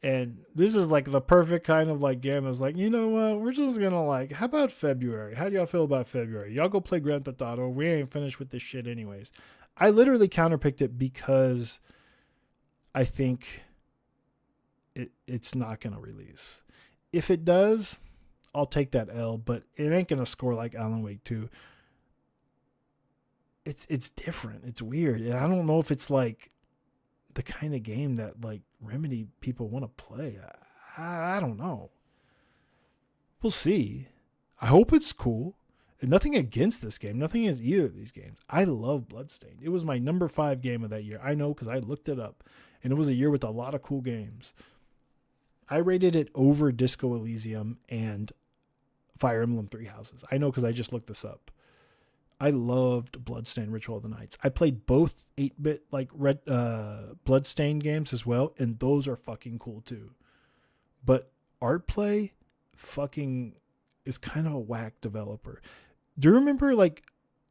And this is like the perfect kind of like game that's like, you know what? We're just going to like, how about February? How do y'all feel about February? Y'all go play Grand Theft Auto. We ain't finished with this shit anyways. I literally counterpicked it because I think it's not going to release. If it does, I'll take that L, but it ain't going to score like Alan Wake 2. It's different. It's weird. And I don't know if it's like the kind of game that like Remedy people want to play. I don't know. We'll see. I hope it's cool. And nothing against this game. Nothing against either of these games. I love Bloodstained. It was my number 5 game of that year. I know because I looked it up. And it was a year with a lot of cool games. I rated it over Disco Elysium and Fire Emblem Three Houses. I know because I just looked this up. I loved Bloodstained Ritual of the Nights. I played both 8-bit like Bloodstained games as well, and those are fucking cool too. But Artplay fucking is kind of a whack developer. Do you remember like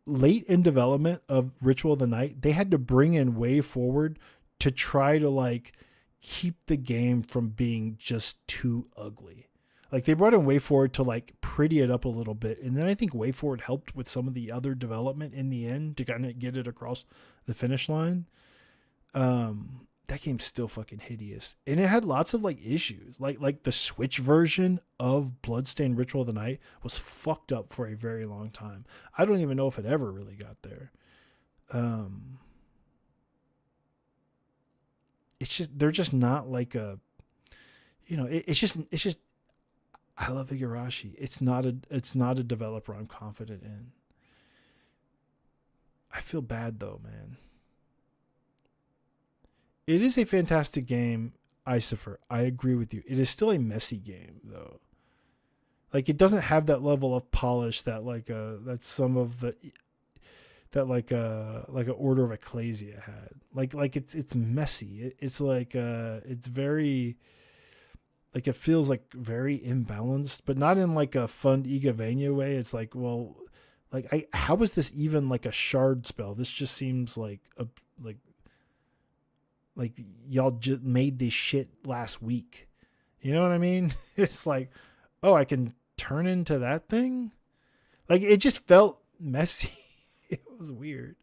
late in development of Ritual of the Night, they had to bring in Way Forward to try to like keep the game from being just too ugly. Like they brought in Way Forward to like pretty it up a little bit. And then I think Way Forward helped with some of the other development in the end to kind of get it across the finish line. That game's still fucking hideous. And it had lots of like issues. Like the Switch version of Bloodstained Ritual of the Night was fucked up for a very long time. I don't even know if it ever really got there. It's just, they're just not like a, it's just, I love Igarashi. It's not a developer I'm confident in. I feel bad though, man. It is a fantastic game. Icifer, I agree with you. It is still a messy game though. Like it doesn't have that level of polish that that some of the that like a Order of Ecclesia had. Like it's messy. It's like it's very like it feels like very imbalanced, but not in like a fun Igavania way. It's like, well, like how is this even like a shard spell? This just seems like a like y'all just made this shit last week. You know what I mean? It's like, oh, I can turn into that thing? Like it just felt messy. It was weird.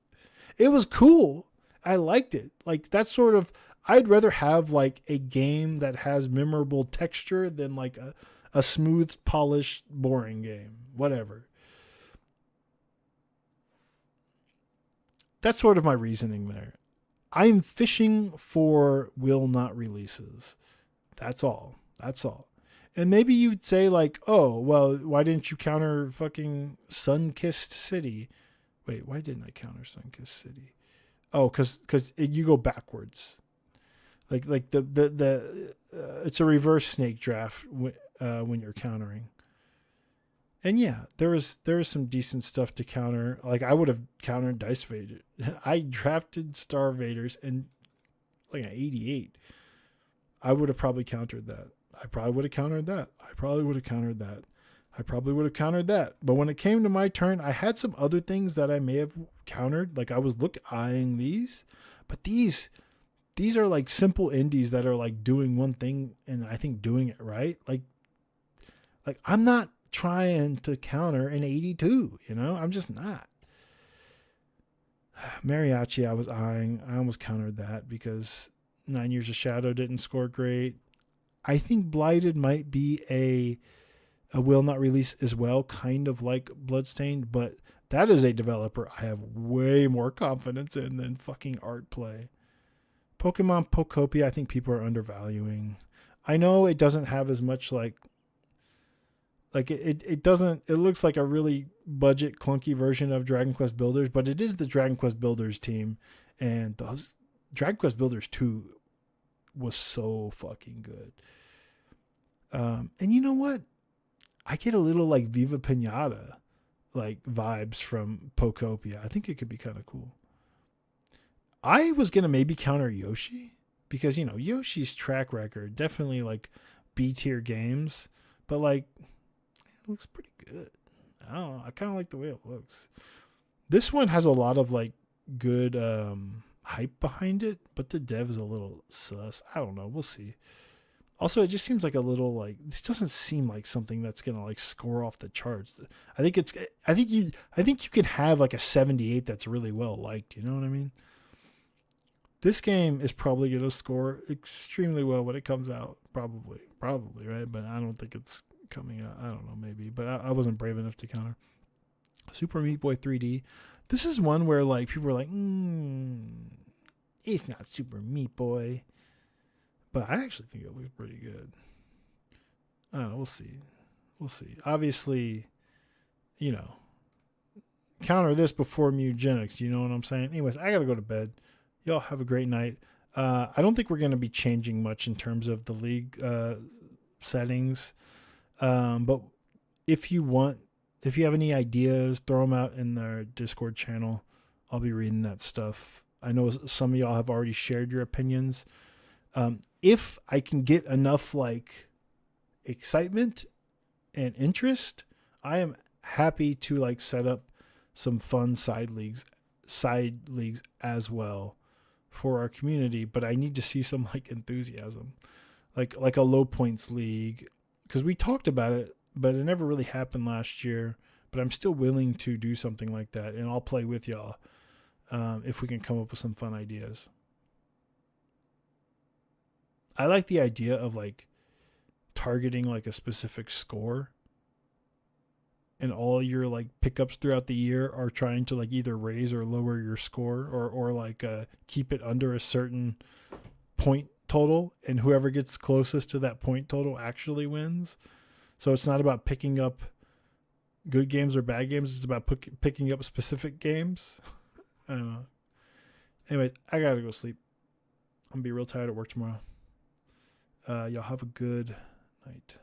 It was cool. I liked it. Like that's sort of, I'd rather have like a game that has memorable texture than like a smooth, polished, boring game. Whatever. That's sort of my reasoning there. I'm fishing for will not releases. That's all. That's all. And maybe you'd say like, oh, well, why didn't you counter fucking Sun-Kissed City? Wait, why didn't I counter Sun-Kissed City? Oh, because you go backwards. Like the it's a reverse snake draft when you're countering. And yeah, there was some decent stuff to counter. Like I would have countered Dice Vader. I drafted Star Vaders and like an 88. I would have probably countered that. I probably would have countered that. I probably would have countered that. I probably would have countered that. But when it came to my turn, I had some other things that I may have countered. Like I was eyeing these, but these are like simple indies that are like doing one thing and I think doing it right. Like I'm not trying to counter an 82, you know? I'm just not. Mariachi I was eyeing. I almost countered that because 9 Years of Shadow didn't score great. I think Blighted might be a will not release as well, kind of like Bloodstained, but that is a developer I have way more confidence in than fucking Art Play. Pokemon Pokopia, I think people are undervaluing. I know it doesn't have as much like it doesn't, it looks like a really budget clunky version of Dragon Quest Builders, but it is the Dragon Quest Builders team, and those Dragon Quest Builders 2 was so fucking good. And you know what? I get a little like Viva Pinata like vibes from Pokopia. I think it could be kind of cool. I was going to maybe counter Yoshi because, you know, Yoshi's track record, definitely like B tier games, but like it looks pretty good. I don't know. I kind of like the way it looks. This one has a lot of like good hype behind it, but the dev is a little sus. I don't know. We'll see. Also, it just seems like a little like, this doesn't seem like something that's gonna like score off the charts. I think you can have like a 78 that's really well liked. You know what I mean? This game is probably gonna score extremely well when it comes out. Probably, right? But I don't think it's coming out. I don't know, maybe. But I wasn't brave enough to counter. Super Meat Boy 3D. This is one where like people are like, it's not Super Meat Boy. But I actually think it looks pretty good. I don't know. We'll see. We'll see. Obviously, you know, counter this before Mutagenics. You know what I'm saying? Anyways, I got to go to bed. Y'all have a great night. I don't think we're going to be changing much in terms of the league settings. But if you have any ideas, throw them out in our Discord channel. I'll be reading that stuff. I know some of y'all have already shared your opinions. If I can get enough like excitement and interest, I am happy to like set up some fun side leagues as well for our community. But I need to see some like enthusiasm, like a low points league, because we talked about it, but it never really happened last year. But I'm still willing to do something like that, and I'll play with y'all if we can come up with some fun ideas. I like the idea of like targeting like a specific score, and all your like pickups throughout the year are trying to like either raise or lower your score or like keep it under a certain point total, and whoever gets closest to that point total actually wins. So it's not about picking up good games or bad games. It's about picking up specific games. I don't know. Anyway, I gotta go sleep. I'm gonna be real tired at work tomorrow. Y'all have a good night.